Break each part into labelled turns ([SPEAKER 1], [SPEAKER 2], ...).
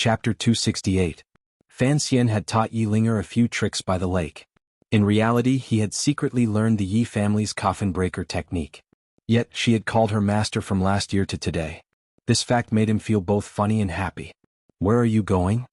[SPEAKER 1] Chapter 268. Fan Xian had taught Yi Linger a few tricks by the lake. In reality, he had secretly learned the Yi family's coffin breaker technique. Yet, she had called her master from last year to today. This fact made him feel both funny and happy. "Where are you going?"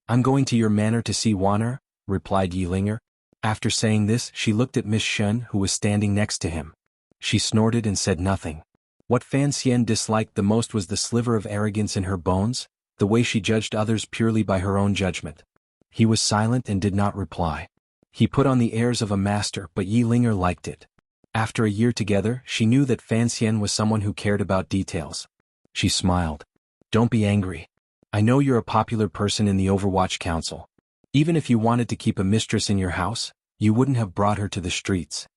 [SPEAKER 1] "I'm going to your manor to see Wanner," replied Yi Linger. After saying this, she looked at Miss Shen, who was standing next to him. She snorted and said nothing. What Fan Xian disliked the most was the sliver of arrogance in her bones, the way she judged others purely by her own judgment. He was silent and did not reply. He put on the airs of a master, but Yi Linger liked it. After a year together, she knew that Fan Xian was someone who cared about details. She smiled. "Don't be angry. I know you're a popular person in the Overwatch Council. Even if you wanted to keep a mistress in your house, you wouldn't have brought her to the streets."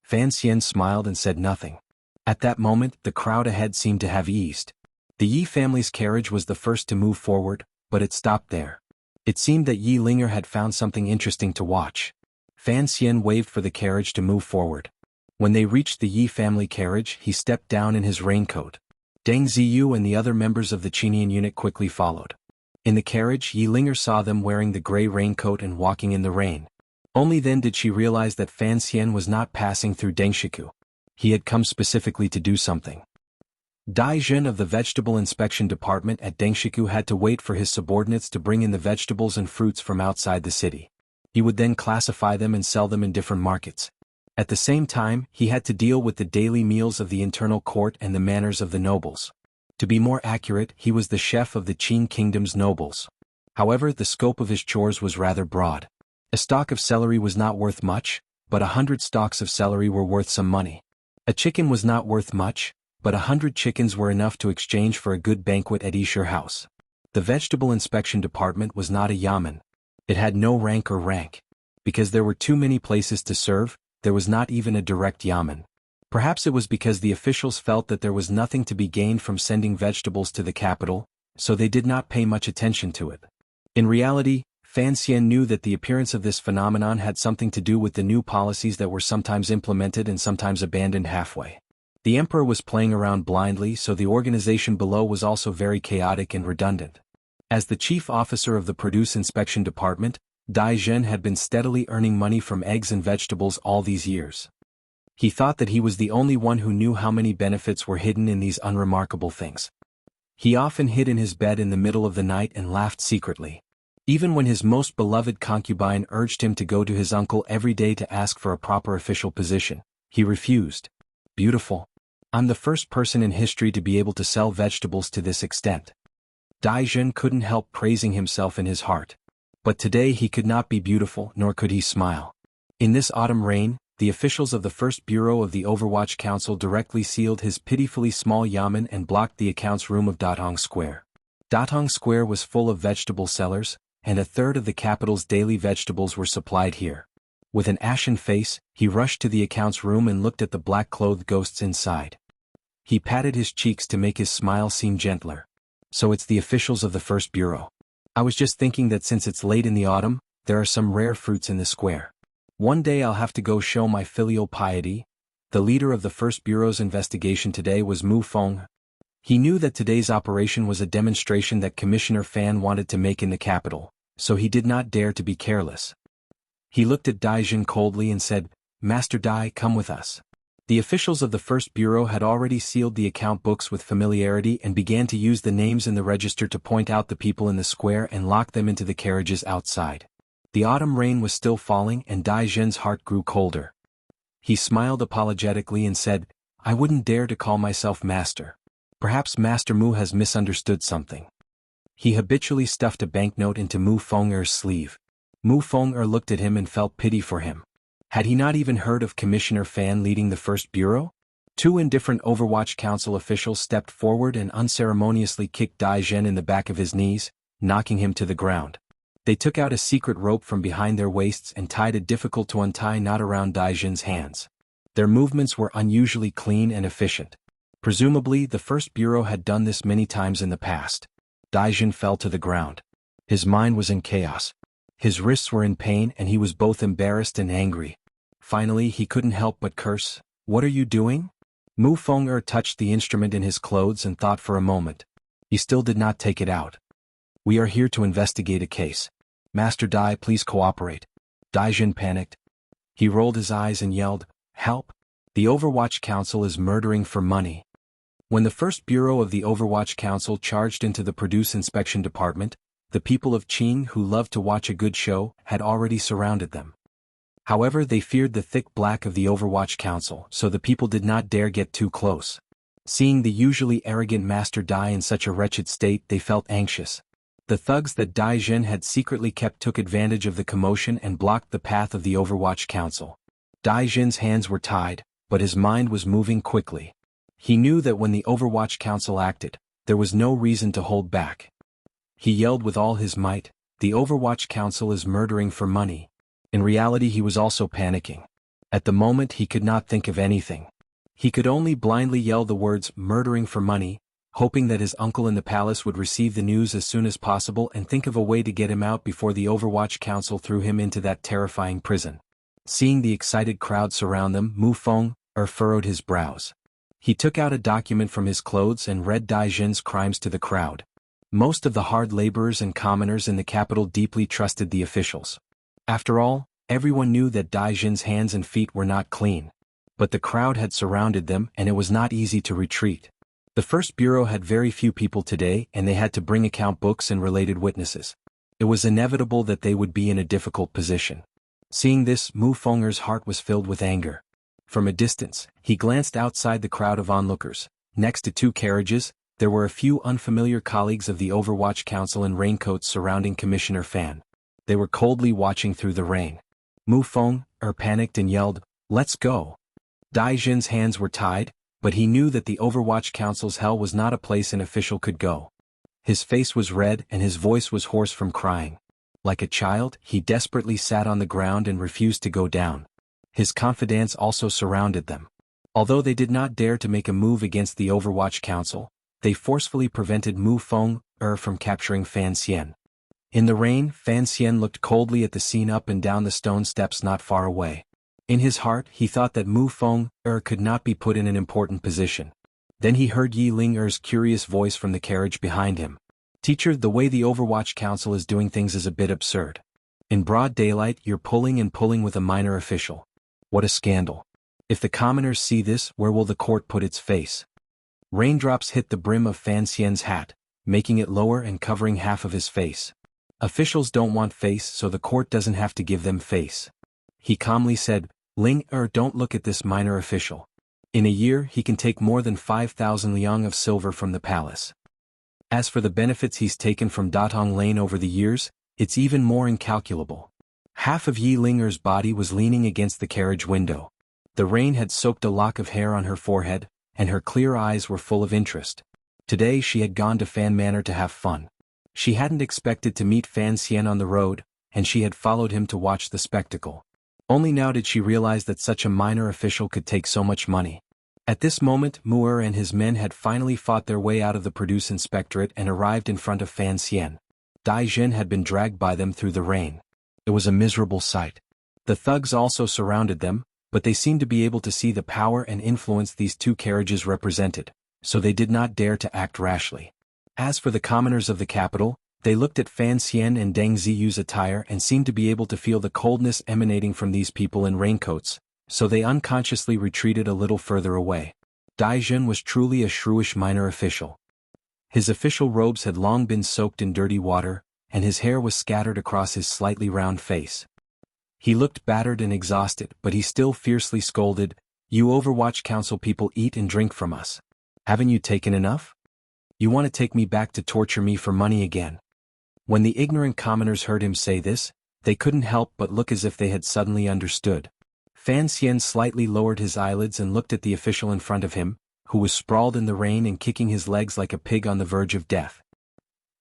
[SPEAKER 1] Fan Xian smiled and said nothing. At that moment, the crowd ahead seemed to have eased. The Yi family's carriage was the first to move forward, but it stopped there. It seemed that Yi Linger had found something interesting to watch. Fan Xian waved for the carriage to move forward. When they reached the Yi family carriage, he stepped down in his raincoat. Deng Ziyu and the other members of the Qinian unit quickly followed. In the carriage, Yi Linger saw them wearing the gray raincoat and walking in the rain. Only then did she realize that Fan Xian was not passing through Dengshiku. He had come specifically to do something. Dai Zhen of the Vegetable Inspection Department at Dengshiku had to wait for his subordinates to bring in the vegetables and fruits from outside the city. He would then classify them and sell them in different markets. At the same time, he had to deal with the daily meals of the internal court and the manners of the nobles. To be more accurate, he was the chef of the Qin Kingdom's nobles. However, the scope of his chores was rather broad. A stalk of celery was not worth much, but 100 stalks of celery were worth some money. A chicken was not worth much, but 100 chickens were enough to exchange for a good banquet at Isher House. The Vegetable Inspection Department was not a yamen. It had no rank or rank. Because there were too many places to serve, there was not even a direct yamen. Perhaps it was because the officials felt that there was nothing to be gained from sending vegetables to the capital, so they did not pay much attention to it. In reality, Fan Xian knew that the appearance of this phenomenon had something to do with the new policies that were sometimes implemented and sometimes abandoned halfway. The emperor was playing around blindly, so the organization below was also very chaotic and redundant. As the chief officer of the Produce Inspection Department, Dai Zhen had been steadily earning money from eggs and vegetables all these years. He thought that he was the only one who knew how many benefits were hidden in these unremarkable things. He often hid in his bed in the middle of the night and laughed secretly. Even when his most beloved concubine urged him to go to his uncle every day to ask for a proper official position, he refused. "Beautiful. I'm the first person in history to be able to sell vegetables to this extent." Dai Zhen couldn't help praising himself in his heart. But today he could not be beautiful, nor could he smile. In this autumn rain, the officials of the First Bureau of the Overwatch Council directly sealed his pitifully small yamen and blocked the accounts room of Datong Square. Datong Square was full of vegetable sellers, and a third of the capital's daily vegetables were supplied here. With an ashen face, he rushed to the accounts room and looked at the black-clothed ghosts inside. He patted his cheeks to make his smile seem gentler. "So it's the officials of the First Bureau. I was just thinking that since it's late in the autumn, there are some rare fruits in the square. One day I'll have to go show my filial piety." The leader of the First Bureau's investigation today was Mu Feng. He knew that today's operation was a demonstration that Commissioner Fan wanted to make in the capital, so he did not dare to be careless. He looked at Dai Zhen coldly and said, "Master Dai, come with us." The officials of the First Bureau had already sealed the account books with familiarity and began to use the names in the register to point out the people in the square and lock them into the carriages outside. The autumn rain was still falling and Dai Zhen's heart grew colder. He smiled apologetically and said, "I wouldn't dare to call myself master. Perhaps Master Mu has misunderstood something." He habitually stuffed a banknote into Mu Feng'er's sleeve. Mu Feng'er looked at him and felt pity for him. Had he not even heard of Commissioner Fan leading the First Bureau? Two indifferent Overwatch Council officials stepped forward and unceremoniously kicked Dai Zhen in the back of his knees, knocking him to the ground. They took out a secret rope from behind their waists and tied a difficult-to-untie knot around Dai Zhen's hands. Their movements were unusually clean and efficient. Presumably, the First Bureau had done this many times in the past. Dai Zhen fell to the ground. His mind was in chaos. His wrists were in pain and he was both embarrassed and angry. Finally, he couldn't help but curse. "What are you doing?" Mu Feng'er touched the instrument in his clothes and thought for a moment. He still did not take it out. We are here to investigate a case. Master Dai, please cooperate. Daijin panicked. He rolled his eyes and yelled, "Help! The Overwatch Council is murdering for money." When the first bureau of the Overwatch Council charged into the produce inspection department, the people of Qing who loved to watch a good show had already surrounded them. However, they feared the thick black of the Overwatch Council, so the people did not dare get too close. Seeing the usually arrogant Master Dai in such a wretched state, they felt anxious. The thugs that Dai Jin had secretly kept took advantage of the commotion and blocked the path of the Overwatch Council. Dai Jin's hands were tied, but his mind was moving quickly. He knew that when the Overwatch Council acted, there was no reason to hold back. He yelled with all his might, "The Overwatch Council is murdering for money." In reality, he was also panicking. At the moment, he could not think of anything. He could only blindly yell the words "murdering for money," hoping that his uncle in the palace would receive the news as soon as possible and think of a way to get him out before the Overwatch Council threw him into that terrifying prison. Seeing the excited crowd surround them, Mu Feng furrowed his brows. He took out a document from his clothes and read Dai Jin's crimes to the crowd. Most of the hard laborers and commoners in the capital deeply trusted the officials. After all, everyone knew that Dai Jin's hands and feet were not clean. But the crowd had surrounded them and it was not easy to retreat. The first bureau had very few people today and they had to bring account books and related witnesses. It was inevitable that they would be in a difficult position. Seeing this, Mu Feng's heart was filled with anger. From a distance, he glanced outside the crowd of onlookers. Next to two carriages, there were a few unfamiliar colleagues of the Overwatch Council in raincoats surrounding Commissioner Fan. They were coldly watching through the rain. Mu Feng panicked and yelled, "Let's go!" Dai Jin's hands were tied, but he knew that the Overwatch Council's hell was not a place an official could go. His face was red and his voice was hoarse from crying. Like a child, he desperately sat on the ground and refused to go down. His confidants also surrounded them. Although they did not dare to make a move against the Overwatch Council, they forcefully prevented Mu Feng from capturing Fan Xian. In the rain, Fan Xian looked coldly at the scene up and down the stone steps not far away. In his heart, he thought that Mu Feng could not be put in an important position. Then he heard Yi Ling curious voice from the carriage behind him. "Teacher, the way the Overwatch Council is doing things is a bit absurd. In broad daylight, you're pulling and pulling with a minor official. What a scandal. If the commoners see this, where will the court put its face?" Raindrops hit the brim of Fan Xian's hat, making it lower and covering half of his face. "Officials don't want face, so the court doesn't have to give them face." He calmly said, "Ling don't look at this minor official. In a year he can take more than 5,000 liang of silver from the palace. As for the benefits he's taken from Datong Lane over the years, it's even more incalculable." Half of Yi Linger's body was leaning against the carriage window. The rain had soaked a lock of hair on her forehead, and her clear eyes were full of interest. Today she had gone to Fan Manor to have fun. She hadn't expected to meet Fan Xian on the road, and she had followed him to watch the spectacle. Only now did she realize that such a minor official could take so much money. At this moment, Mu'er and his men had finally fought their way out of the produce inspectorate and arrived in front of Fan Xian. Dai Jin had been dragged by them through the rain. It was a miserable sight. The thugs also surrounded them, but they seemed to be able to see the power and influence these two carriages represented, so they did not dare to act rashly. As for the commoners of the capital, they looked at Fan Xian and Deng Ziyu's attire and seemed to be able to feel the coldness emanating from these people in raincoats, so they unconsciously retreated a little further away. Dai Jin was truly a shrewish minor official. His official robes had long been soaked in dirty water, and his hair was scattered across his slightly round face. He looked battered and exhausted, but he still fiercely scolded, "You Overwatch Council people eat and drink from us. Haven't you taken enough? You want to take me back to torture me for money again?" When the ignorant commoners heard him say this, they couldn't help but look as if they had suddenly understood. Fan Xian slightly lowered his eyelids and looked at the official in front of him, who was sprawled in the rain and kicking his legs like a pig on the verge of death.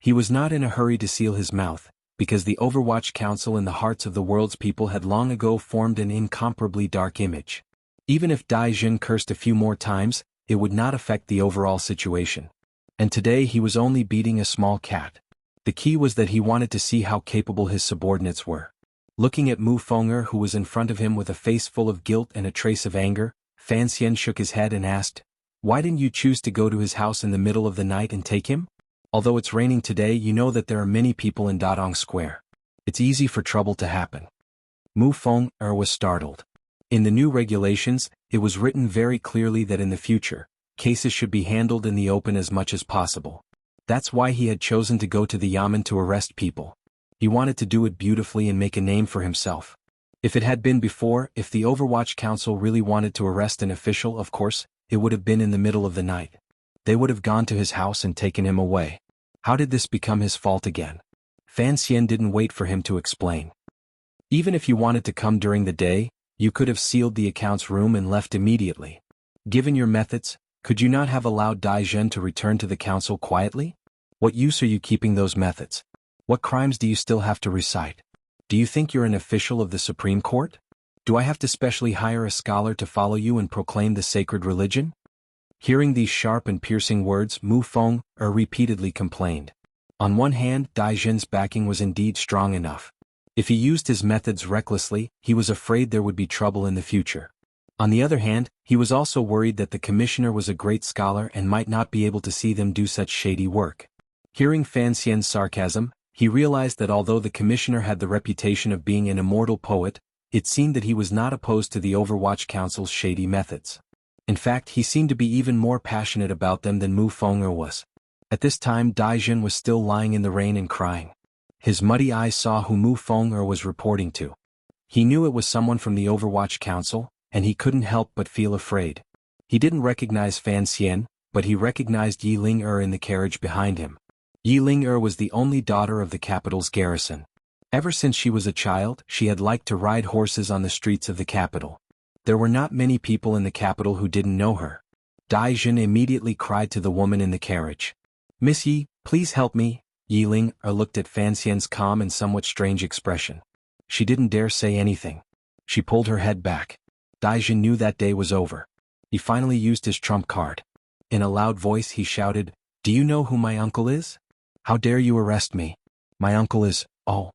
[SPEAKER 1] He was not in a hurry to seal his mouth, because the Overwatch Council in the hearts of the world's people had long ago formed an incomparably dark image. Even if Dai Jin cursed a few more times, it would not affect the overall situation. And today he was only beating a small cat. The key was that he wanted to see how capable his subordinates were. Looking at Mu Fenger, who was in front of him with a face full of guilt and a trace of anger, Fan Xian shook his head and asked, "Why didn't you choose to go to his house in the middle of the night and take him?" Although it's raining today, you know that there are many people in Dadong Square. It's easy for trouble to happen. Mu Feng was startled. In the new regulations, it was written very clearly that in the future, cases should be handled in the open as much as possible. That's why he had chosen to go to the Yamen to arrest people. He wanted to do it beautifully and make a name for himself. If it had been before, if the Overwatch Council really wanted to arrest an official, of course, it would have been in the middle of the night. They would have gone to his house and taken him away. How did this become his fault again? Fan Xian didn't wait for him to explain. Even if you wanted to come during the day, you could have sealed the accounts room and left immediately. Given your methods, could you not have allowed Dai Zhen to return to the council quietly? What use are you keeping those methods? What crimes do you still have to recite? Do you think you're an official of the Supreme Court? Do I have to specially hire a scholar to follow you and proclaim the sacred religion? Hearing these sharp and piercing words, Mu Feng repeatedly complained. On one hand, Dai Zhen's backing was indeed strong enough. If he used his methods recklessly, he was afraid there would be trouble in the future. On the other hand, he was also worried that the commissioner was a great scholar and might not be able to see them do such shady work. Hearing Fan Xian's sarcasm, he realized that although the commissioner had the reputation of being an immortal poet, it seemed that he was not opposed to the Overwatch Council's shady methods. In fact, he seemed to be even more passionate about them than Mu Feng was. At this time, Dai Zhen was still lying in the rain and crying. His muddy eyes saw who Mu Feng was reporting to. He knew it was someone from the Overwatch Council, and he couldn't help but feel afraid. He didn't recognize Fan Xian, but he recognized Yi Ling in the carriage behind him. Yi Ling was the only daughter of the capital's garrison. Ever since she was a child, she had liked to ride horses on the streets of the capital. There were not many people in the capital who didn't know her. Dai Zhen immediately cried to the woman in the carriage. "Miss Yi, please help me." Yi Ling looked at Fan Xian's calm and somewhat strange expression. She didn't dare say anything. She pulled her head back. Dai Zhen knew that day was over. He finally used his trump card. In a loud voice he shouted, "Do you know who my uncle is? How dare you arrest me? My uncle is, oh."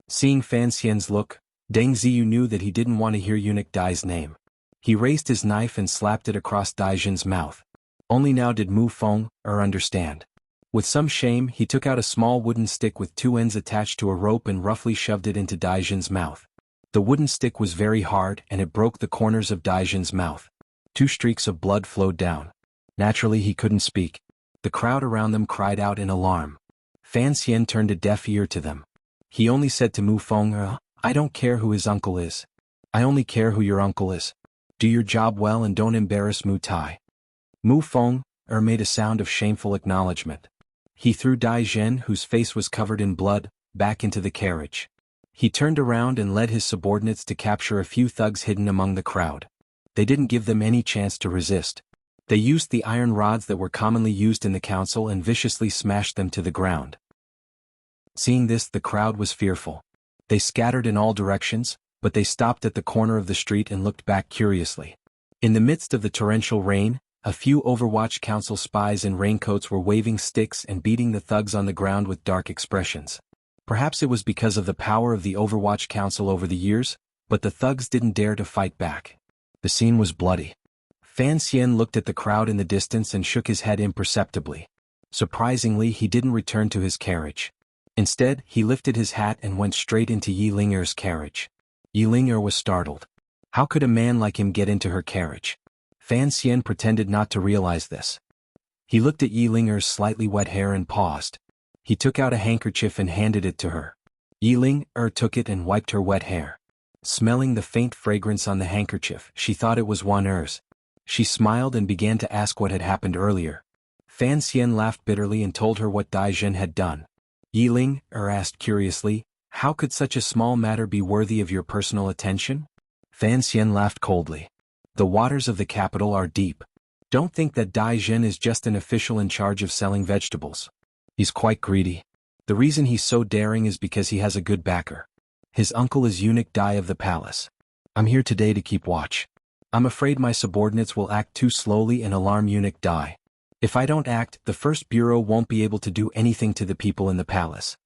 [SPEAKER 1] Seeing Fan Xian's look, Deng Ziyu knew that he didn't want to hear eunuch Dai's name. He raised his knife and slapped it across Dai Zhen's mouth. Only now did Mu Feng understand. With some shame, he took out a small wooden stick with two ends attached to a rope and roughly shoved it into Dai Zhen's mouth. The wooden stick was very hard and it broke the corners of Dai Zhen's mouth. 2 streaks of blood flowed down. Naturally he couldn't speak. The crowd around them cried out in alarm. Fan Xian turned a deaf ear to them. He only said to Mu Feng, "I don't care who his uncle is. I only care who your uncle is. Do your job well and don't embarrass Mu Tai." Mu Feng made a sound of shameful acknowledgement. He threw Dai Zhen, whose face was covered in blood, back into the carriage. He turned around and led his subordinates to capture a few thugs hidden among the crowd. They didn't give them any chance to resist. They used the iron rods that were commonly used in the council and viciously smashed them to the ground. Seeing this, the crowd was fearful. They scattered in all directions, but they stopped at the corner of the street and looked back curiously. In the midst of the torrential rain, a few Overwatch Council spies in raincoats were waving sticks and beating the thugs on the ground with dark expressions. Perhaps it was because of the power of the Overwatch Council over the years, but the thugs didn't dare to fight back. The scene was bloody. Fan Xian looked at the crowd in the distance and shook his head imperceptibly. Surprisingly, he didn't return to his carriage. Instead, he lifted his hat and went straight into Yi Ling's carriage. Yi Ling was startled. How could a man like him get into her carriage? Fan Xian pretended not to realize this. He looked at Yi Ling's slightly wet hair and paused. He took out a handkerchief and handed it to her. Yi Ling took it and wiped her wet hair. Smelling the faint fragrance on the handkerchief, she thought it was Wan'er's. She smiled and began to ask what had happened earlier. Fan Xian laughed bitterly and told her what Dai Zhen had done. Yi Ling asked curiously, "How could such a small matter be worthy of your personal attention?" Fan Xian laughed coldly. "The waters of the capital are deep. Don't think that Dai Zhen is just an official in charge of selling vegetables. He's quite greedy. The reason he's so daring is because he has a good backer. His uncle is eunuch Dai of the palace. I'm here today to keep watch. I'm afraid my subordinates will act too slowly and alarm eunuch Dai. If I don't act, the first bureau won't be able to do anything to the people in the palace."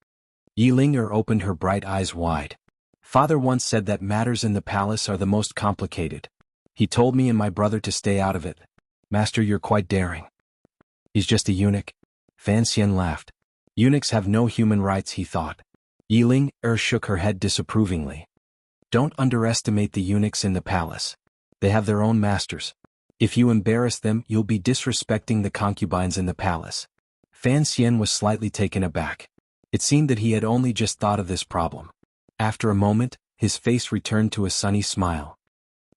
[SPEAKER 1] Yi Ling opened her bright eyes wide. "Father once said that matters in the palace are the most complicated. He told me and my brother to stay out of it. Master, you're quite daring." "He's just a eunuch." Fan Xian laughed. Eunuchs have no human rights, he thought. Yiling shook her head disapprovingly. Don't underestimate the eunuchs in the palace. They have their own masters. If you embarrass them, you'll be disrespecting the concubines in the palace. Fan Xian was slightly taken aback. It seemed that he had only just thought of this problem. After a moment, his face returned to a sunny smile.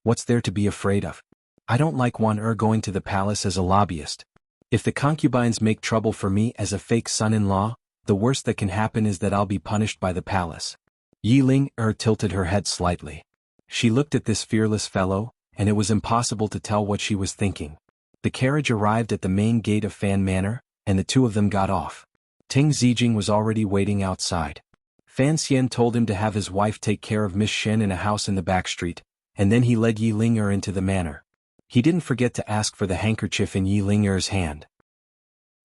[SPEAKER 1] What's there to be afraid of? I don't like Wan going to the palace as a lobbyist. If the concubines make trouble for me as a fake son-in-law, the worst that can happen is that I'll be punished by the palace. Yiling tilted her head slightly. She looked at this fearless fellow, and it was impossible to tell what she was thinking. The carriage arrived at the main gate of Fan Manor, and the two of them got off. Ting Zijing was already waiting outside. Fan Xian told him to have his wife take care of Miss Shen in a house in the back street, and then he led Yiling into the manor. He didn't forget to ask for the handkerchief in Yiling's hand.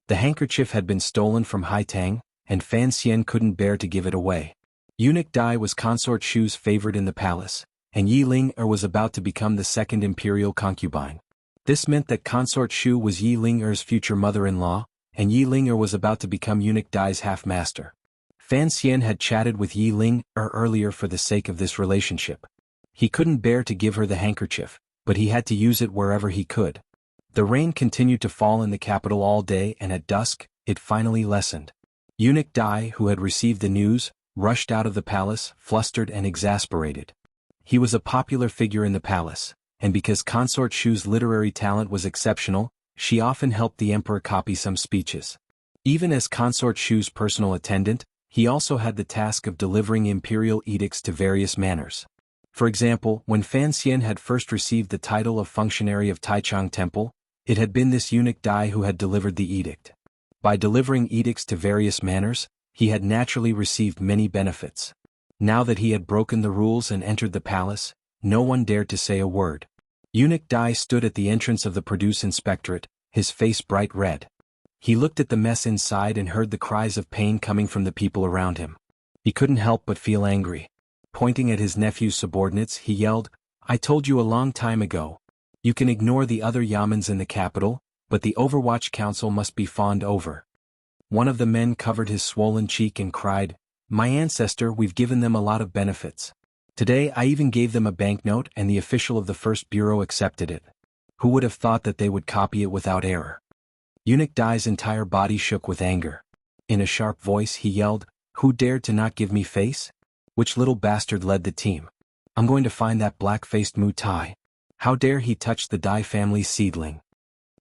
[SPEAKER 1] The handkerchief had been stolen from Haitang, and Fan Xian couldn't bear to give it away. Eunuch Dai was Consort Shu's favorite in the palace, and Yiling was about to become the second imperial concubine. This meant that Consort Shu was Yiling's future mother-in-law, and Yiling was about to become Eunuch Dai's half-master. Fan Xian had chatted with Yiling earlier for the sake of this relationship. He couldn't bear to give her the handkerchief, but he had to use it wherever he could. The rain continued to fall in the capital all day, and at dusk, it finally lessened. Eunuch Dai, who had received the news, rushed out of the palace, flustered and exasperated. He was a popular figure in the palace, and because Consort Shu's literary talent was exceptional, she often helped the emperor copy some speeches. Even as Consort Shu's personal attendant, he also had the task of delivering imperial edicts to various manors. For example, when Fan Xian had first received the title of functionary of Taichung Temple, it had been this Eunuch Dai who had delivered the edict. By delivering edicts to various manors, he had naturally received many benefits. Now that he had broken the rules and entered the palace, no one dared to say a word. Eunuch Dai stood at the entrance of the produce inspectorate, his face bright red. He looked at the mess inside and heard the cries of pain coming from the people around him. He couldn't help but feel angry. Pointing at his nephew's subordinates, he yelled, "I told you a long time ago. You can ignore the other yamens in the capital, but the Overwatch Council must be fawned over." One of the men covered his swollen cheek and cried, "My ancestor, we've given them a lot of benefits. Today I even gave them a banknote and the official of the first bureau accepted it. Who would have thought that they would copy it without error?" Eunuch Dai's entire body shook with anger. In a sharp voice he yelled, "Who dared to not give me face? Which little bastard led the team? I'm going to find that black-faced Mu Tai. How dare he touch the Dai family's seedling?"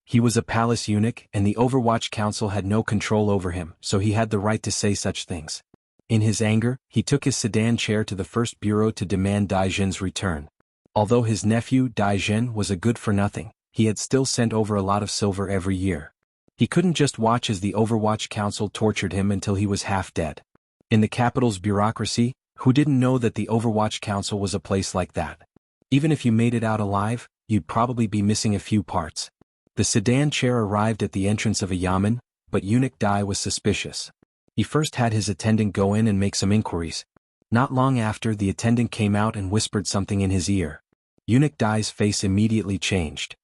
[SPEAKER 1] He was a palace eunuch, and the Overwatch Council had no control over him, so he had the right to say such things. In his anger, he took his sedan chair to the first bureau to demand Dai Zhen's return. Although his nephew Dai Zhen was a good-for-nothing, he had still sent over a lot of silver every year. He couldn't just watch as the Overwatch Council tortured him until he was half dead. In the capital's bureaucracy, who didn't know that the Overwatch Council was a place like that? Even if you made it out alive, you'd probably be missing a few parts. The sedan chair arrived at the entrance of a yamen, but Eunuch Dai was suspicious. He first had his attendant go in and make some inquiries. Not long after, the attendant came out and whispered something in his ear. Eunuch Dai's face immediately changed.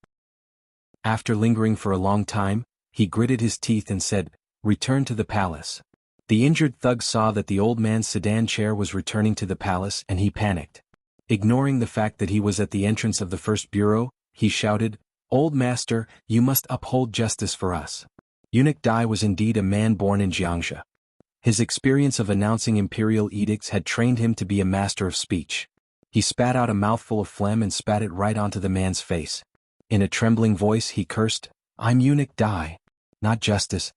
[SPEAKER 1] After lingering for a long time, he gritted his teeth and said, "Return to the palace." The injured thug saw that the old man's sedan chair was returning to the palace and he panicked. Ignoring the fact that he was at the entrance of the first bureau, he shouted, "Old master, you must uphold justice for us." Eunuch Dai was indeed a man born in Jiangxia. His experience of announcing imperial edicts had trained him to be a master of speech. He spat out a mouthful of phlegm and spat it right onto the man's face. In a trembling voice he cursed, "I'm Eunuch Dai, not justice."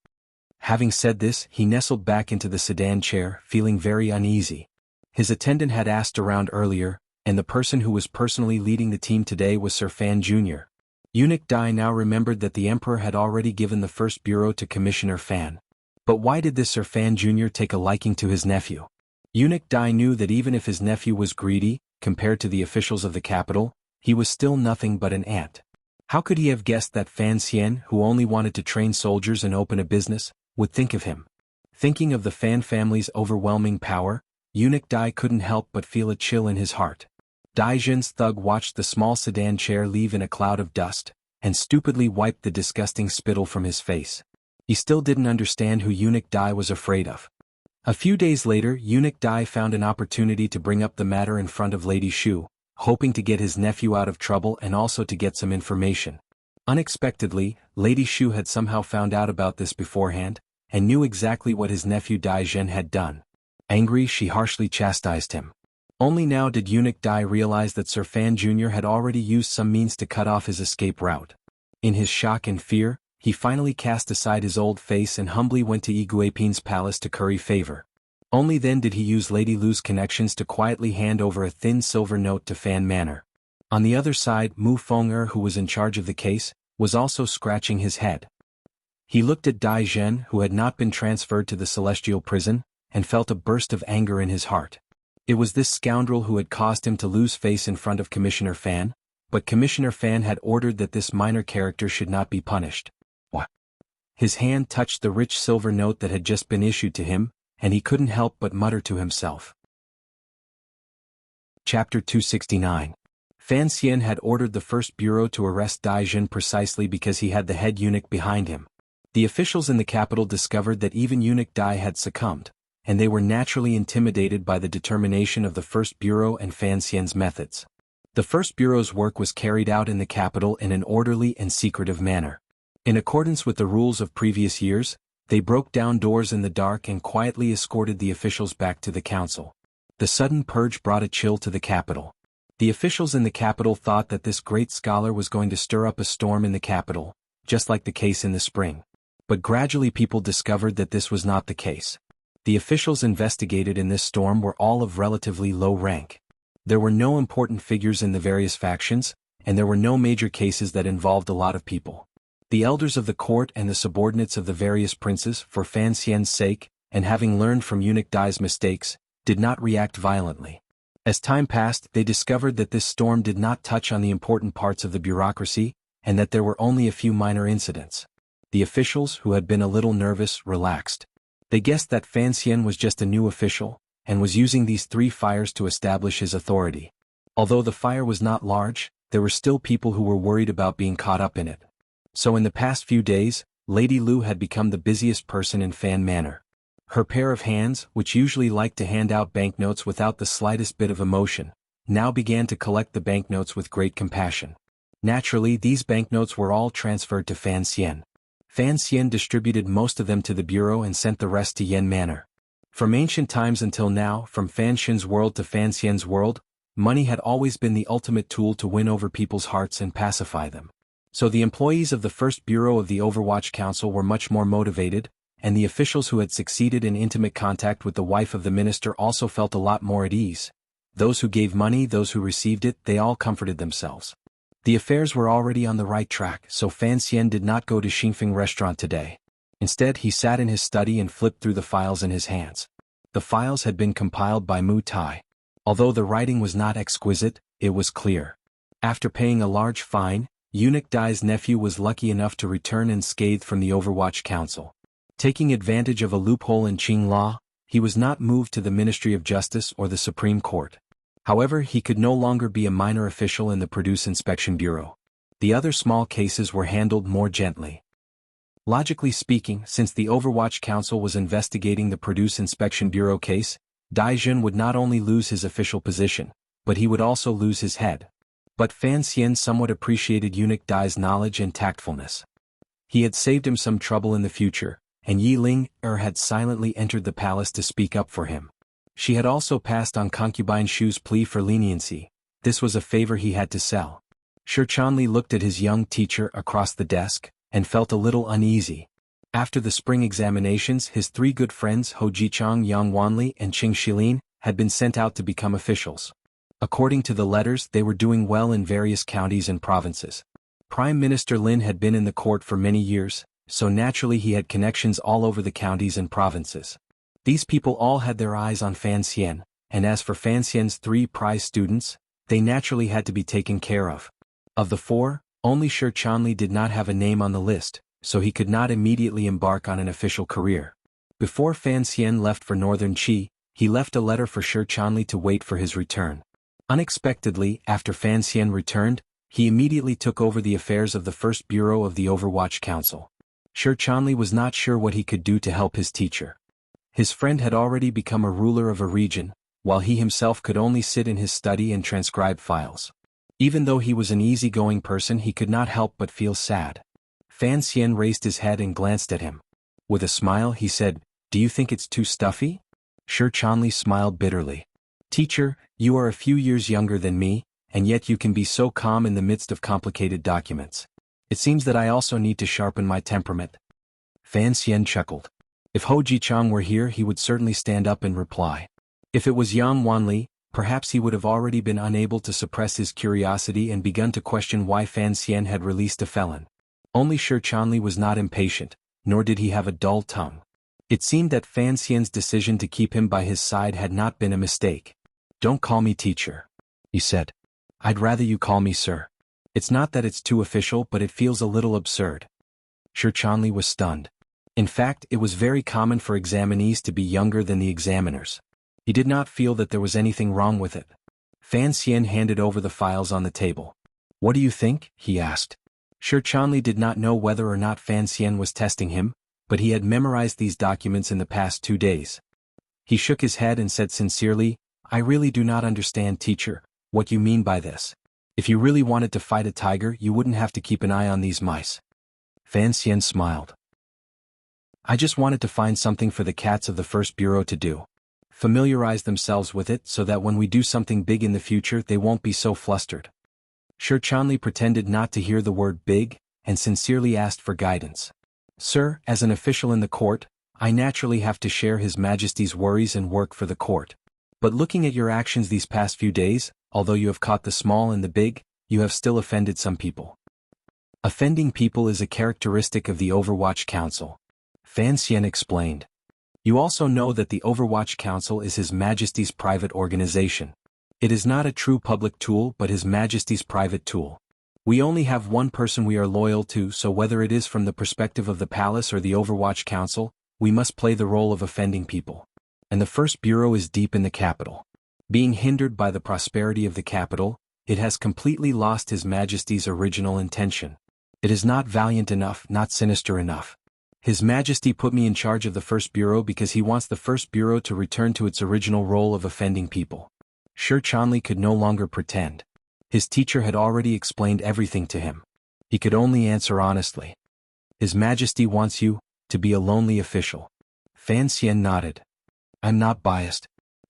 [SPEAKER 1] Having said this, he nestled back into the sedan chair, feeling very uneasy. His attendant had asked around earlier, and the person who was personally leading the team today was Sir Fan Jr. Eunuch Dai now remembered that the emperor had already given the first bureau to Commissioner Fan. But why did this Sir Fan Jr. take a liking to his nephew? Eunuch Dai knew that even if his nephew was greedy, compared to the officials of the capital, he was still nothing but an ant. How could he have guessed that Fan Xian, who only wanted to train soldiers and open a business, would think of him? Thinking of the Fan family's overwhelming power, Eunuch Dai couldn't help but feel a chill in his heart. Dai Zhen's thug watched the small sedan chair leave in a cloud of dust, and stupidly wiped the disgusting spittle from his face. He still didn't understand who Eunuch Dai was afraid of. A few days later, Eunuch Dai found an opportunity to bring up the matter in front of Lady Shu, hoping to get his nephew out of trouble and also to get some information. Unexpectedly, Lady Shu had somehow found out about this beforehand, and knew exactly what his nephew Dai Zhen had done. Angry, she harshly chastised him. Only now did Eunuch Dai realize that Sir Fan Jr. had already used some means to cut off his escape route. In his shock and fear, he finally cast aside his old face and humbly went to Yi Guiping's palace to curry favor. Only then did he use Lady Lu's connections to quietly hand over a thin silver note to Fan Manor. On the other side, Mu Feng'er, who was in charge of the case, was also scratching his head. He looked at Dai Zhen, who had not been transferred to the celestial prison, and felt a burst of anger in his heart. It was this scoundrel who had caused him to lose face in front of Commissioner Fan, but Commissioner Fan had ordered that this minor character should not be punished. His hand touched the rich silver note that had just been issued to him, and he couldn't help but mutter to himself. Chapter 269. Fan Xian had ordered the first bureau to arrest Dai Zhen precisely because he had the head eunuch behind him. The officials in the capital discovered that even Eunuch Dai had succumbed, and they were naturally intimidated by the determination of the first bureau and Fan Xian's methods. The first bureau's work was carried out in the capital in an orderly and secretive manner. In accordance with the rules of previous years, they broke down doors in the dark and quietly escorted the officials back to the council. The sudden purge brought a chill to the capital. The officials in the capital thought that this great scholar was going to stir up a storm in the capital, just like the case in the spring. But gradually people discovered that this was not the case. The officials investigated in this storm were all of relatively low rank. There were no important figures in the various factions, and there were no major cases that involved a lot of people. The elders of the court and the subordinates of the various princes, for Fan Xian's sake, and having learned from Eunuch Dai's mistakes, did not react violently. As time passed, they discovered that this storm did not touch on the important parts of the bureaucracy, and that there were only a few minor incidents. The officials, who had been a little nervous, relaxed. They guessed that Fan Xian was just a new official, and was using these 3 fires to establish his authority. Although the fire was not large, there were still people who were worried about being caught up in it. So in the past few days, Lady Lu had become the busiest person in Fan Manor. Her pair of hands, which usually liked to hand out banknotes without the slightest bit of emotion, now began to collect the banknotes with great compassion. Naturally, these banknotes were all transferred to Fan Xian. Fan Xian distributed most of them to the bureau and sent the rest to Yen Manor. From ancient times until now, from Fan Xin's world to Fan Xian's world, money had always been the ultimate tool to win over people's hearts and pacify them. So the employees of the first bureau of the Overwatch Council were much more motivated, and the officials who had succeeded in intimate contact with the wife of the minister also felt a lot more at ease. Those who gave money, those who received it, they all comforted themselves. The affairs were already on the right track, so Fan Xian did not go to Xingfeng restaurant today. Instead, he sat in his study and flipped through the files in his hands. The files had been compiled by Mu Tai. Although the writing was not exquisite, it was clear. After paying a large fine, Eunuch Dai's nephew was lucky enough to return unscathed from the Overwatch Council. Taking advantage of a loophole in Qing law, he was not moved to the Ministry of Justice or the Supreme Court. However, he could no longer be a minor official in the Produce Inspection Bureau. The other small cases were handled more gently. Logically speaking, since the Overwatch Council was investigating the Produce Inspection Bureau case, Dai Zhen would not only lose his official position, but he would also lose his head. But Fan Xian somewhat appreciated Eunuch Dai's knowledge and tactfulness. He had saved him some trouble in the future, and Yi Ling-er had silently entered the palace to speak up for him. She had also passed on concubine Shu's plea for leniency. This was a favor he had to sell. Shi Chanli looked at his young teacher across the desk, and felt a little uneasy. After the spring examinations, his 3 good friends Ho Jichang, Yang Wanli, and Qing Shilin had been sent out to become officials. According to the letters, they were doing well in various counties and provinces. Prime Minister Lin had been in the court for many years, so naturally he had connections all over the counties and provinces. These people all had their eyes on Fan Xian, and as for Fan Xian's 3 prize students, they naturally had to be taken care of. Of the 4, only Shi Chanli did not have a name on the list, so he could not immediately embark on an official career. Before Fan Xian left for Northern Qi, he left a letter for Shi Chanli to wait for his return. Unexpectedly, after Fan Xian returned, he immediately took over the affairs of the first bureau of the Overwatch Council. Sher Chanli was not sure what he could do to help his teacher. His friend had already become a ruler of a region, while he himself could only sit in his study and transcribe files. Even though he was an easygoing person, he could not help but feel sad. Fan Xian raised his head and glanced at him. With a smile he said, "Do you think it's too stuffy?" Sher Chanli smiled bitterly. "Teacher, you are a few years younger than me, and yet you can be so calm in the midst of complicated documents. It seems that I also need to sharpen my temperament." Fan Xian chuckled. If Ho Jichang were here, he would certainly stand up and reply. If it was Yang Wanli, perhaps he would have already been unable to suppress his curiosity and begun to question why Fan Xian had released a felon. Only Sher Chanli was not impatient, nor did he have a dull tongue. It seemed that Fan Xian's decision to keep him by his side had not been a mistake. "Don't call me teacher," he said. "I'd rather you call me sir. It's not that it's too official, but it feels a little absurd." Sher Chanli was stunned. In fact, it was very common for examinees to be younger than the examiners. He did not feel that there was anything wrong with it. Fan Xian handed over the files on the table. "What do you think?" he asked. Sher Chanli did not know whether or not Fan Xian was testing him, but he had memorized these documents in the past 2 days. He shook his head and said sincerely, "I really do not understand, teacher, what you mean by this. If you really wanted to fight a tiger, you wouldn't have to keep an eye on these mice." Fan Xian smiled. "I just wanted to find something for the cats of the first bureau to do. Familiarize themselves with it so that when we do something big in the future they won't be so flustered." Sher Chanli pretended not to hear the word big, and sincerely asked for guidance. "Sir, as an official in the court, I naturally have to share His Majesty's worries and work for the court. But looking at your actions these past few days, although you have caught the small and the big, you have still offended some people." "Offending people is a characteristic of the Overwatch Council," Fan Xian explained. "You also know that the Overwatch Council is His Majesty's private organization. It is not a true public tool but His Majesty's private tool. We only have one person we are loyal to, so whether it is from the perspective of the palace or the Overwatch Council, we must play the role of offending people. And the First Bureau is deep in the capital. Being hindered by the prosperity of the capital, it has completely lost His Majesty's original intention. It is not valiant enough, not sinister enough. His Majesty put me in charge of the First Bureau because he wants the First Bureau to return to its original role of offending people." Sher Chanli could no longer pretend. His teacher had already explained everything to him. He could only answer honestly. "His Majesty wants you to be a lonely official." Fan Xian nodded. "I'm not biased.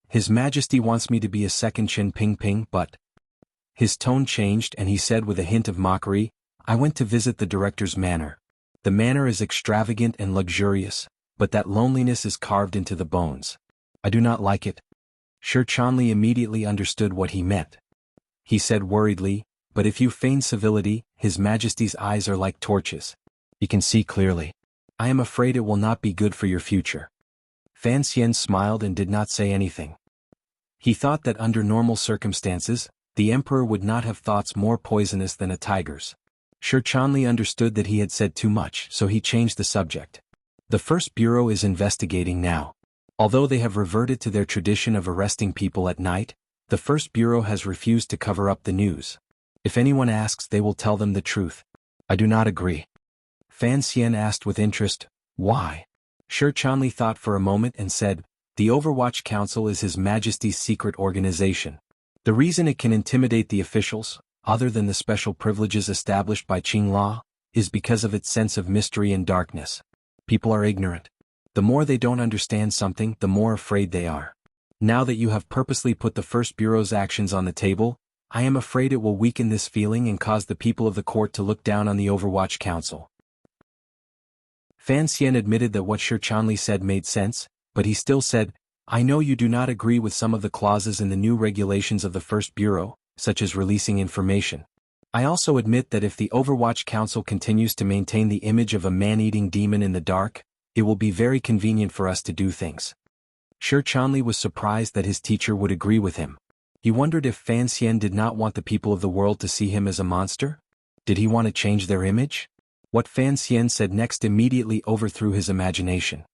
[SPEAKER 1] His Majesty wants me to be a second Chen Pingping, but—" His tone changed and he said with a hint of mockery, "I went to visit the director's manor. The manor is extravagant and luxurious, but that loneliness is carved into the bones. I do not like it." Sher Chanli immediately understood what he meant. He said worriedly, "But if you feign civility, His Majesty's eyes are like torches. He can see clearly. I am afraid it will not be good for your future." Fan Xian smiled and did not say anything. He thought that under normal circumstances, the emperor would not have thoughts more poisonous than a tiger's. Sher Chanli understood that he had said too much, so he changed the subject. "The First Bureau is investigating now. Although they have reverted to their tradition of arresting people at night, the First Bureau has refused to cover up the news. If anyone asks, they will tell them the truth." "I do not agree." Fan Xian asked with interest, "Why?" Sher Chanli thought for a moment and said, "The Overwatch Council is His Majesty's secret organization. The reason it can intimidate the officials, other than the special privileges established by Qing law, is because of its sense of mystery and darkness. People are ignorant. The more they don't understand something, the more afraid they are. Now that you have purposely put the First Bureau's actions on the table, I am afraid it will weaken this feeling and cause the people of the court to look down on the Overwatch Council." Fan Xian admitted that what Sher Chanli said made sense, but he still said, "I know you do not agree with some of the clauses in the new regulations of the First Bureau, such as releasing information. I also admit that if the Overwatch Council continues to maintain the image of a man-eating demon in the dark, it will be very convenient for us to do things." Sher Chanli was surprised that his teacher would agree with him. He wondered if Fan Xian did not want the people of the world to see him as a monster? Did he want to change their image? What Fan Xian said next immediately overthrew his imagination.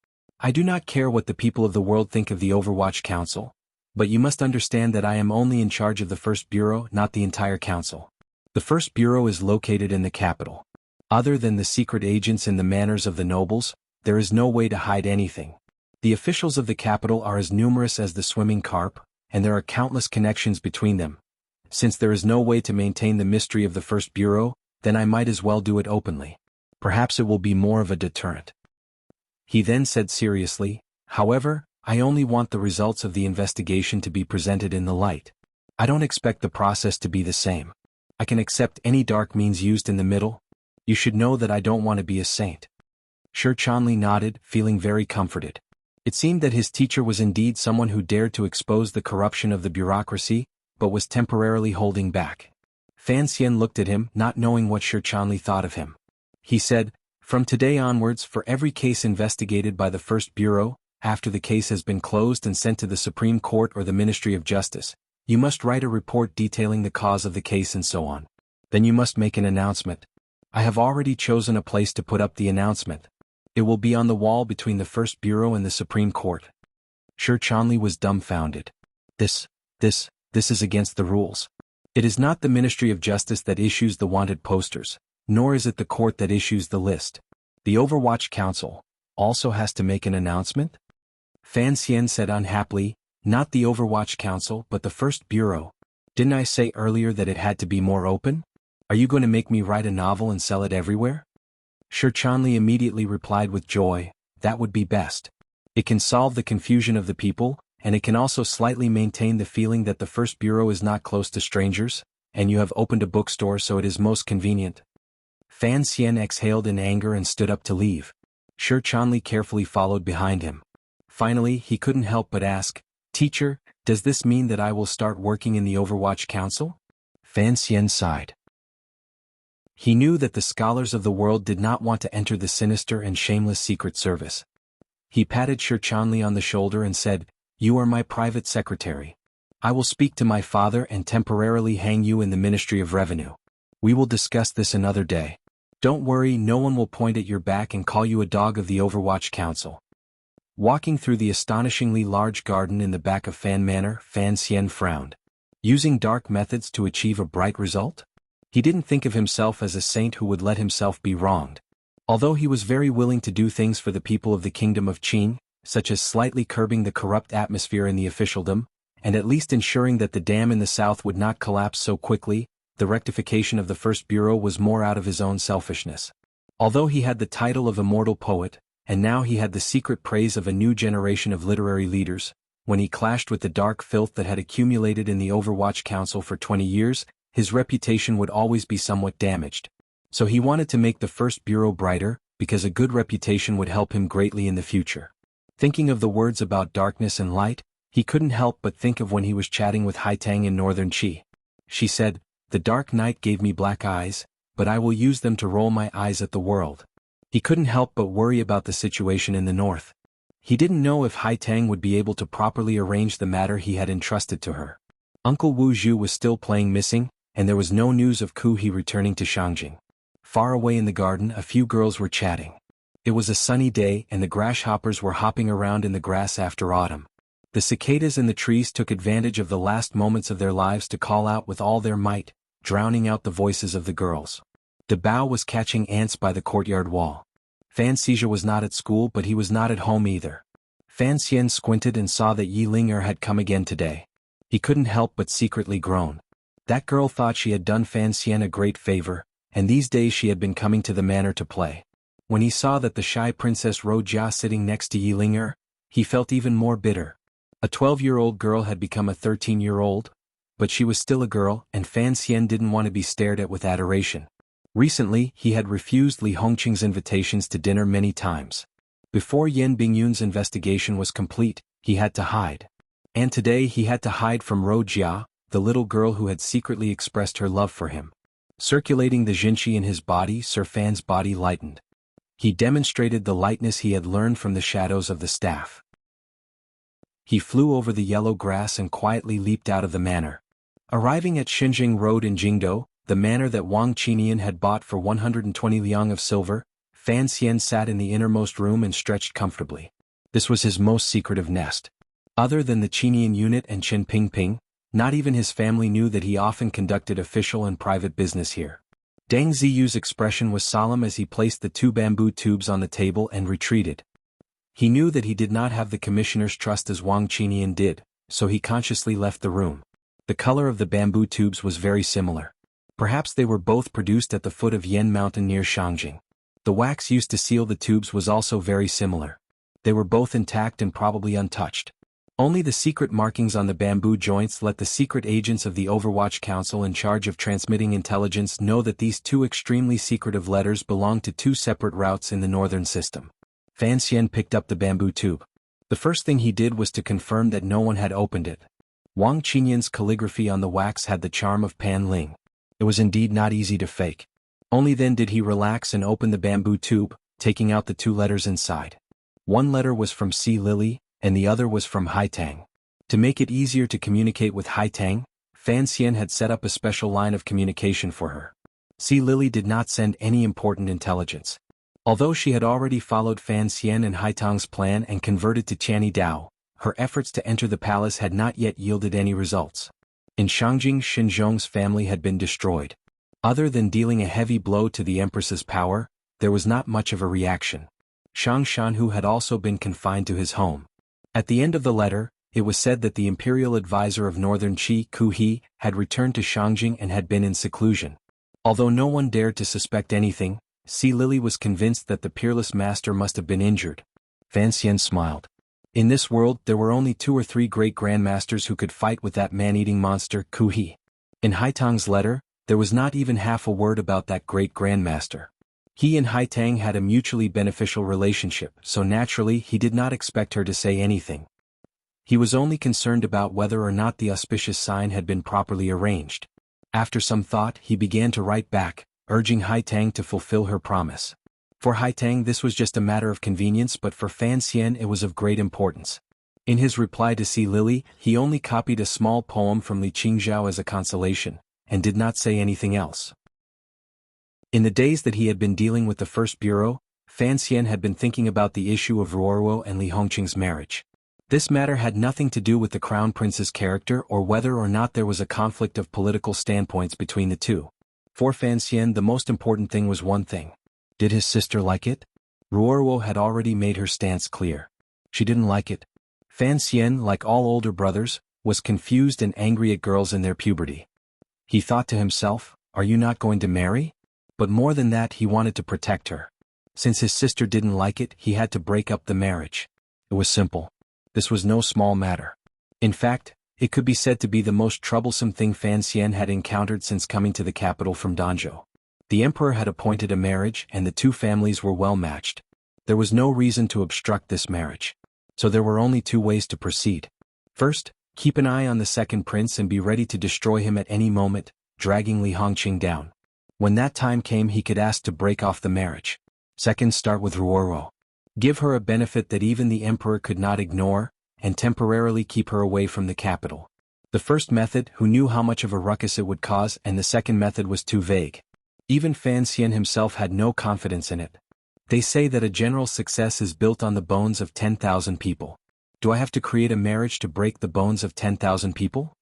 [SPEAKER 1] "I do not care what the people of the world think of the Overwatch Council. But you must understand that I am only in charge of the First Bureau, not the entire council. The First Bureau is located in the capital. Other than the secret agents and the manners of the nobles, there is no way to hide anything. The officials of the capital are as numerous as the swimming carp, and there are countless connections between them. Since there is no way to maintain the mystery of the First Bureau, then I might as well do it openly. Perhaps it will be more of a deterrent. He then said seriously, however, I only want the results of the investigation to be presented in the light. I don't expect the process to be the same. I can accept any dark means used in the middle. You should know that I don't want to be a saint. Sir Chanli nodded, feeling very comforted. It seemed that his teacher was indeed someone who dared to expose the corruption of the bureaucracy, but was temporarily holding back. Fan Xian looked at him, not knowing what Sir Chanli thought of him. He said, from today onwards, for every case investigated by the First Bureau, after the case has been closed and sent to the Supreme Court or the Ministry of Justice, you must write a report detailing the cause of the case and so on. Then you must make an announcement. I have already chosen a place to put up the announcement. It will be on the wall between the First Bureau and the Supreme Court. Sir Chanli was dumbfounded. This is against the rules. It is not the Ministry of Justice that issues the wanted posters, nor is it the court that issues the list. The Overwatch Council also has to make an announcement? Fan Xian said unhappily, not the Overwatch Council but the First Bureau. Didn't I say earlier that it had to be more open? Are you going to make me write a novel and sell it everywhere? Sir Chanli immediately replied with joy, that would be best. It can solve the confusion of the people, and it can also slightly maintain the feeling that the First Bureau is not close to strangers, and you have opened a bookstore so it is most convenient. Fan Xian exhaled in anger and stood up to leave. Sir Chanli carefully followed behind him. Finally, he couldn't help but ask, Teacher, does this mean that I will start working in the Overwatch Council? Fan Xian sighed. He knew that the scholars of the world did not want to enter the sinister and shameless secret service. He patted Sir Chanli on the shoulder and said, You are my private secretary. I will speak to my father and temporarily hang you in the Ministry of Revenue. We will discuss this another day. Don't worry, no one will point at your back and call you a dog of the Overwatch Council. Walking through the astonishingly large garden in the back of Fan Manor, Fan Xian frowned. Using dark methods to achieve a bright result? He didn't think of himself as a saint who would let himself be wronged. Although he was very willing to do things for the people of the Kingdom of Qin, such as slightly curbing the corrupt atmosphere in the officialdom, and at least ensuring that the dam in the south would not collapse so quickly, the rectification of the First Bureau was more out of his own selfishness. Although he had the title of immortal poet, and now he had the secret praise of a new generation of literary leaders, when he clashed with the dark filth that had accumulated in the Overwatch Council for 20 years, his reputation would always be somewhat damaged. So he wanted to make the First Bureau brighter, because a good reputation would help him greatly in the future. Thinking of the words about darkness and light, he couldn't help but think of when he was chatting with Haitang in northern Qi. She said, The dark night gave me black eyes, but I will use them to roll my eyes at the world. He couldn't help but worry about the situation in the north. He didn't know if Haitang would be able to properly arrange the matter he had entrusted to her. Uncle Wu Zhu was still playing missing, and there was no news of Ku He returning to Shangjing. Far away in the garden, a few girls were chatting. It was a sunny day and the grasshoppers were hopping around in the grass after autumn. The cicadas in the trees took advantage of the last moments of their lives to call out with all their might, drowning out the voices of the girls. The Bao was catching ants by the courtyard wall. Fan Xizha was not at school but he was not at home either. Fan Xian squinted and saw that Yi Ling'er had come again today. He couldn't help but secretly groan. That girl thought she had done Fan Xian a great favor, and these days she had been coming to the manor to play. When he saw that the shy Princess Ro Jia sitting next to Yi Ling'er, he felt even more bitter. A 12-year-old girl had become a 13-year-old, but she was still a girl and Fan Xian didn't want to be stared at with adoration. Recently, he had refused Li Hongqing's invitations to dinner many times. Before Yan Bingyun's investigation was complete, he had to hide. And today he had to hide from Ro Jia, the little girl who had secretly expressed her love for him. Circulating the Jinqi in his body, Sir Fan's body lightened. He demonstrated the lightness he had learned from the shadows of the staff. He flew over the yellow grass and quietly leaped out of the manor. Arriving at Xinjing Road in Jingdou, the manor that Wang Qinian had bought for 120 liang of silver, Fan Xian sat in the innermost room and stretched comfortably. This was his most secretive nest. Other than the Qinian unit and Chen Pingping, not even his family knew that he often conducted official and private business here. Deng Ziyu's expression was solemn as he placed the 2 bamboo tubes on the table and retreated. He knew that he did not have the commissioner's trust as Wang Qinian did, so he consciously left the room. The color of the bamboo tubes was very similar. Perhaps they were both produced at the foot of Yan Mountain near Shangjing. The wax used to seal the tubes was also very similar. They were both intact and probably untouched. Only the secret markings on the bamboo joints let the secret agents of the Overwatch Council in charge of transmitting intelligence know that these 2 extremely secretive letters belonged to 2 separate routes in the northern system. Fan Xian picked up the bamboo tube. The first thing he did was to confirm that no one had opened it. Wang Qinian's calligraphy on the wax had the charm of Pan Ling. It was indeed not easy to fake. Only then did he relax and open the bamboo tube, taking out the 2 letters inside. One letter was from Si Lily, and the other was from Haitang. To make it easier to communicate with Haitang, Fan Xian had set up a special line of communication for her. Si Lily did not send any important intelligence. Although she had already followed Fan Xian and Haitang's plan and converted to Channy Dao, her efforts to enter the palace had not yet yielded any results. In Shangjing, Xinzhong's family had been destroyed. Other than dealing a heavy blow to the empress's power, there was not much of a reaction. Shang Shanhu had also been confined to his home. At the end of the letter, it was said that the imperial advisor of northern Qi, Ku He, had returned to Shangjing and had been in seclusion. Although no one dared to suspect anything, Si Lily was convinced that the peerless master must have been injured. Fan Xian smiled. In this world there were only 2 or 3 great grandmasters who could fight with that man-eating monster, Ku He. In Haitang's letter, there was not even half a word about that great grandmaster. He and Haitang had a mutually beneficial relationship, so naturally he did not expect her to say anything. He was only concerned about whether or not the auspicious sign had been properly arranged. After some thought he began to write back, urging Haitang to fulfill her promise. For Haitang this was just a matter of convenience, but for Fan Xian it was of great importance. In his reply to Si Lily, he only copied a small poem from Li Qingzhao as a consolation, and did not say anything else. In the days that he had been dealing with the First Bureau, Fan Xian had been thinking about the issue of Ruoruo and Li Hongqing's marriage. This matter had nothing to do with the crown prince's character or whether or not there was a conflict of political standpoints between the 2. For Fan Xian the most important thing was one thing. Did his sister like it? Ruoruo had already made her stance clear. She didn't like it. Fan Xian, like all older brothers, was confused and angry at girls in their puberty. He thought to himself, are you not going to marry? But more than that, he wanted to protect her. Since his sister didn't like it, he had to break up the marriage. It was simple. This was no small matter. In fact, it could be said to be the most troublesome thing Fan Xian had encountered since coming to the capital from Danzhou. The emperor had appointed a marriage and the 2 families were well matched. There was no reason to obstruct this marriage. So there were only 2 ways to proceed. First, keep an eye on the second prince and be ready to destroy him at any moment, dragging Li Hongqing down. When that time came he could ask to break off the marriage. Second, start with Ruoruo. Give her a benefit that even the emperor could not ignore, and temporarily keep her away from the capital. The first method, who knew how much of a ruckus it would cause, and the second method was too vague. Even Fan Xian himself had no confidence in it. They say that a general success is built on the bones of 10,000 people. Do I have to create a marriage to break the bones of 10,000 people?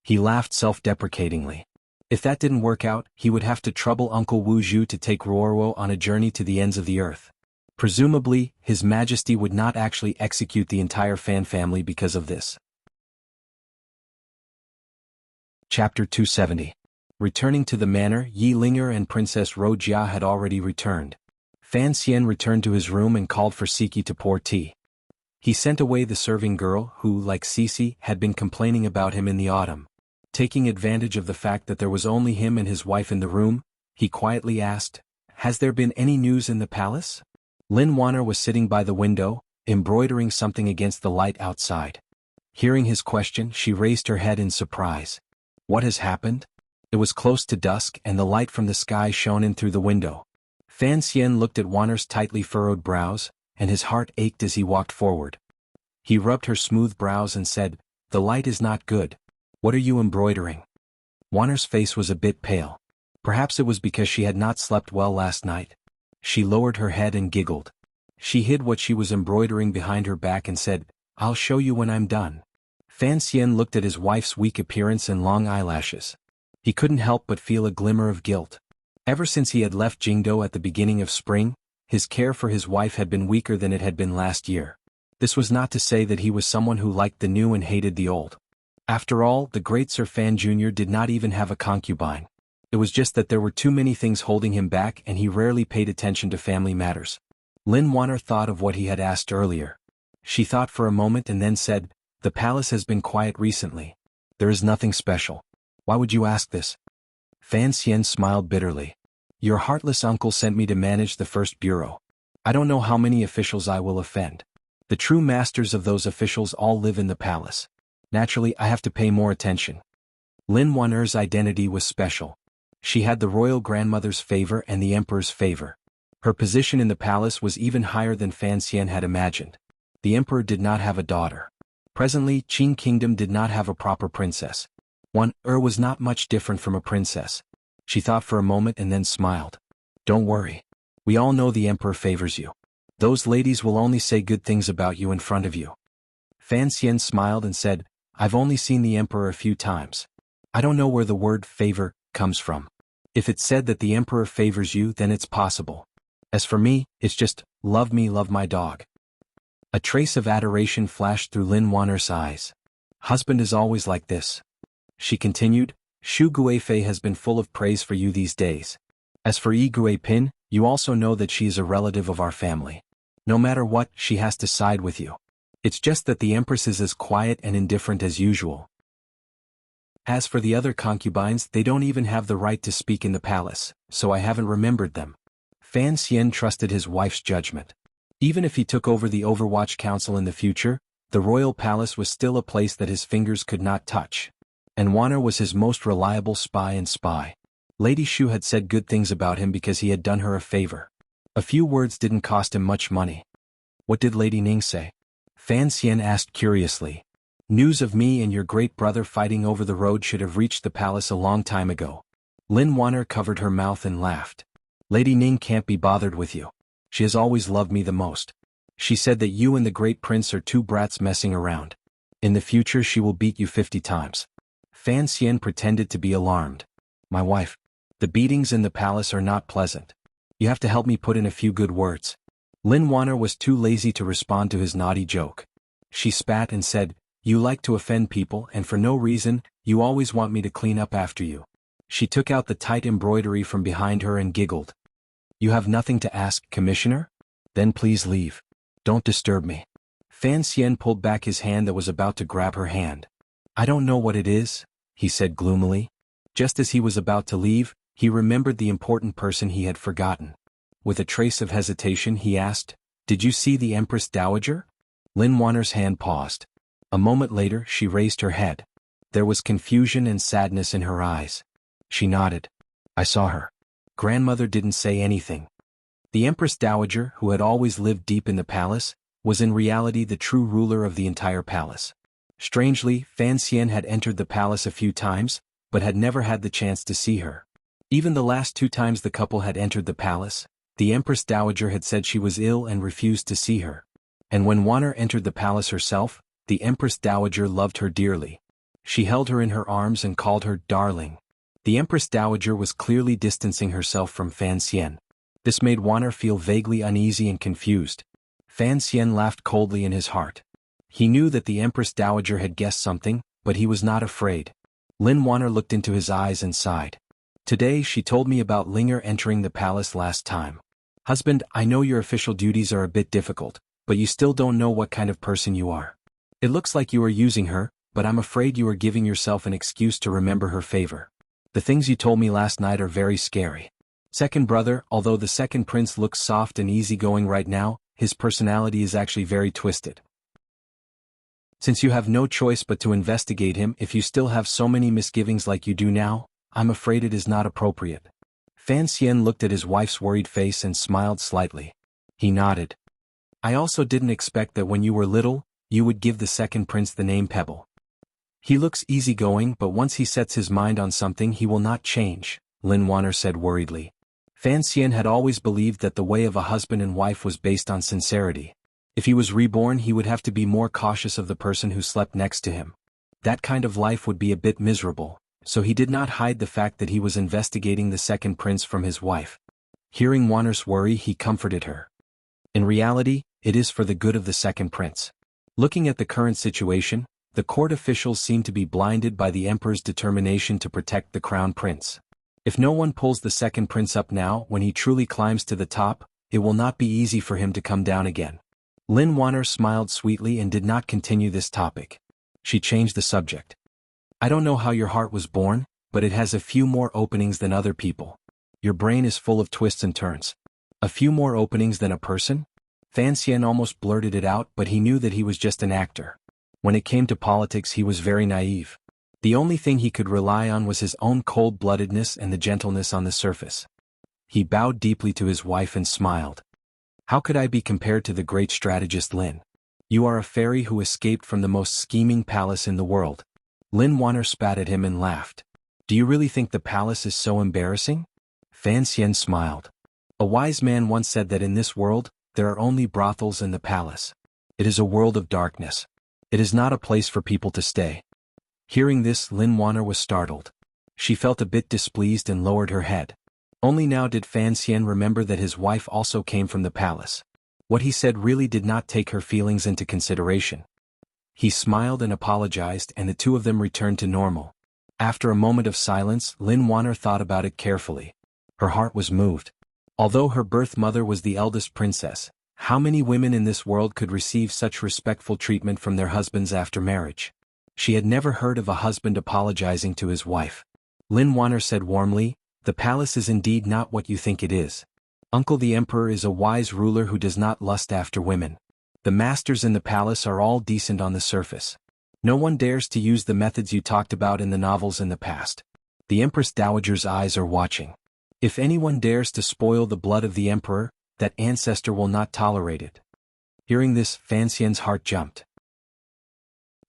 [SPEAKER 1] He laughed self-deprecatingly. If that didn't work out, he would have to trouble Uncle Wu Zhu to take Ruoruo on a journey to the ends of the earth. Presumably, His Majesty would not actually execute the entire Fan family because of this. Chapter 270. Returning to the manor, Yi Linger and Princess Rojia had already returned. Fan Xian returned to his room and called for Siki to pour tea. He sent away the serving girl who, like Sisi, had been complaining about him in the autumn. Taking advantage of the fact that there was only him and his wife in the room, he quietly asked, "Has there been any news in the palace?" Lin Wanner was sitting by the window, embroidering something against the light outside. Hearing his question, she raised her head in surprise. "What has happened?" It was close to dusk and the light from the sky shone in through the window. Fan Xian looked at Wanner's tightly furrowed brows, and his heart ached as he walked forward. He rubbed her smooth brows and said, "The light is not good. What are you embroidering?" Wanner's face was a bit pale. Perhaps it was because she had not slept well last night. She lowered her head and giggled. She hid what she was embroidering behind her back and said, "I'll show you when I'm done." Fan Xian looked at his wife's weak appearance and long eyelashes. He couldn't help but feel a glimmer of guilt. Ever since he had left Jingdo at the beginning of spring, his care for his wife had been weaker than it had been last year. This was not to say that he was someone who liked the new and hated the old. After all, the great Sir Fan Jr. did not even have a concubine. It was just that there were too many things holding him back and he rarely paid attention to family matters. Lin Wanner thought of what he had asked earlier. She thought for a moment and then said, "The palace has been quiet recently. There is nothing special. Why would you ask this?" Fan Xian smiled bitterly. "Your heartless uncle sent me to manage the first bureau. I don't know how many officials I will offend. The true masters of those officials all live in the palace. Naturally, I have to pay more attention." Lin Wanner's identity was special. She had the royal grandmother's favor and the emperor's favor. Her position in the palace was even higher than Fan Xian had imagined. The emperor did not have a daughter. Presently, Qing Kingdom did not have a proper princess. One was not much different from a princess. She thought for a moment and then smiled. "Don't worry. We all know the emperor favors you. Those ladies will only say good things about you in front of you." Fan Xian smiled and said, "I've only seen the emperor a few times. I don't know where the word favor comes from. If it's said that the emperor favors you, then it's possible. As for me, it's just, love me, love my dog." A trace of adoration flashed through Lin Wanner's eyes. "Husband is always like this." She continued, "Shu Guifei has been full of praise for you these days. As for Yi Guipin, you also know that she is a relative of our family. No matter what, she has to side with you. It's just that the empress is as quiet and indifferent as usual. As for the other concubines, they don't even have the right to speak in the palace, so I haven't remembered them." Fan Xian trusted his wife's judgment. Even if he took over the Overwatch Council in the future, the royal palace was still a place that his fingers could not touch. And Wanner was his most reliable spy and spy. Lady Shu had said good things about him because he had done her a favor. A few words didn't cost him much money. "What did Lady Ning say?" Fan Xian asked curiously. "News of me and your great brother fighting over the road should have reached the palace a long time ago." Lin Wanner covered her mouth and laughed. "Lady Ning can't be bothered with you. She has always loved me the most. She said that you and the great prince are two brats messing around. In the future she will beat you 50 times. Fan Xian pretended to be alarmed. "My wife, the beatings in the palace are not pleasant. You have to help me put in a few good words." Lin Wanner was too lazy to respond to his naughty joke. She spat and said, "You like to offend people and for no reason, you always want me to clean up after you." She took out the tight embroidery from behind her and giggled. "You have nothing to ask, Commissioner? Then please leave. Don't disturb me." Fan Xian pulled back his hand that was about to grab her hand. "I don't know what it is," he said gloomily. Just as he was about to leave, he remembered the important person he had forgotten. With a trace of hesitation he asked, "Did you see the Empress Dowager?" Lin Wanner's hand paused. A moment later she raised her head. There was confusion and sadness in her eyes. She nodded. "I saw her." Grandmother didn't say anything. The Empress Dowager, who had always lived deep in the palace, was in reality the true ruler of the entire palace. Strangely, Fan Xian had entered the palace a few times, but had never had the chance to see her. Even the last 2 times the couple had entered the palace, the Empress Dowager had said she was ill and refused to see her. And when Wanner entered the palace herself, the Empress Dowager loved her dearly. She held her in her arms and called her darling. The Empress Dowager was clearly distancing herself from Fan Xian. This made Wanner feel vaguely uneasy and confused. Fan Xian laughed coldly in his heart. He knew that the Empress Dowager had guessed something, but he was not afraid. Lin Wanner looked into his eyes and sighed. "Today she told me about Linger entering the palace last time. Husband, I know your official duties are a bit difficult, but you still don't know what kind of person you are. It looks like you are using her, but I'm afraid you are giving yourself an excuse to remember her favor. The things you told me last night are very scary. Second brother, although the second prince looks soft and easygoing right now, his personality is actually very twisted. Since you have no choice but to investigate him if you still have so many misgivings like you do now, I'm afraid it is not appropriate." Fan Xian looked at his wife's worried face and smiled slightly. He nodded. "I also didn't expect that when you were little, you would give the second prince the name Pebble. He looks easygoing, but once he sets his mind on something he will not change," Lin Wanner said worriedly. Fan Xian had always believed that the way of a husband and wife was based on sincerity. If he was reborn he would have to be more cautious of the person who slept next to him. That kind of life would be a bit miserable, so he did not hide the fact that he was investigating the second prince from his wife. Hearing Wanner's worry, he comforted her. In reality, it is for the good of the second prince. Looking at the current situation, the court officials seem to be blinded by the emperor's determination to protect the crown prince. If no one pulls the second prince up now, when he truly climbs to the top, it will not be easy for him to come down again. Lin Wanner smiled sweetly and did not continue this topic. She changed the subject. I don't know how your heart was born, but it has a few more openings than other people. Your brain is full of twists and turns. A few more openings than a person? Fan Xian almost blurted it out, but he knew that he was just an actor. When it came to politics, he was very naive. The only thing he could rely on was his own cold-bloodedness and the gentleness on the surface. He bowed deeply to his wife and smiled. How could I be compared to the great strategist Lin? You are a fairy who escaped from the most scheming palace in the world. Lin Wanner spat at him and laughed. Do you really think the palace is so embarrassing? Fan Xian smiled. A wise man once said that in this world, there are only brothels in the palace. It is a world of darkness. It is not a place for people to stay. Hearing this, Lin Wanner was startled. She felt a bit displeased and lowered her head. Only now did Fan Xian remember that his wife also came from the palace. What he said really did not take her feelings into consideration. He smiled and apologized, and the two of them returned to normal. After a moment of silence, Lin Wanner thought about it carefully. Her heart was moved. Although her birth mother was the eldest princess, how many women in this world could receive such respectful treatment from their husbands after marriage? She had never heard of a husband apologizing to his wife. Lin Wanner said warmly, the palace is indeed not what you think it is. Uncle the Emperor is a wise ruler who does not lust after women. The masters in the palace are all decent on the surface. No one dares to use the methods you talked about in the novels in the past. The Empress Dowager's eyes are watching. If anyone dares to spoil the blood of the Emperor, that ancestor will not tolerate it. Hearing this, Fan Xian's heart jumped.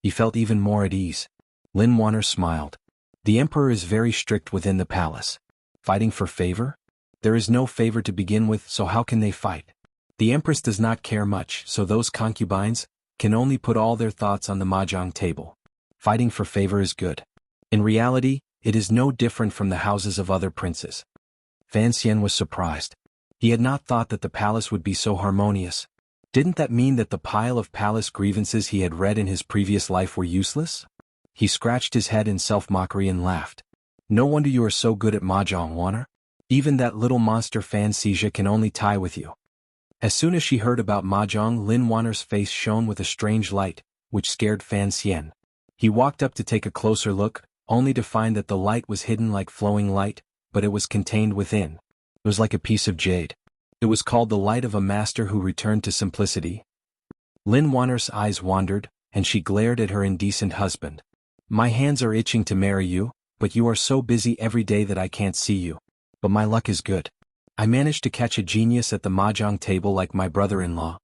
[SPEAKER 1] He felt even more at ease. Lin Wanner smiled. The Emperor is very strict within the palace. Fighting for favor? There is no favor to begin with, so how can they fight? The Empress does not care much, so those concubines can only put all their thoughts on the mahjong table. Fighting for favor is good. In reality, it is no different from the houses of other princes. Fan Xian was surprised. He had not thought that the palace would be so harmonious. Didn't that mean that the pile of palace grievances he had read in his previous life were useless? He scratched his head in self-mockery and laughed. No wonder you are so good at mahjong, Wanner. Even that little monster Fan Xia can only tie with you. As soon as she heard about mahjong, Lin Wanner's face shone with a strange light, which scared Fan Xian. He walked up to take a closer look, only to find that the light was hidden like flowing light, but it was contained within. It was like a piece of jade. It was called the light of a master who returned to simplicity. Lin Wanner's eyes wandered, and she glared at her indecent husband. My hands are itching to marry you, but you are so busy every day that I can't see you. But my luck is good. I managed to catch a genius at the mahjong table like my brother-in-law.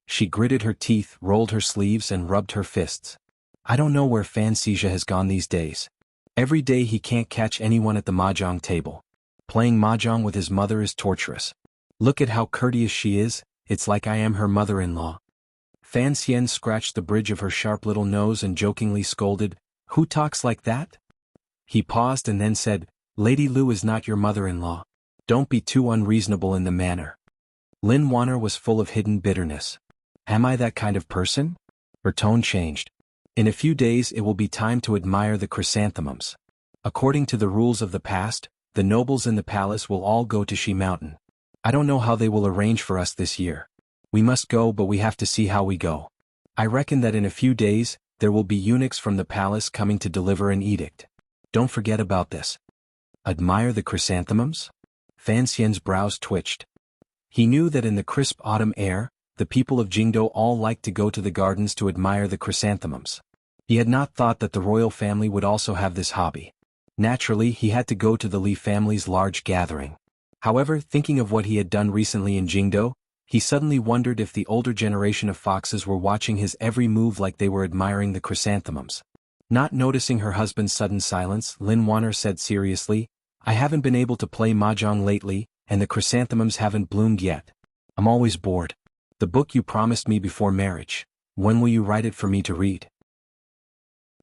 [SPEAKER 1] She gritted her teeth, rolled her sleeves, and rubbed her fists. I don't know where Fan Xia has gone these days. Every day he can't catch anyone at the mahjong table. Playing mahjong with his mother is torturous. Look at how courteous she is, it's like I am her mother-in-law. Fan Xian scratched the bridge of her sharp little nose and jokingly scolded, Who talks like that? He paused and then said, Lady Lu is not your mother-in-law. Don't be too unreasonable in the manner. Lin Wanner was full of hidden bitterness. Am I that kind of person? Her tone changed. In a few days it will be time to admire the chrysanthemums. According to the rules of the past, the nobles in the palace will all go to Shi Mountain. I don't know how they will arrange for us this year. We must go, but we have to see how we go. I reckon that in a few days, there will be eunuchs from the palace coming to deliver an edict. Don't forget about this. Admire the chrysanthemums? Fan Xian's brows twitched. He knew that in the crisp autumn air, the people of Jingdo all liked to go to the gardens to admire the chrysanthemums. He had not thought that the royal family would also have this hobby. Naturally, he had to go to the Li family's large gathering. However, thinking of what he had done recently in Jingdo, he suddenly wondered if the older generation of foxes were watching his every move like they were admiring the chrysanthemums. Not noticing her husband's sudden silence, Lin Wanner said seriously, I haven't been able to play mahjong lately, and the chrysanthemums haven't bloomed yet. I'm always bored. The book you promised me before marriage, when will you write it for me to read?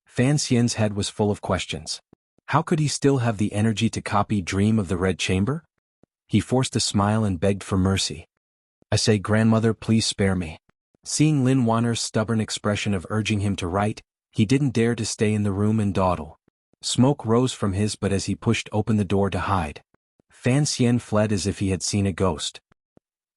[SPEAKER 1] Fan Xian's head was full of questions. How could he still have the energy to copy Dream of the Red Chamber? He forced a smile and begged for mercy. I say, grandmother, please spare me. Seeing Lin Wanner's stubborn expression of urging him to write, he didn't dare to stay in the room and dawdle. Smoke rose from his but as he pushed open the door to hide. Fan Xian fled as if he had seen a ghost.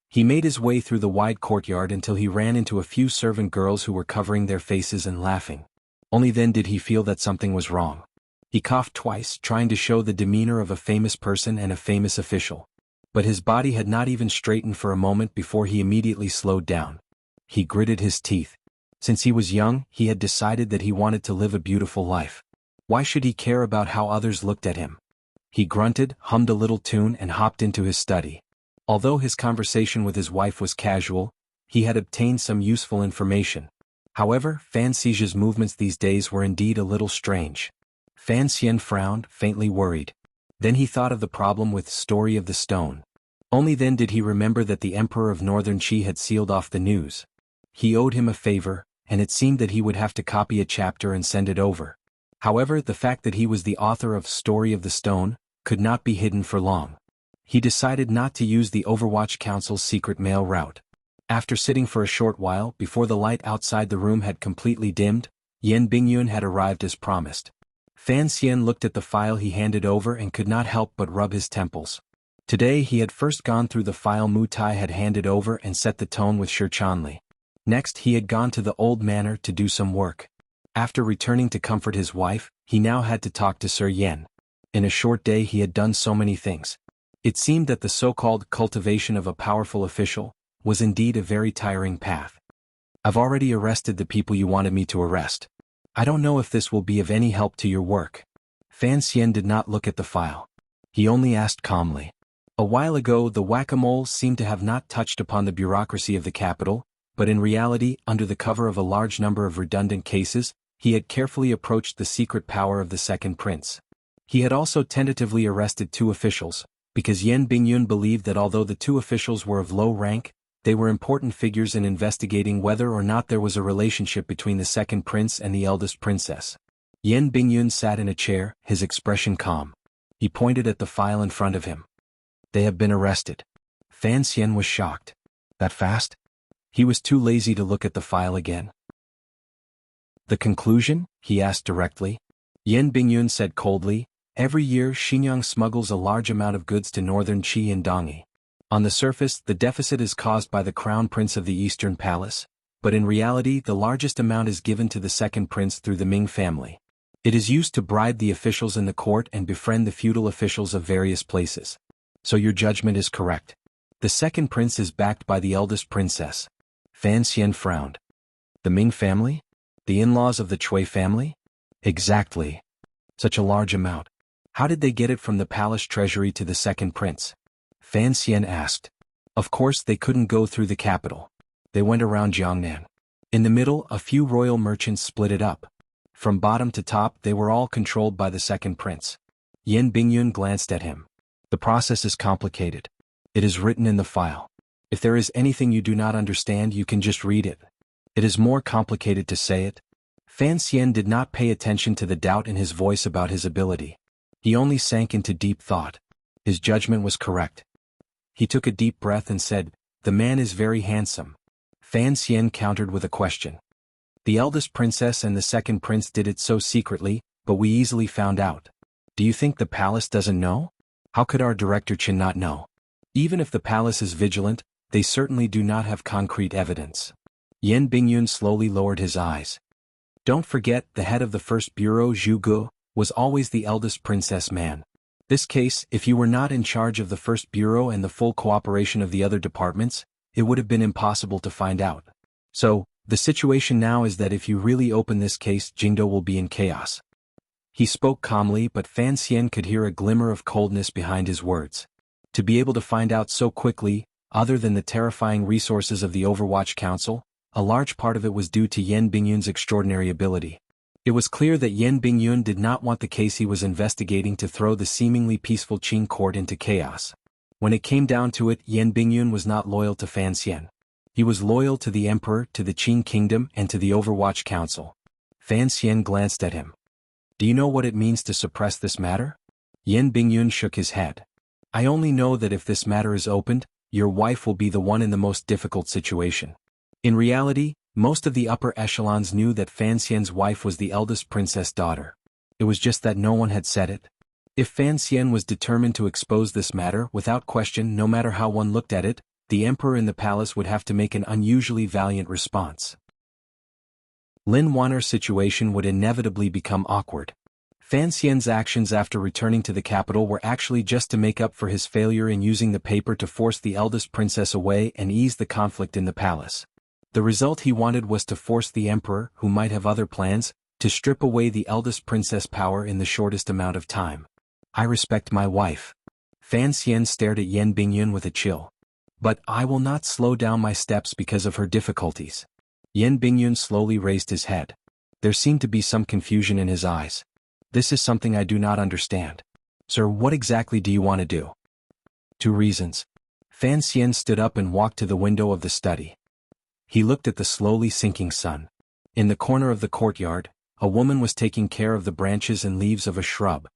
[SPEAKER 1] He made his way through the wide courtyard until he ran into a few servant girls who were covering their faces and laughing. Only then did he feel that something was wrong. He coughed twice, trying to show the demeanor of a famous person and a famous official. But his body had not even straightened for a moment before he immediately slowed down. He gritted his teeth. Since he was young, he had decided that he wanted to live a beautiful life. Why should he care about how others looked at him? He grunted, hummed a little tune and hopped into his study. Although his conversation with his wife was casual, he had obtained some useful information. However, Fan Xi's movements these days were indeed a little strange. Fan Xian frowned, faintly worried. Then he thought of the problem with Story of the Stone. Only then did he remember that the Emperor of Northern Qi had sealed off the news. He owed him a favor, and it seemed that he would have to copy a chapter and send it over. However, the fact that he was the author of Story of the Stone could not be hidden for long. He decided not to use the Overwatch Council's secret mail route. After sitting for a short while before the light outside the room had completely dimmed, Yan Bingyun had arrived as promised. Fan Xian looked at the file he handed over and could not help but rub his temples. Today he had first gone through the file Mu Tai had handed over and set the tone with Shi Chanli. Next he had gone to the old manor to do some work. After returning to comfort his wife, he now had to talk to Sir Yan. In a short day he had done so many things. It seemed that the so-called cultivation of a powerful official was indeed a very tiring path. I've already arrested the people you wanted me to arrest. I don't know if this will be of any help to your work. Fan Xian did not look at the file. He only asked calmly. A while ago the whack-a-mole seemed to have not touched upon the bureaucracy of the capital, but in reality, under the cover of a large number of redundant cases, he had carefully approached the secret power of the second prince. He had also tentatively arrested 2 officials, because Yan Bingyun believed that although the 2 officials were of low rank, they were important figures in investigating whether or not there was a relationship between the second prince and the eldest princess. Yan Bingyun sat in a chair, his expression calm. He pointed at the file in front of him. They have been arrested. Fan Xian was shocked. That fast? He was too lazy to look at the file again. The conclusion? He asked directly. Yan Bingyun said coldly, every year Xinjiang smuggles a large amount of goods to northern Qi and Dongyi. On the surface, the deficit is caused by the crown prince of the Eastern Palace, but in reality the largest amount is given to the second prince through the Ming family. It is used to bribe the officials in the court and befriend the feudal officials of various places. So your judgment is correct. The second prince is backed by the eldest princess. Fan Xian frowned. The Ming family? The in-laws of the Cui family? Exactly. Such a large amount. How did they get it from the palace treasury to the second prince? Fan Xian asked. Of course they couldn't go through the capital. They went around Jiangnan. In the middle, a few royal merchants split it up. From bottom to top, they were all controlled by the second prince. Yan Bingyun glanced at him. The process is complicated. It is written in the file. If there is anything you do not understand, you can just read it. It is more complicated to say it. Fan Xian did not pay attention to the doubt in his voice about his ability. He only sank into deep thought. His judgment was correct. He took a deep breath and said, the man is very handsome. Fan Xian countered with a question. The eldest princess and the second prince did it so secretly, but we easily found out. Do you think the palace doesn't know? How could our director Qin not know? Even if the palace is vigilant, they certainly do not have concrete evidence. Yan Bingyun slowly lowered his eyes. Don't forget, the head of the first bureau, Zhu Gu, was always the eldest princess man. This case, if you were not in charge of the first bureau and the full cooperation of the other departments, it would have been impossible to find out. So, the situation now is that if you really open this case, Jingdo will be in chaos. He spoke calmly, but Fan Xian could hear a glimmer of coldness behind his words. To be able to find out so quickly, other than the terrifying resources of the Overwatch Council, a large part of it was due to Yan Bingyun's extraordinary ability. It was clear that Yan Bingyun did not want the case he was investigating to throw the seemingly peaceful Qing court into chaos. When it came down to it, Yan Bingyun was not loyal to Fan Xian. He was loyal to the emperor, to the Qing kingdom, and to the Overwatch Council. Fan Xian glanced at him. Do you know what it means to suppress this matter? Yan Bingyun shook his head. I only know that if this matter is opened, your wife will be the one in the most difficult situation. In reality, most of the upper echelons knew that Fan Xian's wife was the eldest princess daughter. It was just that no one had said it. If Fan Xian was determined to expose this matter without question, no matter how one looked at it, the emperor in the palace would have to make an unusually valiant response. Lin Wanner's situation would inevitably become awkward. Fan Xian's actions after returning to the capital were actually just to make up for his failure in using the paper to force the eldest princess away and ease the conflict in the palace. The result he wanted was to force the emperor, who might have other plans, to strip away the eldest princess' power in the shortest amount of time. I respect my wife. Fan Xian stared at Yan Bingyun with a chill. But I will not slow down my steps because of her difficulties. Yan Bingyun slowly raised his head. There seemed to be some confusion in his eyes. This is something I do not understand. Sir, what exactly do you want to do? 2 reasons. Fan Xian stood up and walked to the window of the study. He looked at the slowly sinking sun. In the corner of the courtyard, a woman was taking care of the branches and leaves of a shrub.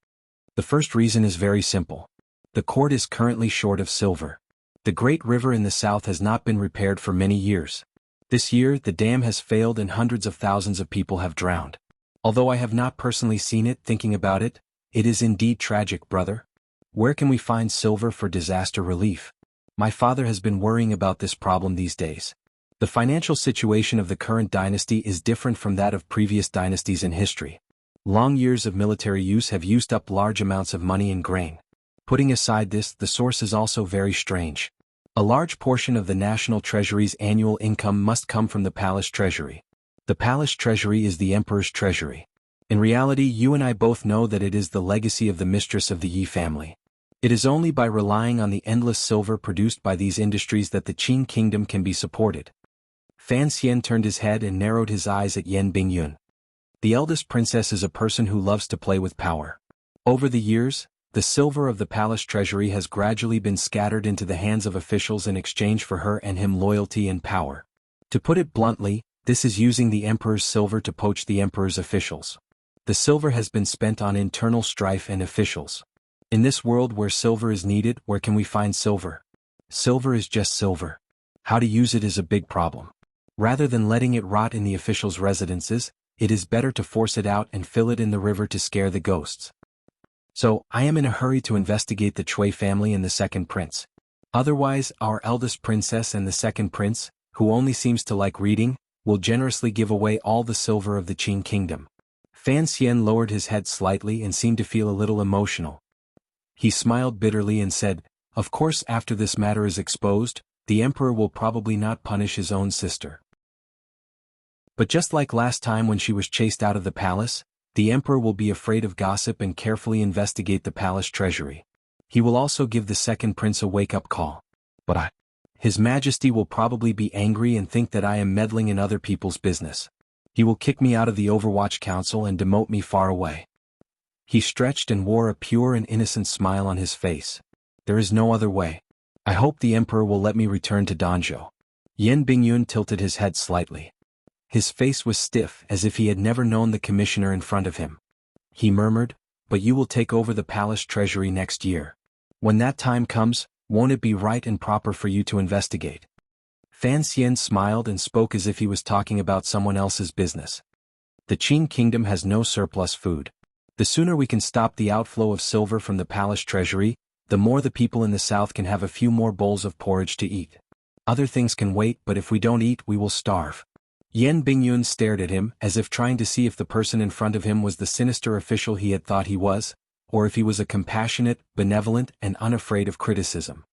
[SPEAKER 1] The first reason is very simple. The court is currently short of silver. The great river in the south has not been repaired for many years. This year, the dam has failed and hundreds of thousands of people have drowned. Although I have not personally seen it, thinking about it, it is indeed tragic, brother. Where can we find silver for disaster relief? My father has been worrying about this problem these days. The financial situation of the current dynasty is different from that of previous dynasties in history. Long years of military use have used up large amounts of money in grain. Putting aside this, the source is also very strange. A large portion of the national treasury's annual income must come from the palace treasury. The palace treasury is the emperor's treasury. In reality, you and I both know that it is the legacy of the mistress of the Yi family. It is only by relying on the endless silver produced by these industries that the Qin kingdom can be supported. Fan Xian turned his head and narrowed his eyes at Yan Bingyun. The eldest princess is a person who loves to play with power. Over the years, the silver of the palace treasury has gradually been scattered into the hands of officials in exchange for her and him loyalty and power. To put it bluntly, this is using the emperor's silver to poach the emperor's officials. The silver has been spent on internal strife and officials. In this world where silver is needed, where can we find silver? Silver is just silver. How to use it is a big problem. Rather than letting it rot in the officials' residences, it is better to force it out and fill it in the river to scare the ghosts. So, I am in a hurry to investigate the Cui family and the second prince. Otherwise, our eldest princess and the second prince, who only seems to like reading, will generously give away all the silver of the Qin kingdom. Fan Xian lowered his head slightly and seemed to feel a little emotional. He smiled bitterly and said, "Of course, after this matter is exposed, the emperor will probably not punish his own sister. But just like last time when she was chased out of the palace, the emperor will be afraid of gossip and carefully investigate the palace treasury. He will also give the second prince a wake-up call. But His Majesty will probably be angry and think that I am meddling in other people's business. He will kick me out of the Overwatch Council and demote me far away." He stretched and wore a pure and innocent smile on his face. "There is no other way. I hope the emperor will let me return to Danzhou." Yan Bingyun tilted his head slightly. His face was stiff as if he had never known the commissioner in front of him. He murmured, "But you will take over the palace treasury next year. When that time comes, won't it be right and proper for you to investigate?" Fan Xian smiled and spoke as if he was talking about someone else's business. "The Qin kingdom has no surplus food. The sooner we can stop the outflow of silver from the palace treasury, the more the people in the south can have a few more bowls of porridge to eat. Other things can wait, but if we don't eat, we will starve." Yan Bingyun stared at him as if trying to see if the person in front of him was the sinister official he had thought he was, or if he was a compassionate, benevolent, and unafraid of criticism.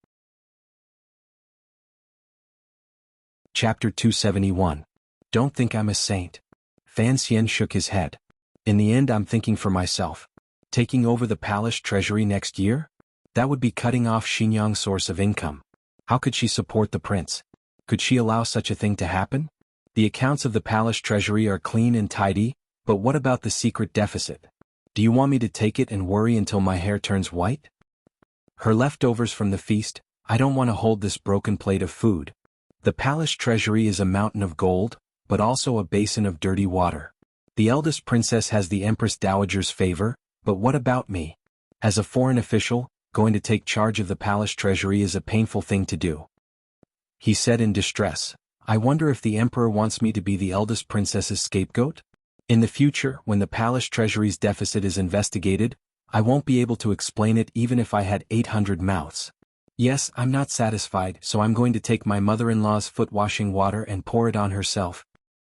[SPEAKER 1] Chapter 271. Don't think I'm a saint. Fan Xian shook his head. "In the end, I'm thinking for myself. Taking over the palace treasury next year? That would be cutting off Xinyang's source of income. How could she support the prince? Could she allow such a thing to happen? The accounts of the palace treasury are clean and tidy, but what about the secret deficit? Do you want me to take it and worry until my hair turns white? Her leftovers from the feast, I don't want to hold this broken plate of food. The palace treasury is a mountain of gold, but also a basin of dirty water. The eldest princess has the Empress Dowager's favor, but what about me? As a foreign official, going to take charge of the palace treasury is a painful thing to do. He said in distress. I wonder if the emperor wants me to be the eldest princess's scapegoat? In the future, when the palace treasury's deficit is investigated, I won't be able to explain it even if I had 800 mouths. Yes, I'm not satisfied, so I'm going to take my mother-in-law's foot-washing water and pour it on herself.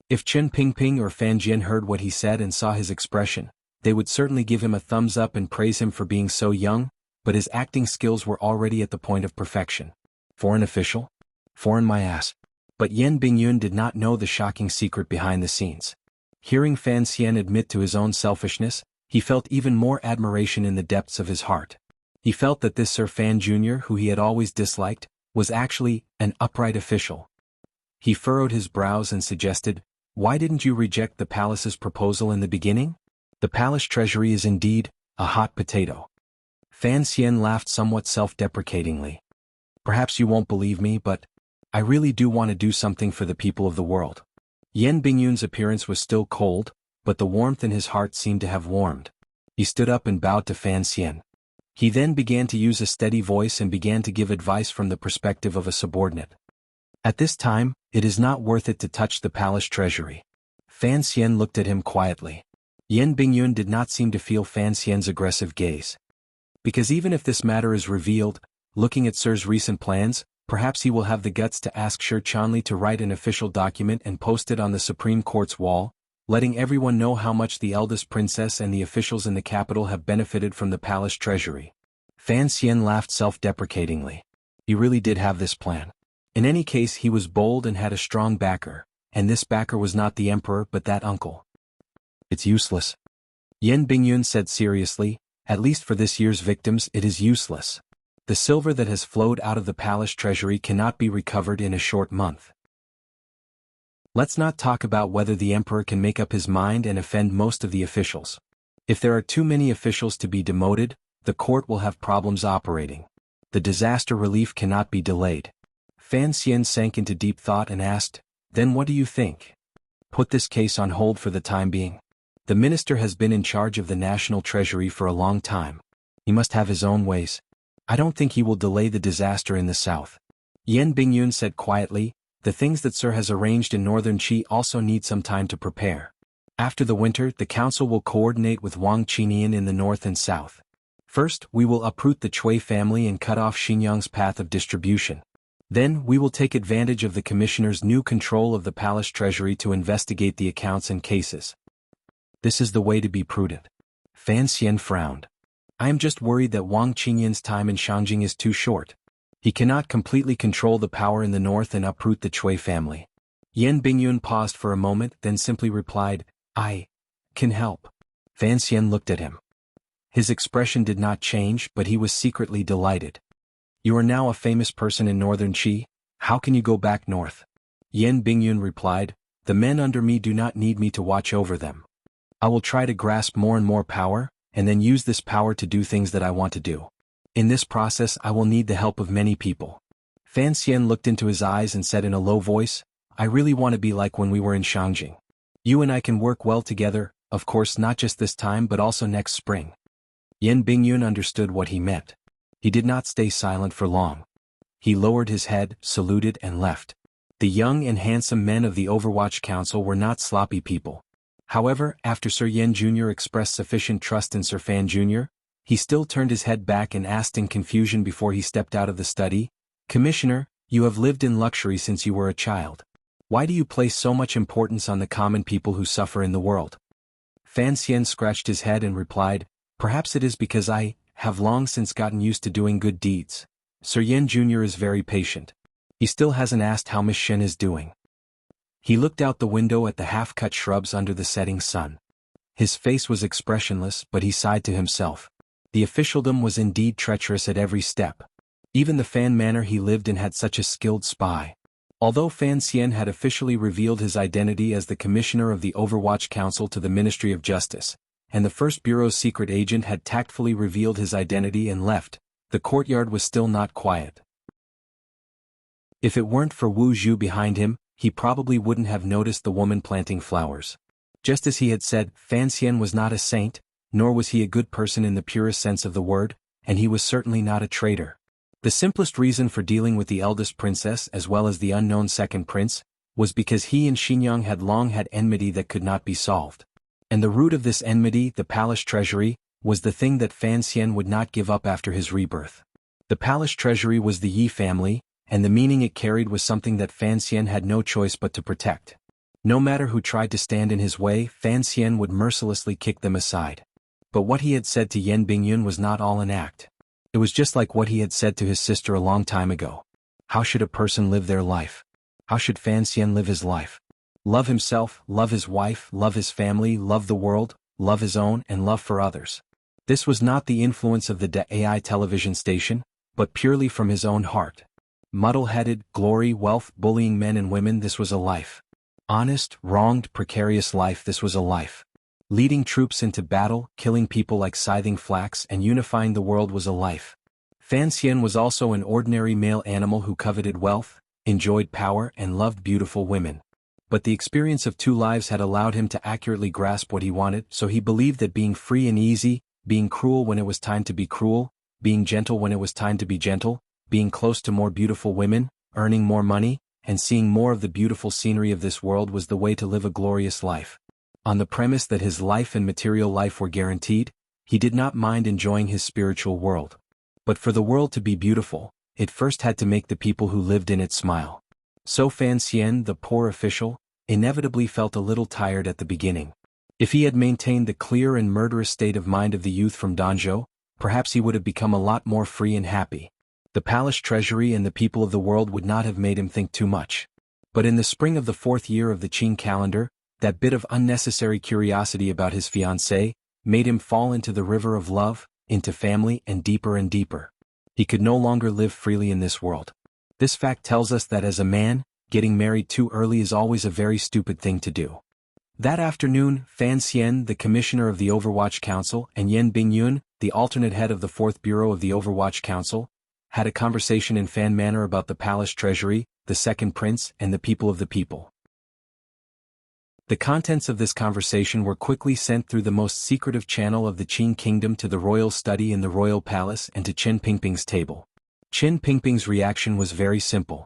[SPEAKER 1] If Chen Pingping or Fan Jian heard what he said and saw his expression, they would certainly give him a thumbs up and praise him for being so young, but his acting skills were already at the point of perfection. Foreign official? Foreign my ass. But Yan Bingyun did not know the shocking secret behind the scenes. Hearing Fan Xian admit to his own selfishness, he felt even more admiration in the depths of his heart. He felt that this Sir Fan Jr., who he had always disliked, was actually an upright official. He furrowed his brows and suggested, why didn't you reject the palace's proposal in the beginning? The palace treasury is indeed a hot potato. Fan Xian laughed somewhat self-deprecatingly. Perhaps you won't believe me, but I really do want to do something for the people of the world. Yan Bingyun's appearance was still cold, but the warmth in his heart seemed to have warmed. He stood up and bowed to Fan Xian. He then began to use a steady voice and began to give advice from the perspective of a subordinate. At this time, it is not worth it to touch the palace treasury. Fan Xian looked at him quietly. Yan Bingyun did not seem to feel Fan Xian's aggressive gaze. Because even if this matter is revealed, looking at Sir's recent plans, perhaps he will have the guts to ask Sir Chanli to write an official document and post it on the Supreme Court's wall, letting everyone know how much the eldest princess and the officials in the capital have benefited from the palace treasury. Fan Xian laughed self-deprecatingly. He really did have this plan. In any case, he was bold and had a strong backer, and this backer was not the emperor but that uncle. It's useless. Yan Bingyun said seriously, at least for this year's victims it is useless. The silver that has flowed out of the palace treasury cannot be recovered in a short month. Let's not talk about whether the emperor can make up his mind and offend most of the officials. If there are too many officials to be demoted, the court will have problems operating. The disaster relief cannot be delayed. Fan Xian sank into deep thought and asked, then what do you think? Put this case on hold for the time being. The minister has been in charge of the national treasury for a long time. He must have his own ways. I don't think he will delay the disaster in the south. Yan Bingyun said quietly, the things that Sir has arranged in northern Qi also need some time to prepare. After the winter, the council will coordinate with Wang Qinian in the north and south. First, we will uproot the Cui family and cut off Xinjiang's path of distribution. Then, we will take advantage of the commissioner's new control of the palace treasury to investigate the accounts and cases. This is the way to be prudent. Fan Xian frowned. I am just worried that Wang Qinian's time in Shangjing is too short. He cannot completely control the power in the north and uproot the Cui family. Yan Bingyun paused for a moment, then simply replied, I can help. Fan Xian looked at him. His expression did not change, but he was secretly delighted. You are now a famous person in northern Qi, how can you go back north? Yan Bingyun replied, the men under me do not need me to watch over them. I will try to grasp more and more power, and then use this power to do things that I want to do. In this process I will need the help of many people. Fan Xian looked into his eyes and said in a low voice, I really want to be like when we were in Shangjing. You and I can work well together, of course not just this time but also next spring. Yan Bingyun understood what he meant. He did not stay silent for long. He lowered his head, saluted and left. The young and handsome men of the Overwatch Council were not sloppy people. However, after Sir Yan Jr. expressed sufficient trust in Sir Fan Jr., he still turned his head back and asked in confusion before he stepped out of the study, Commissioner, you have lived in luxury since you were a child. Why do you place so much importance on the common people who suffer in the world? Fan Xian scratched his head and replied, perhaps it is because I have long since gotten used to doing good deeds. Sir Yan Jr. is very patient. He still hasn't asked how Miss Shen is doing. He looked out the window at the half-cut shrubs under the setting sun. His face was expressionless, but he sighed to himself. The officialdom was indeed treacherous at every step. Even the Fan Manor he lived in had such a skilled spy. Although Fan Xian had officially revealed his identity as the commissioner of the Overwatch Council to the Ministry of Justice, and the First Bureau's secret agent had tactfully revealed his identity and left, the courtyard was still not quiet. If it weren't for Wu Zhu behind him, he probably wouldn't have noticed the woman planting flowers. Just as he had said, Fan Xian was not a saint, nor was he a good person in the purest sense of the word, and he was certainly not a traitor. The simplest reason for dealing with the eldest princess as well as the unknown second prince was because he and Xinjiang had long had enmity that could not be solved. And the root of this enmity, the palace treasury, was the thing that Fan Xian would not give up after his rebirth. The palace treasury was the Yi family, and the meaning it carried was something that Fan Xian had no choice but to protect. No matter who tried to stand in his way, Fan Xian would mercilessly kick them aside. But what he had said to Yan Bingyun was not all an act. It was just like what he had said to his sister a long time ago. How should a person live their life? How should Fan Xian live his life? Love himself, love his wife, love his family, love the world, love his own, and love for others. This was not the influence of the AI television station, but purely from his own heart. Muddle-headed, glory, wealth, bullying men and women, this was a life. Honest, wronged, precarious life, this was a life. Leading troops into battle, killing people like scything flax, and unifying the world was a life. Fan Xian was also an ordinary male animal who coveted wealth, enjoyed power, and loved beautiful women. But the experience of two lives had allowed him to accurately grasp what he wanted, so he believed that being free and easy, being cruel when it was time to be cruel, being gentle when it was time to be gentle, being close to more beautiful women, earning more money, and seeing more of the beautiful scenery of this world was the way to live a glorious life. On the premise that his life and material life were guaranteed, he did not mind enjoying his spiritual world. But for the world to be beautiful, it first had to make the people who lived in it smile. So Fan Xian, the poor official, inevitably felt a little tired at the beginning. If he had maintained the clear and murderous state of mind of the youth from Danzhou, perhaps he would have become a lot more free and happy. The palace treasury and the people of the world would not have made him think too much. But in the spring of the 4th year of the Qing calendar, that bit of unnecessary curiosity about his fiancée made him fall into the river of love, into family, and deeper. He could no longer live freely in this world. This fact tells us that as a man, getting married too early is always a very stupid thing to do. That afternoon, Fan Xian, the commissioner of the Overwatch Council, and Yan Bingyun, the alternate head of the 4th Bureau of the Overwatch Council, had a conversation in Fan Manor about the palace treasury, the second prince, and the people of the people. The contents of this conversation were quickly sent through the most secretive channel of the Qing kingdom to the royal study in the royal palace and to Qin Pingping's table. Qin Pingping's reaction was very simple.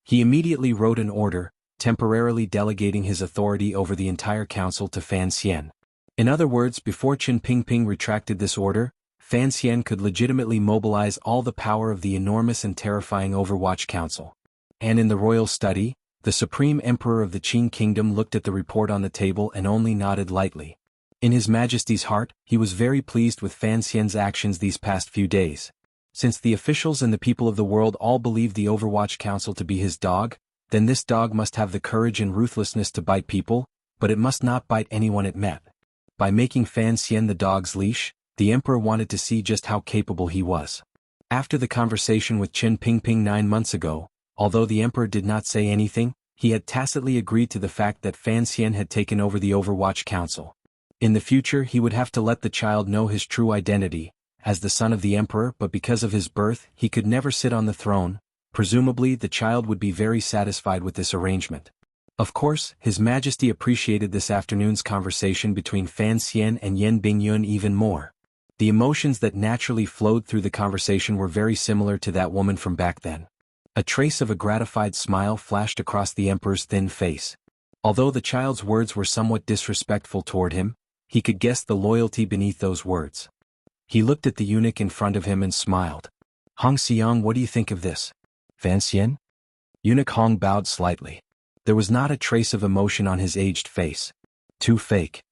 [SPEAKER 1] He immediately wrote an order, temporarily delegating his authority over the entire council to Fan Xian. In other words, before Qin Pingping retracted this order, Fan Xian could legitimately mobilize all the power of the enormous and terrifying Overwatch Council. And in the royal study, the Supreme Emperor of the Qing Kingdom looked at the report on the table and only nodded lightly. In His Majesty's heart, he was very pleased with Fan Xian's actions these past few days. Since the officials and the people of the world all believed the Overwatch Council to be his dog, then this dog must have the courage and ruthlessness to bite people, but it must not bite anyone it met. By making Fan Xian the dog's leash, the Emperor wanted to see just how capable he was. After the conversation with Qin Pingping 9 months ago, although the Emperor did not say anything, he had tacitly agreed to the fact that Fan Xian had taken over the Overwatch Council. In the future he would have to let the child know his true identity, as the son of the Emperor, but because of his birth he could never sit on the throne. Presumably the child would be very satisfied with this arrangement. Of course, His Majesty appreciated this afternoon's conversation between Fan Xian and Yan Bingyun even more. The emotions that naturally flowed through the conversation were very similar to that woman from back then. A trace of a gratified smile flashed across the Emperor's thin face. Although the child's words were somewhat disrespectful toward him, he could guess the loyalty beneath those words. He looked at the eunuch in front of him and smiled. "Hong Xiang, what do you think of this?" "Fan Xian?" Eunuch Hong bowed slightly. There was not a trace of emotion on his aged face. Too fake.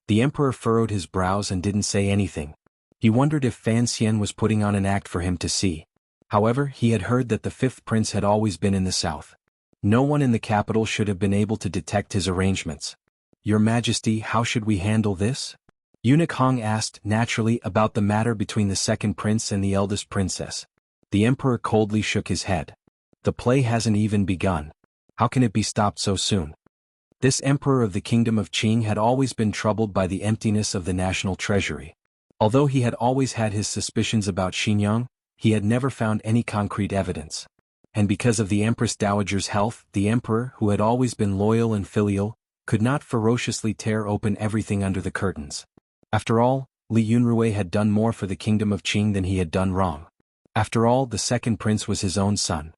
[SPEAKER 1] The Emperor furrowed his brows and didn't say anything. He wondered if Fan Xian was putting on an act for him to see. However, he had heard that the 5th prince had always been in the south. No one in the capital should have been able to detect his arrangements. "Your Majesty, how should we handle this?" Eunuch Hong asked, naturally, about the matter between the second prince and the eldest princess. The Emperor coldly shook his head. "The play hasn't even begun. How can it be stopped so soon?" This Emperor of the Kingdom of Qing had always been troubled by the emptiness of the national treasury. Although he had always had his suspicions about Xinjiang, he had never found any concrete evidence. And because of the Empress Dowager's health, the Emperor, who had always been loyal and filial, could not ferociously tear open everything under the curtains. After all, Li Yunrui had done more for the kingdom of Qing than he had done wrong. After all, the second prince was his own son.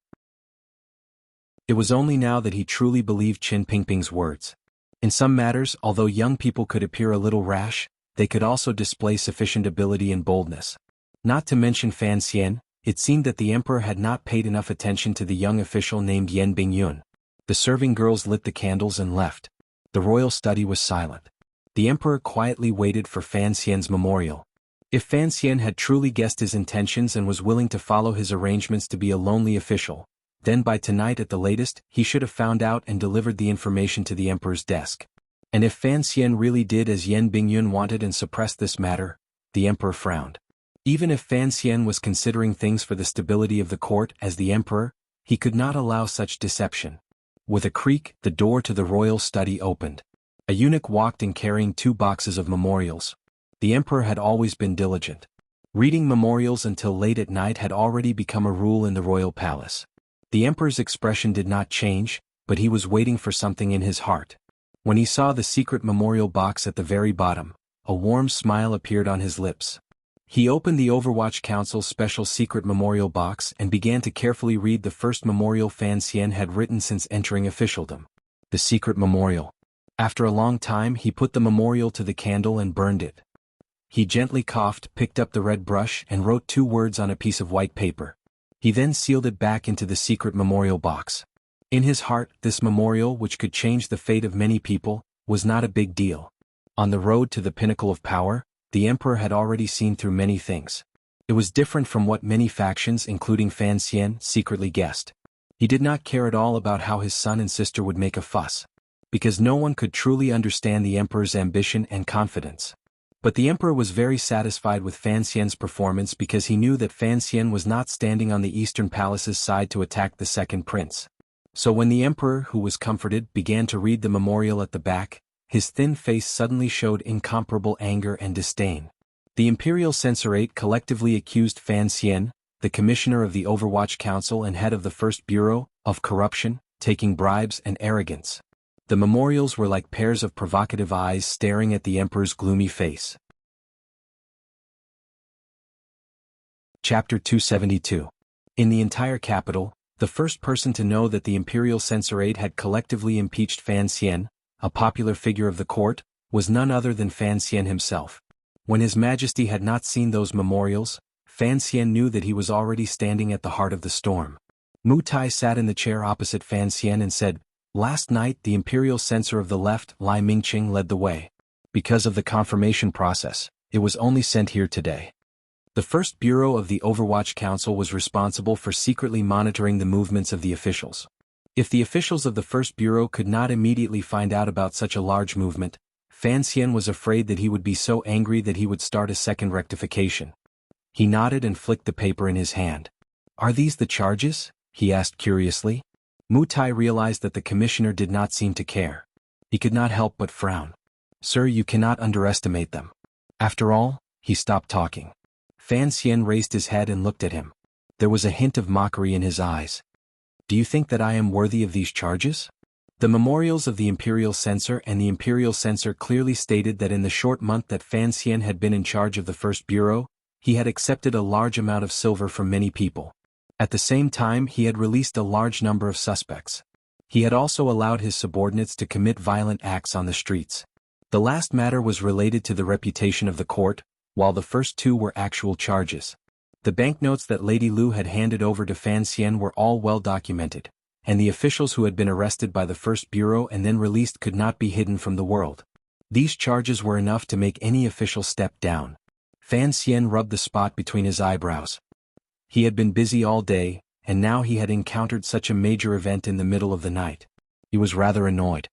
[SPEAKER 1] It was only now that he truly believed Qin Pingping's words. In some matters, although young people could appear a little rash, they could also display sufficient ability and boldness. Not to mention Fan Xian, it seemed that the emperor had not paid enough attention to the young official named Yan Bingyun. The serving girls lit the candles and left. The royal study was silent. The emperor quietly waited for Fan Xian's memorial. If Fan Xian had truly guessed his intentions and was willing to follow his arrangements to be a lonely official, then by tonight at the latest, he should have found out and delivered the information to the emperor's desk. And if Fan Xian really did as Yan Bingyun wanted and suppressed this matter, the emperor frowned. Even if Fan Xian was considering things for the stability of the court as the emperor, he could not allow such deception. With a creak, the door to the royal study opened. A eunuch walked in carrying 2 boxes of memorials. The emperor had always been diligent. Reading memorials until late at night had already become a rule in the royal palace. The emperor's expression did not change, but he was waiting for something in his heart. When he saw the secret memorial box at the very bottom, a warm smile appeared on his lips. He opened the Overwatch Council's special secret memorial box and began to carefully read the first memorial Fan Xian had written since entering officialdom. The secret memorial. After a long time he put the memorial to the candle and burned it. He gently coughed, picked up the red brush and wrote 2 words on a piece of white paper. He then sealed it back into the secret memorial box. In his heart, this memorial, which could change the fate of many people, was not a big deal. On the road to the pinnacle of power, the emperor had already seen through many things. It was different from what many factions, including Fan Xian, secretly guessed. He did not care at all about how his son and sister would make a fuss, because no one could truly understand the emperor's ambition and confidence. But the emperor was very satisfied with Fan Xian's performance because he knew that Fan Xian was not standing on the Eastern Palace's side to attack the second prince. So when the emperor, who was comforted, began to read the memorial at the back, his thin face suddenly showed incomparable anger and disdain. The Imperial Censorate collectively accused Fan Xian, the commissioner of the Overwatch Council and head of the First Bureau, of corruption, taking bribes and arrogance. The memorials were like pairs of provocative eyes staring at the emperor's gloomy face. Chapter 272. In the entire capital, the first person to know that the Imperial Censorate had collectively impeached Fan Xian, a popular figure of the court, was none other than Fan Xian himself. When His Majesty had not seen those memorials, Fan Xian knew that he was already standing at the heart of the storm. Mu Tai sat in the chair opposite Fan Xian and said, "Last night the Imperial Censor of the left, Lai Mingqing, led the way. Because of the confirmation process, it was only sent here today." The First Bureau of the Overwatch Council was responsible for secretly monitoring the movements of the officials. If the officials of the First Bureau could not immediately find out about such a large movement, Fan Xian was afraid that he would be so angry that he would start a second rectification. He nodded and flicked the paper in his hand. "Are these the charges?" he asked curiously. Mu Tai realized that the commissioner did not seem to care. He could not help but frown. "Sir, you cannot underestimate them." After all, he stopped talking. Fan Xian raised his head and looked at him. There was a hint of mockery in his eyes. "Do you think that I am worthy of these charges?" The memorials of the Imperial Censor and the Imperial Censor clearly stated that in the short month that Fan Xian had been in charge of the First Bureau, he had accepted a large amount of silver from many people. At the same time, he had released a large number of suspects. He had also allowed his subordinates to commit violent acts on the streets. The last matter was related to the reputation of the court, while the first 2 were actual charges. The banknotes that Lady Lu had handed over to Fan Xian were all well documented, and the officials who had been arrested by the First Bureau and then released could not be hidden from the world. These charges were enough to make any official step down. Fan Xian rubbed the spot between his eyebrows. He had been busy all day, and now he had encountered such a major event in the middle of the night. He was rather annoyed.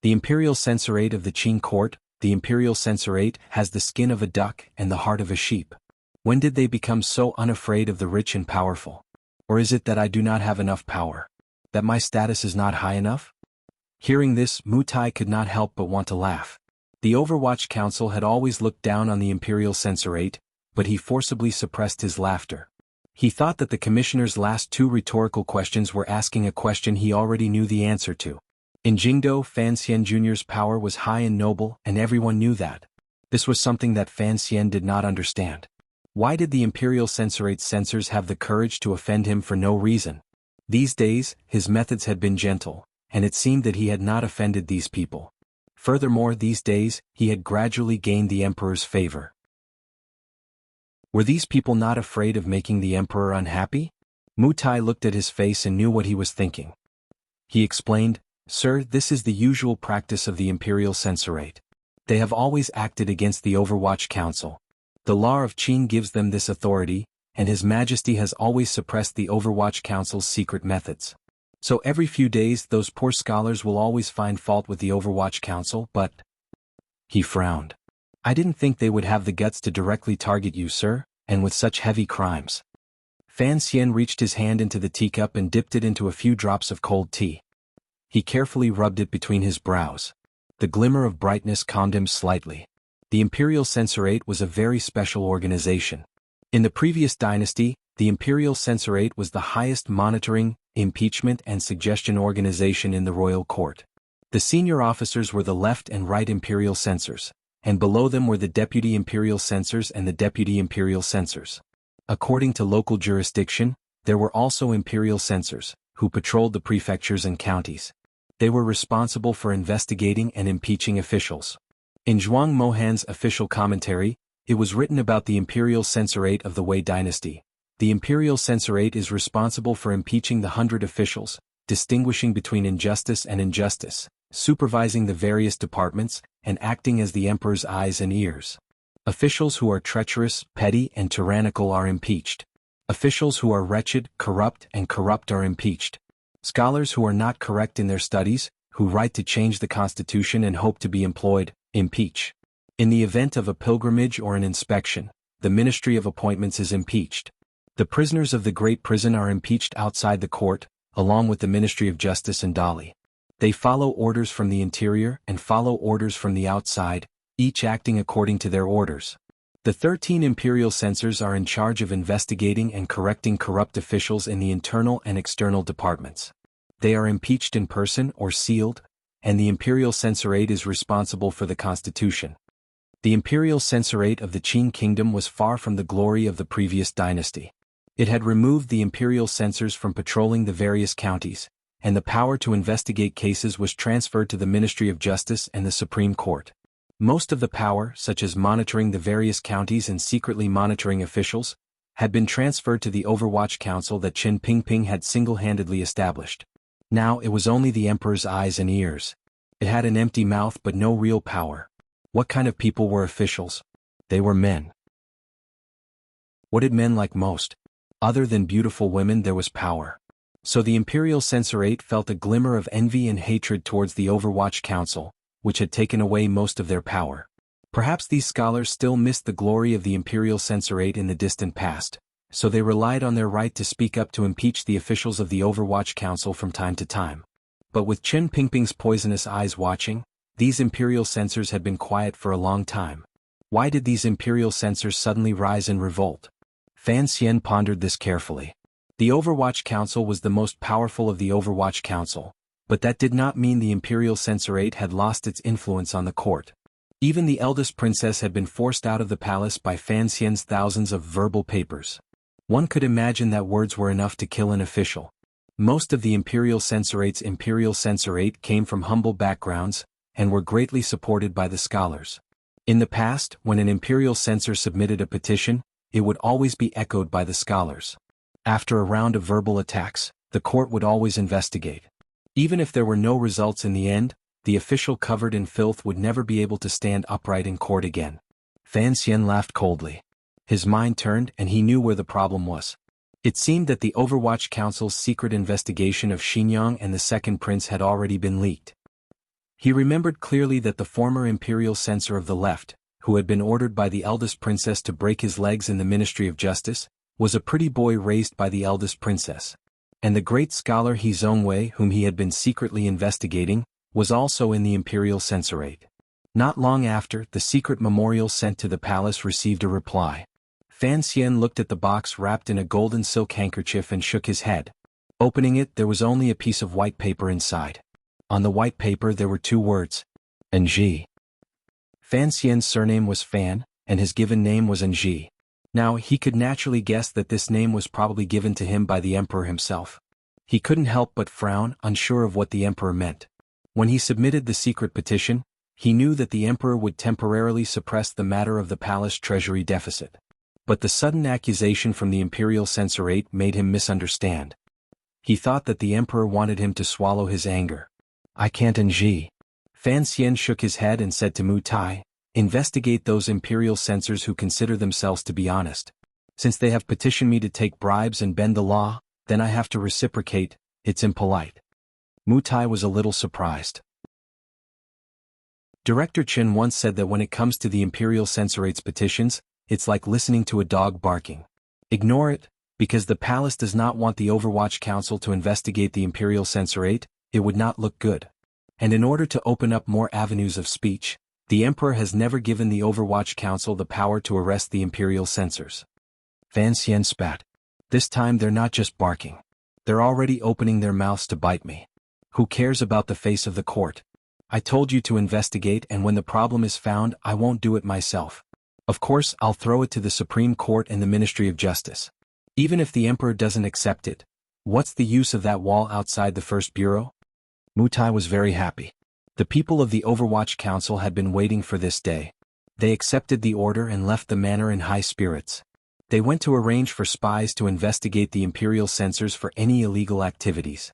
[SPEAKER 1] The Imperial Censorate of the Qing court, the Imperial Censorate, has the skin of a duck and the heart of a sheep. When did they become so unafraid of the rich and powerful? Or is it that I do not have enough power? That my status is not high enough? Hearing this, Mu Tai could not help but want to laugh. The Overwatch Council had always looked down on the Imperial Censorate, but he forcibly suppressed his laughter. He thought that the commissioner's last 2 rhetorical questions were asking a question he already knew the answer to. In Jingdo, Fan Xian Jr.'s power was high and noble, and everyone knew that. This was something that Fan Xian did not understand. Why did the Imperial Censorate's censors have the courage to offend him for no reason? These days, his methods had been gentle, and it seemed that he had not offended these people. Furthermore, these days, he had gradually gained the Emperor's favor. Were these people not afraid of making the Emperor unhappy? Mu Tai looked at his face and knew what he was thinking. He explained, "Sir, this is the usual practice of the Imperial Censorate. They have always acted against the Overwatch Council. The law of Qin gives them this authority, and His Majesty has always suppressed the Overwatch Council's secret methods. So every few days those poor scholars will always find fault with the Overwatch Council, but—" He frowned. "I didn't think they would have the guts to directly target you, sir, and with such heavy crimes." Fan Xian reached his hand into the teacup and dipped it into a few drops of cold tea. He carefully rubbed it between his brows. The glimmer of brightness calmed him slightly. The Imperial Censorate was a very special organization. In the previous dynasty, the Imperial Censorate was the highest monitoring, impeachment and suggestion organization in the royal court. The senior officers were the left and right Imperial Censors, and below them were the Deputy Imperial Censors and the Deputy Imperial Censors. According to local jurisdiction, there were also Imperial Censors, who patrolled the prefectures and counties. They were responsible for investigating and impeaching officials. In Zhuang Mohan's official commentary, it was written about the Imperial Censorate of the Wei dynasty. The Imperial Censorate is responsible for impeaching the 100 officials, distinguishing between injustice and injustice, supervising the various departments, and acting as the emperor's eyes and ears. Officials who are treacherous, petty, and tyrannical are impeached. Officials who are wretched, corrupt, and corrupt are impeached. Scholars who are not correct in their studies, who write to change the constitution and hope to be employed, impeach. In the event of a pilgrimage or an inspection, the Ministry of Appointments is impeached. The prisoners of the Great Prison are impeached outside the court, along with the Ministry of Justice and Dali. They follow orders from the interior and follow orders from the outside, each acting according to their orders. The 13 imperial censors are in charge of investigating and correcting corrupt officials in the internal and external departments. They are impeached in person or sealed, and the imperial censorate is responsible for the constitution. The imperial censorate of the Qin kingdom was far from the glory of the previous dynasty. It had removed the imperial censors from patrolling the various counties, and the power to investigate cases was transferred to the Ministry of Justice and the Supreme Court. Most of the power, such as monitoring the various counties and secretly monitoring officials, had been transferred to the Overwatch Council that Qin Pingping had single-handedly established. Now it was only the emperor's eyes and ears. It had an empty mouth but no real power. What kind of people were officials? They were men. What did men like most? Other than beautiful women, there was power. So the imperial censorate felt a glimmer of envy and hatred towards the Overwatch Council, which had taken away most of their power. Perhaps these scholars still missed the glory of the imperial censorate in the distant past, so they relied on their right to speak up to impeach the officials of the Overwatch Council from time to time. But with Qin Pingping's poisonous eyes watching, these imperial censors had been quiet for a long time. Why did these imperial censors suddenly rise in revolt? Fan Xian pondered this carefully. The Overwatch Council was the most powerful of the Overwatch Council, but that did not mean the imperial censorate had lost its influence on the court. Even the eldest princess had been forced out of the palace by Fan Xian's thousands of verbal papers. One could imagine that words were enough to kill an official. Most of the imperial censorate's imperial censorate came from humble backgrounds, and were greatly supported by the scholars. In the past, when an imperial censor submitted a petition, it would always be echoed by the scholars. After a round of verbal attacks, the court would always investigate. Even if there were no results in the end, the official covered in filth would never be able to stand upright in court again. Fan Xian laughed coldly. His mind turned and he knew where the problem was. It seemed that the Overwatch Council's secret investigation of Xinjiang and the second prince had already been leaked. He remembered clearly that the former imperial censor of the left, who had been ordered by the eldest princess to break his legs in the Ministry of Justice, was a pretty boy raised by the eldest princess. And the great scholar He Zhongwei, whom he had been secretly investigating, was also in the imperial censorate. Not long after, the secret memorial sent to the palace received a reply. Fan Xian looked at the box wrapped in a golden silk handkerchief and shook his head. Opening it, there was only a piece of white paper inside. On the white paper there were 2 words. Enji. Fan Xian's surname was Fan, and his given name was Enji. Now, he could naturally guess that this name was probably given to him by the emperor himself. He couldn't help but frown, unsure of what the emperor meant. When he submitted the secret petition, he knew that the emperor would temporarily suppress the matter of the palace treasury deficit. But the sudden accusation from the imperial censorate made him misunderstand. He thought that the emperor wanted him to swallow his anger. I can't Enji. Fan Xian shook his head and said to Mu Tai, investigate those imperial censors who consider themselves to be honest. Since they have petitioned me to take bribes and bend the law, then I have to reciprocate. It's impolite. Mu Tai was a little surprised. Director Chen once said that when it comes to the imperial censorate's petitions, it's like listening to a dog barking. Ignore it, because the palace does not want the Overwatch Council to investigate the imperial censorate. It would not look good. And in order to open up more avenues of speech, the emperor has never given the Overwatch Council the power to arrest the imperial censors. Fan Xian spat. This time they're not just barking. They're already opening their mouths to bite me. Who cares about the face of the court? I told you to investigate, and when the problem is found, I won't do it myself. Of course, I'll throw it to the Supreme Court and the Ministry of Justice. Even if the emperor doesn't accept it, what's the use of that wall outside the First Bureau? Mu Tai was very happy. The people of the Overwatch Council had been waiting for this day. They accepted the order and left the manor in high spirits. They went to arrange for spies to investigate the imperial censors for any illegal activities.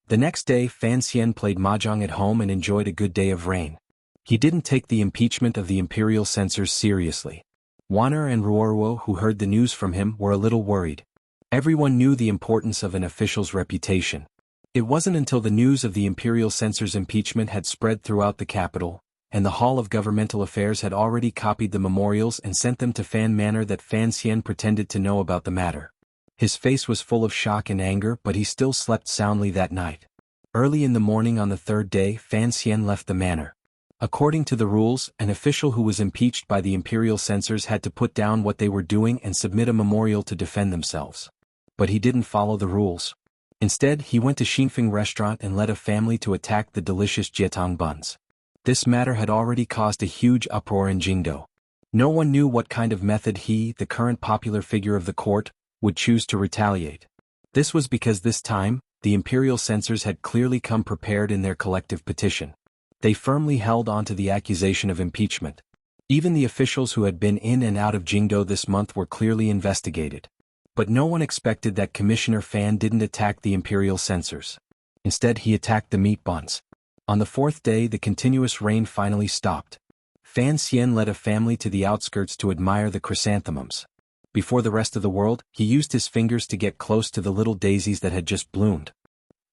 [SPEAKER 1] The next day, Fan Xian played mahjong at home and enjoyed a good day of rain. He didn't take the impeachment of the imperial censors seriously. Wanner and Ruoruo, who heard the news from him, were a little worried. Everyone knew the importance of an official's reputation. It wasn't until the news of the imperial censors' impeachment had spread throughout the capital, and the Hall of Governmental Affairs had already copied the memorials and sent them to Fan Manor, that Fan Xian pretended to know about the matter. His face was full of shock and anger, but he still slept soundly that night. Early in the morning on the 3rd day, Fan Xian left the manor. According to the rules, an official who was impeached by the imperial censors had to put down what they were doing and submit a memorial to defend themselves. But he didn't follow the rules. Instead, he went to Xinfeng restaurant and led a family to attack the delicious jietang buns. This matter had already caused a huge uproar in Jingdo. No one knew what kind of method he, the current popular figure of the court, would choose to retaliate. This was because this time, the imperial censors had clearly come prepared in their collective petition. They firmly held on to the accusation of impeachment. Even the officials who had been in and out of Jingdo this month were clearly investigated. But no one expected that Commissioner Fan didn't attack the imperial censors. Instead, he attacked the meat buns. On the 4th day, the continuous rain finally stopped. Fan Xian led a family to the outskirts to admire the chrysanthemums. Before the rest of the world, he used his fingers to get close to the little daisies that had just bloomed.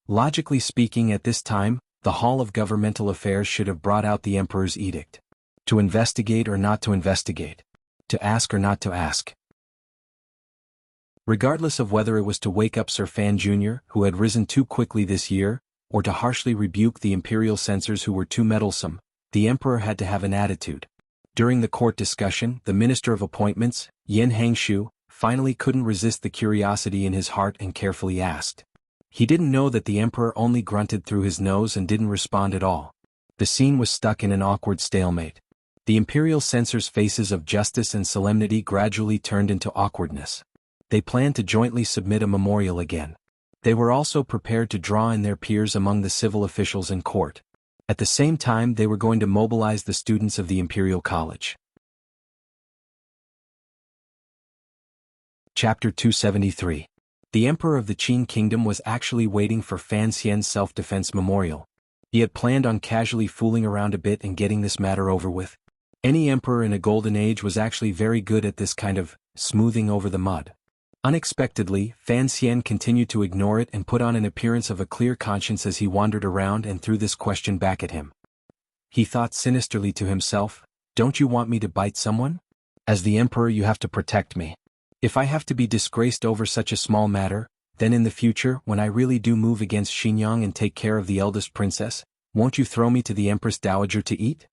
[SPEAKER 1] Logically speaking, at this time, the Hall of Governmental Affairs should have brought out the emperor's edict. To investigate or not to investigate. To ask or not to ask. Regardless of whether it was to wake up Sir Fan Jr., who had risen too quickly this year, or to harshly rebuke the imperial censors who were too meddlesome, the emperor had to have an attitude. During the court discussion, the Minister of Appointments, Yin Hangshu, finally couldn't resist the curiosity in his heart and carefully asked. He didn't know that the emperor only grunted through his nose and didn't respond at all. The scene was stuck in an awkward stalemate. The imperial censors' faces of justice and solemnity gradually turned into awkwardness. They planned to jointly submit a memorial again. They were also prepared to draw in their peers among the civil officials in court. At the same time, they were going to mobilize the students of the Imperial College. Chapter 273. The Emperor of the Qin Kingdom was actually waiting for Fan Xian's self-defense memorial. He had planned on casually fooling around a bit and getting this matter over with. Any emperor in a golden age was actually very good at this kind of smoothing over the mud. Unexpectedly, Fan Xian continued to ignore it and put on an appearance of a clear conscience as he wandered around and threw this question back at him. He thought sinisterly to himself, "Don't you want me to bite someone? As the emperor, you have to protect me. If I have to be disgraced over such a small matter, then in the future, when I really do move against Xinyang and take care of the eldest princess, won't you throw me to the Empress Dowager to eat?"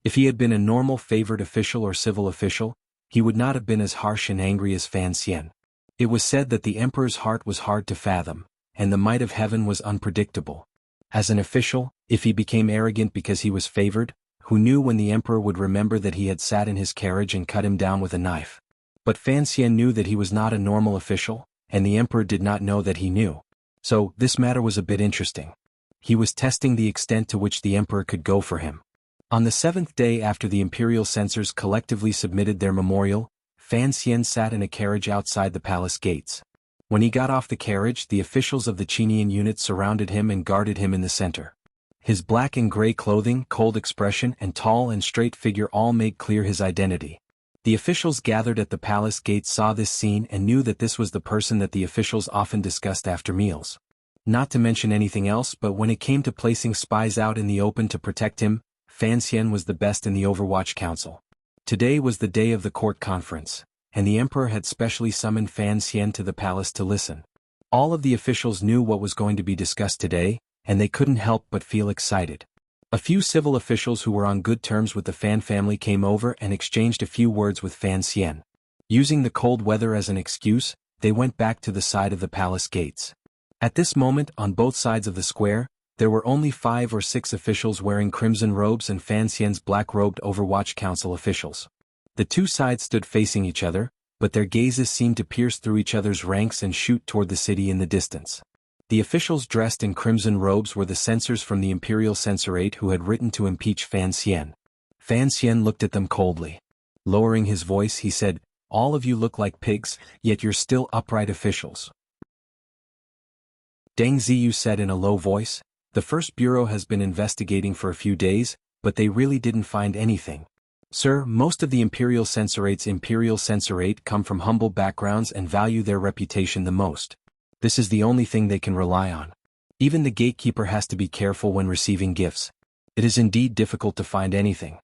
[SPEAKER 1] If he had been a normal favored official or civil official, he would not have been as harsh and angry as Fan Xian. It was said that the emperor's heart was hard to fathom, and the might of heaven was unpredictable. As an official, if he became arrogant because he was favored, who knew when the emperor would remember that he had sat in his carriage and cut him down with a knife? But Fan Xian knew that he was not a normal official, and the emperor did not know that he knew. So, this matter was a bit interesting. He was testing the extent to which the emperor could go for him. On the 7th day after the imperial censors collectively submitted their memorial, Fan Xian sat in a carriage outside the palace gates. When he got off the carriage, the officials of the Qinian unit surrounded him and guarded him in the center. His black and gray clothing, cold expression, and tall and straight figure all made clear his identity. The officials gathered at the palace gates saw this scene and knew that this was the person that the officials often discussed after meals. Not to mention anything else, but when it came to placing spies out in the open to protect him, Fan Xian was the best in the Overwatch Council. Today was the day of the court conference, and the emperor had specially summoned Fan Xian to the palace to listen. All of the officials knew what was going to be discussed today, and they couldn't help but feel excited. A few civil officials who were on good terms with the Fan family came over and exchanged a few words with Fan Xian. Using the cold weather as an excuse, they went back to the side of the palace gates. At this moment, on both sides of the square, there were only 5 or 6 officials wearing crimson robes and Fan Xian's black-robed Overwatch Council officials. The two sides stood facing each other, but their gazes seemed to pierce through each other's ranks and shoot toward the city in the distance. The officials dressed in crimson robes were the censors from the Imperial Censorate who had written to impeach Fan Xian. Fan Xian looked at them coldly. Lowering his voice, he said, "All of you look like pigs, yet you're still upright officials." Deng Ziyu said in a low voice, "The First Bureau has been investigating for a few days, but they really didn't find anything. Sir, most of the Imperial Censorate come from humble backgrounds and value their reputation the most. This is the only thing they can rely on. Even the gatekeeper has to be careful when receiving gifts. It is indeed difficult to find anything."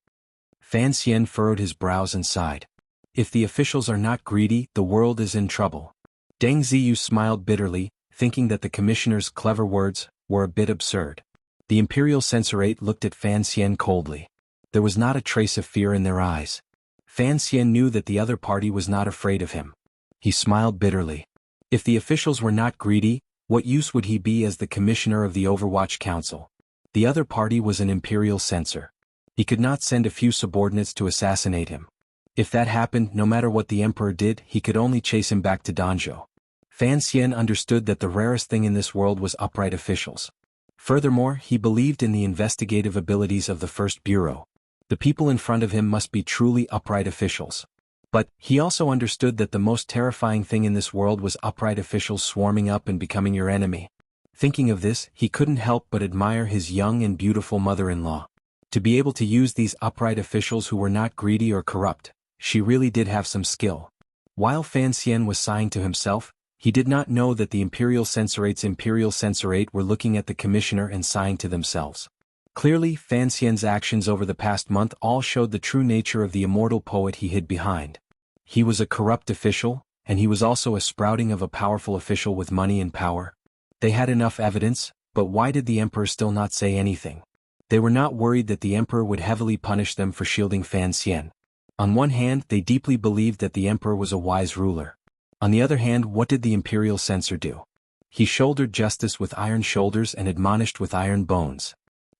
[SPEAKER 1] Fan Xian furrowed his brows and sighed. If the officials are not greedy, the world is in trouble. Deng Ziyu smiled bitterly, thinking that the commissioner's clever words were a bit absurd. The Imperial Censorate looked at Fan Xian coldly. There was not a trace of fear in their eyes. Fan Xian knew that the other party was not afraid of him. He smiled bitterly. If the officials were not greedy, what use would he be as the commissioner of the Overwatch Council? The other party was an imperial censor. He could not send a few subordinates to assassinate him. If that happened, no matter what the emperor did, he could only chase him back to Danzhou. Fan Xian understood that the rarest thing in this world was upright officials. Furthermore, he believed in the investigative abilities of the First Bureau. The people in front of him must be truly upright officials. But he also understood that the most terrifying thing in this world was upright officials swarming up and becoming your enemy. Thinking of this, he couldn't help but admire his young and beautiful mother-in-law. To be able to use these upright officials who were not greedy or corrupt, she really did have some skill. While Fan Xian was sighing to himself, he did not know that the Imperial Censorate were looking at the commissioner and sighing to themselves. Clearly, Fan Xian's actions over the past month all showed the true nature of the immortal poet he hid behind. He was a corrupt official, and he was also a sprouting of a powerful official with money and power. They had enough evidence, but why did the emperor still not say anything? They were not worried that the emperor would heavily punish them for shielding Fan Xian. On one hand, they deeply believed that the emperor was a wise ruler. On the other hand, what did the imperial censor do? He shouldered justice with iron shoulders and admonished with iron bones.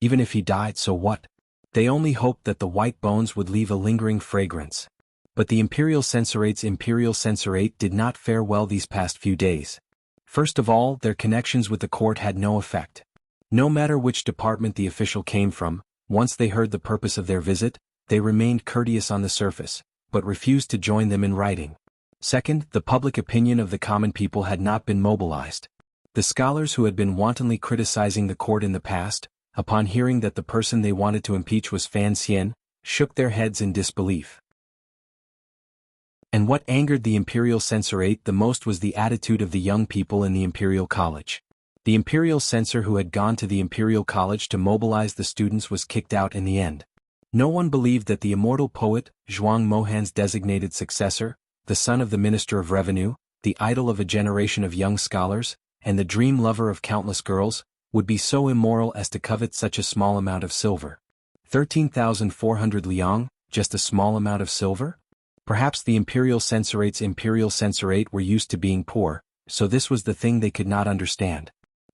[SPEAKER 1] Even if he died, so what? They only hoped that the white bones would leave a lingering fragrance. But the Imperial Censorate did not fare well these past few days. First of all, their connections with the court had no effect. No matter which department the official came from, once they heard the purpose of their visit, they remained courteous on the surface, but refused to join them in writing. Second, the public opinion of the common people had not been mobilized. The scholars who had been wantonly criticizing the court in the past, upon hearing that the person they wanted to impeach was Fan Xian, shook their heads in disbelief. And what angered the Imperial Censorate the most was the attitude of the young people in the Imperial College. The Imperial Censor who had gone to the Imperial College to mobilize the students was kicked out in the end. No one believed that the immortal poet, Zhuang Mohan's designated successor, the son of the Minister of Revenue, the idol of a generation of young scholars, and the dream lover of countless girls, would be so immoral as to covet such a small amount of silver. 13,400 liang, just a small amount of silver? Perhaps the Imperial Censorate were used to being poor, so this was the thing they could not understand.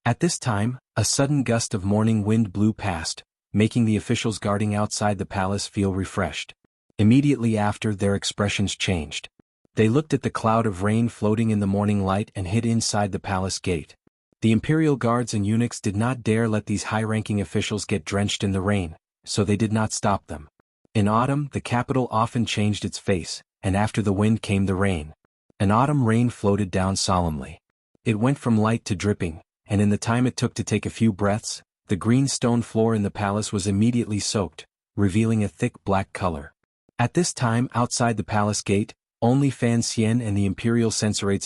[SPEAKER 1] At this time, a sudden gust of morning wind blew past, making the officials guarding outside the palace feel refreshed. Immediately after, their expressions changed. They looked at the cloud of rain floating in the morning light and hid inside the palace gate. The imperial guards and eunuchs did not dare let these high-ranking officials get drenched in the rain, so they did not stop them. In autumn, the capital often changed its face, and after the wind came the rain. An autumn rain floated down solemnly. It went from light to dripping, and in the time it took to take a few breaths, the green stone floor in the palace was immediately soaked, revealing a thick black color. At this time, outside the palace gate, only Fan Xian and the imperial censorate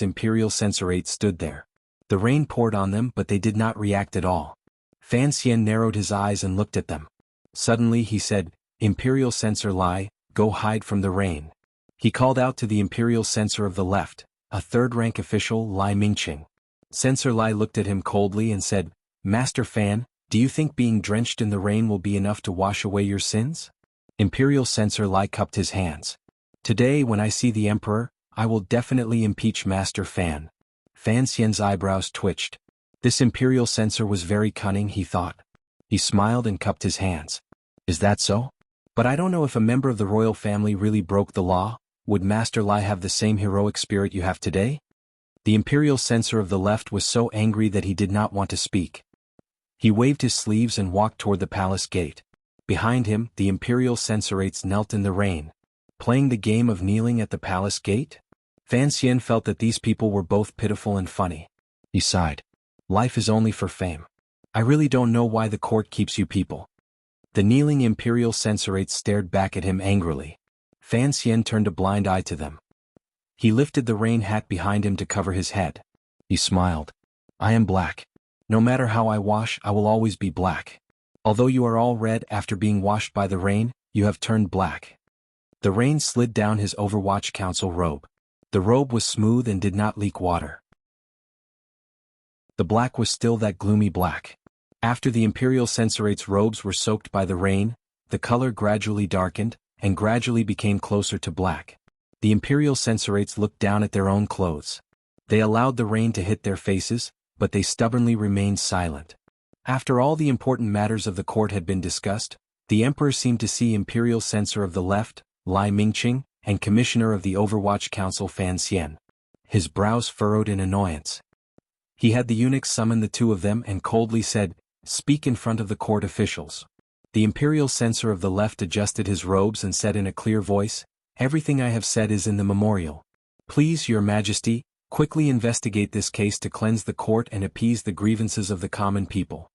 [SPEAKER 1] stood there. The rain poured on them, but they did not react at all. Fan Xian narrowed his eyes and looked at them. Suddenly he said, "Imperial censor Lai, go hide from the rain." He called out to the imperial censor of the left, a third-rank official, Lai Mingqing. Censor Lai looked at him coldly and said, "Master Fan, do you think being drenched in the rain will be enough to wash away your sins?" Imperial censor Lai cupped his hands. "Today, when I see the emperor, I will definitely impeach Master Fan." Fan Xian's eyebrows twitched. This imperial censor was very cunning, he thought. He smiled and cupped his hands. "Is that so? But I don't know if a member of the royal family really broke the law. Would Master Lai have the same heroic spirit you have today?" The imperial censor of the left was so angry that he did not want to speak. He waved his sleeves and walked toward the palace gate. Behind him, the imperial censorates knelt in the rain. Playing the game of kneeling at the palace gate? Fan Xian felt that these people were both pitiful and funny. He sighed. "Life is only for fame. I really don't know why the court keeps you people." The kneeling imperial censorates stared back at him angrily. Fan Xian turned a blind eye to them. He lifted the rain hat behind him to cover his head. He smiled. "I am black. No matter how I wash, I will always be black. Although you are all red after being washed by the rain, you have turned black." The rain slid down his Overwatch Council robe. The robe was smooth and did not leak water. The black was still that gloomy black. After the imperial censorate's robes were soaked by the rain, the color gradually darkened, and gradually became closer to black. The imperial censorates looked down at their own clothes. They allowed the rain to hit their faces, but they stubbornly remained silent. After all the important matters of the court had been discussed, the emperor seemed to see imperial censor of the left, Lai Mingqing, and commissioner of the Overwatch Council Fan Xian. His brows furrowed in annoyance. He had the eunuchs summon the two of them and coldly said, "Speak in front of the court officials." The imperial censor of the left adjusted his robes and said in a clear voice, "Everything I have said is in the memorial. Please, your majesty, quickly investigate this case to cleanse the court and appease the grievances of the common people."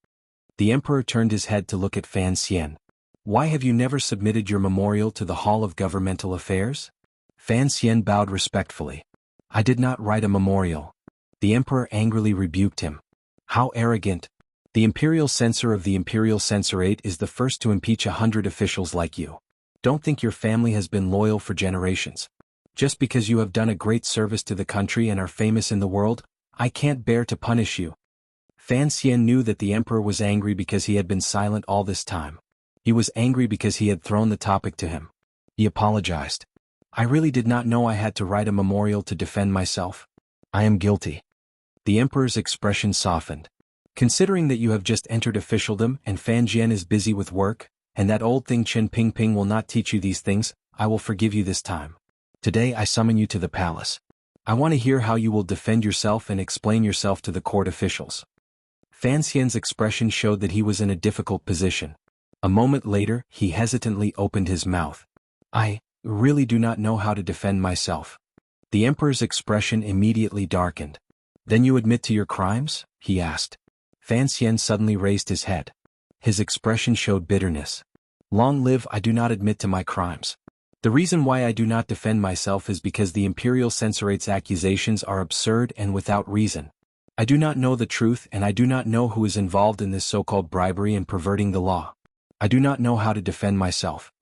[SPEAKER 1] The emperor turned his head to look at Fan Xian. "Why have you never submitted your memorial to the Hall of Governmental Affairs?" Fan Xian bowed respectfully. "I did not write a memorial." The emperor angrily rebuked him. "How arrogant! The imperial censor of the imperial censorate is the first to impeach 100 officials like you. Don't think your family has been loyal for generations. Just because you have done a great service to the country and are famous in the world, I can't bear to punish you." Fan Xian knew that the emperor was angry because he had been silent all this time. He was angry because he had thrown the topic to him. He apologized. "I really did not know I had to write a memorial to defend myself. I am guilty." The emperor's expression softened. "Considering that you have just entered officialdom and Fan Jian is busy with work, and that old thing Chen Pingping will not teach you these things, I will forgive you this time. Today I summon you to the palace. I want to hear how you will defend yourself and explain yourself to the court officials." Fan Xian's expression showed that he was in a difficult position. A moment later, he hesitantly opened his mouth. "I really do not know how to defend myself." The emperor's expression immediately darkened. "Then you admit to your crimes?" he asked. Fan Xian suddenly raised his head. His expression showed bitterness. "Long live, I do not admit to my crimes. The reason why I do not defend myself is because the imperial censorate's accusations are absurd and without reason. I do not know the truth and I do not know who is involved in this so-called bribery and perverting the law. I do not know how to defend myself."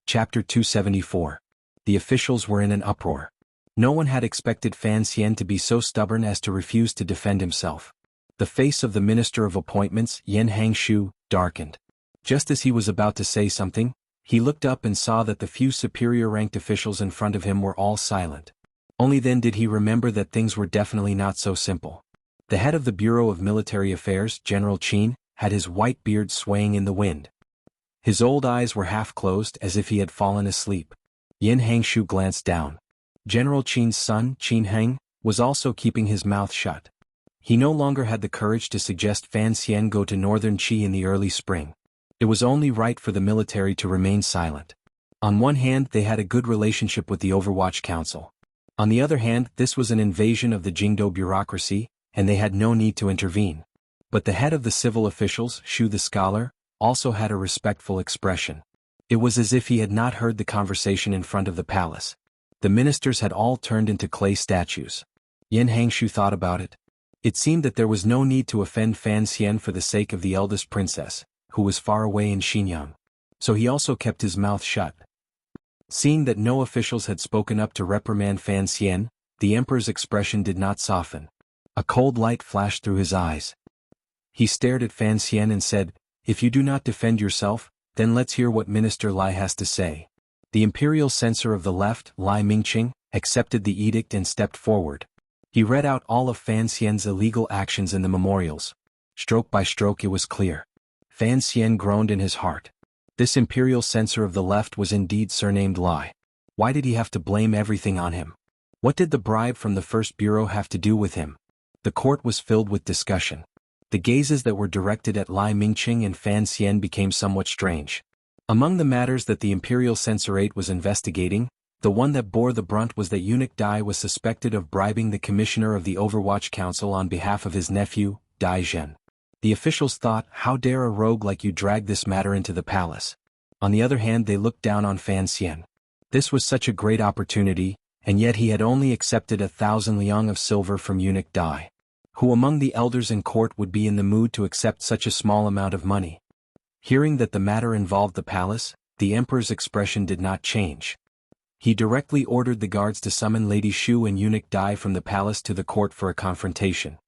[SPEAKER 1] Chapter 274. The officials were in an uproar. No one had expected Fan Xian to be so stubborn as to refuse to defend himself. The face of the Minister of Appointments, Yan Hangshu, darkened. Just as he was about to say something, he looked up and saw that the few superior-ranked officials in front of him were all silent. Only then did he remember that things were definitely not so simple. The head of the Bureau of Military Affairs, General Qin, had his white beard swaying in the wind. His old eyes were half closed as if he had fallen asleep. Yin Hangshu glanced down. General Qin's son, Qin Heng, was also keeping his mouth shut. He no longer had the courage to suggest Fan Xian go to northern Qi in the early spring. It was only right for the military to remain silent. On one hand, they had a good relationship with the Overwatch Council. On the other hand, this was an invasion of the Jingdo bureaucracy, and they had no need to intervene. But the head of the civil officials, Shu the scholar, also had a respectful expression. It was as if he had not heard the conversation in front of the palace. The ministers had all turned into clay statues. Yin Hangshu thought about it. It seemed that there was no need to offend Fan Xian for the sake of the eldest princess, who was far away in Xinyang. So he also kept his mouth shut. Seeing that no officials had spoken up to reprimand Fan Xian, the emperor's expression did not soften. A cold light flashed through his eyes. He stared at Fan Xian and said, "If you do not defend yourself, then let's hear what Minister Lai has to say." The imperial censor of the left, Lai Mingqing, accepted the edict and stepped forward. He read out all of Fan Xian's illegal actions in the memorials. Stroke by stroke it was clear. Fan Xian groaned in his heart. This imperial censor of the left was indeed surnamed Lai. Why did he have to blame everything on him? What did the bribe from the first bureau have to do with him? The court was filled with discussion. The gazes that were directed at Lai Mingqing and Fan Xian became somewhat strange. Among the matters that the imperial censorate was investigating, the one that bore the brunt was that eunuch Dai was suspected of bribing the commissioner of the Overwatch Council on behalf of his nephew, Dai Zhen. The officials thought, how dare a rogue like you drag this matter into the palace? On the other hand, they looked down on Fan Xian. This was such a great opportunity, and yet he had only accepted 1,000 liang of silver from eunuch Dai. Who among the elders in court would be in the mood to accept such a small amount of money? Hearing that the matter involved the palace, the emperor's expression did not change. He directly ordered the guards to summon Lady Shu and eunuch Dai from the palace to the court for a confrontation.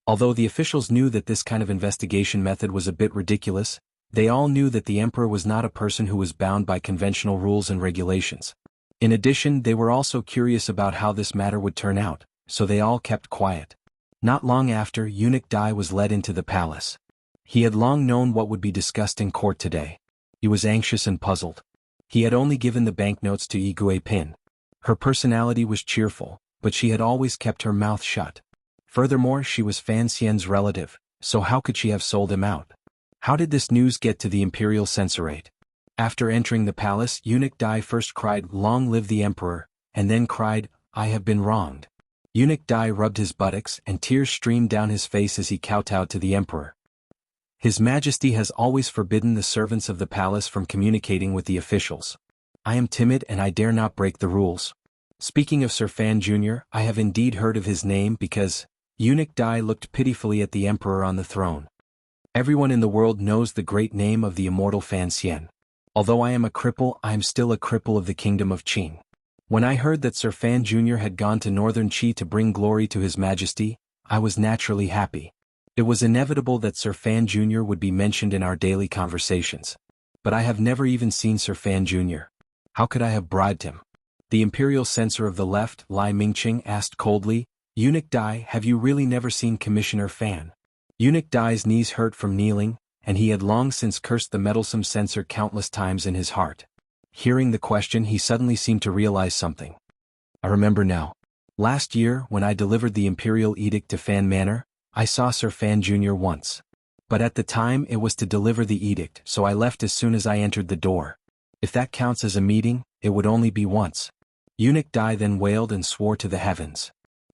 [SPEAKER 1] Although the officials knew that this kind of investigation method was a bit ridiculous, they all knew that the emperor was not a person who was bound by conventional rules and regulations. In addition, they were also curious about how this matter would turn out, so they all kept quiet. Not long after, eunuch Dai was led into the palace. He had long known what would be discussed in court today. He was anxious and puzzled. He had only given the banknotes to Yi Guipin. Her personality was cheerful, but she had always kept her mouth shut. Furthermore, she was Fan Xian's relative, so how could she have sold him out? How did this news get to the imperial censorate? After entering the palace, eunuch Dai first cried, "Long live the emperor," and then cried, "I have been wronged." Eunuch Dai rubbed his buttocks and tears streamed down his face as he kowtowed to the emperor. His Majesty has always forbidden the servants of the palace from communicating with the officials. I am timid and I dare not break the rules. Speaking of Sir Fan Jr., I have indeed heard of his name because... Eunuch Dai looked pitifully at the emperor on the throne. Everyone in the world knows the great name of the immortal Fan Xian. Although I am a cripple, I am still a cripple of the kingdom of Qin. When I heard that Sir Fan Jr. had gone to northern Qi to bring glory to his Majesty, I was naturally happy. It was inevitable that Sir Fan Jr. would be mentioned in our daily conversations. But I have never even seen Sir Fan Jr. How could I have bribed him? The imperial censor of the left, Lai Mingqing, asked coldly, "Eunuch Dai, have you really never seen Commissioner Fan?" Eunuch Dai's knees hurt from kneeling, and he had long since cursed the meddlesome censor countless times in his heart. Hearing the question, he suddenly seemed to realize something. I remember now. Last year, when I delivered the imperial edict to Fan Manor, I saw Sir Fan Jr. once. But at the time it was to deliver the edict, so I left as soon as I entered the door. If that counts as a meeting, it would only be once. Eunuch Dai then wailed and swore to the heavens.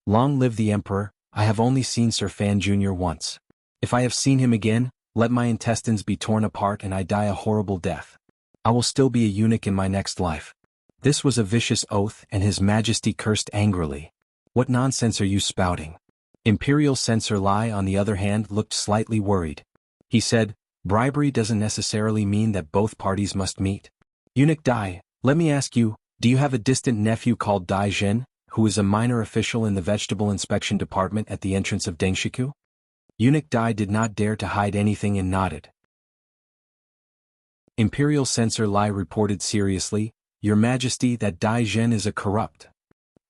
[SPEAKER 1] Long live the emperor, I have only seen Sir Fan Jr. once. If I have seen him again, let my intestines be torn apart and I die a horrible death. I will still be a eunuch in my next life. This was a vicious oath, and His Majesty cursed angrily. What nonsense are you spouting? Imperial Censor Lai, on the other hand, looked slightly worried. He said, bribery doesn't necessarily mean that both parties must meet. Eunuch Dai, let me ask you, do you have a distant nephew called Dai Zhen, who is a minor official in the vegetable inspection department at the entrance of Dengshiku? Eunuch Dai did not dare to hide anything and nodded. Imperial Censor Lai reported seriously, Your Majesty, that Dai Zhen is a corrupt,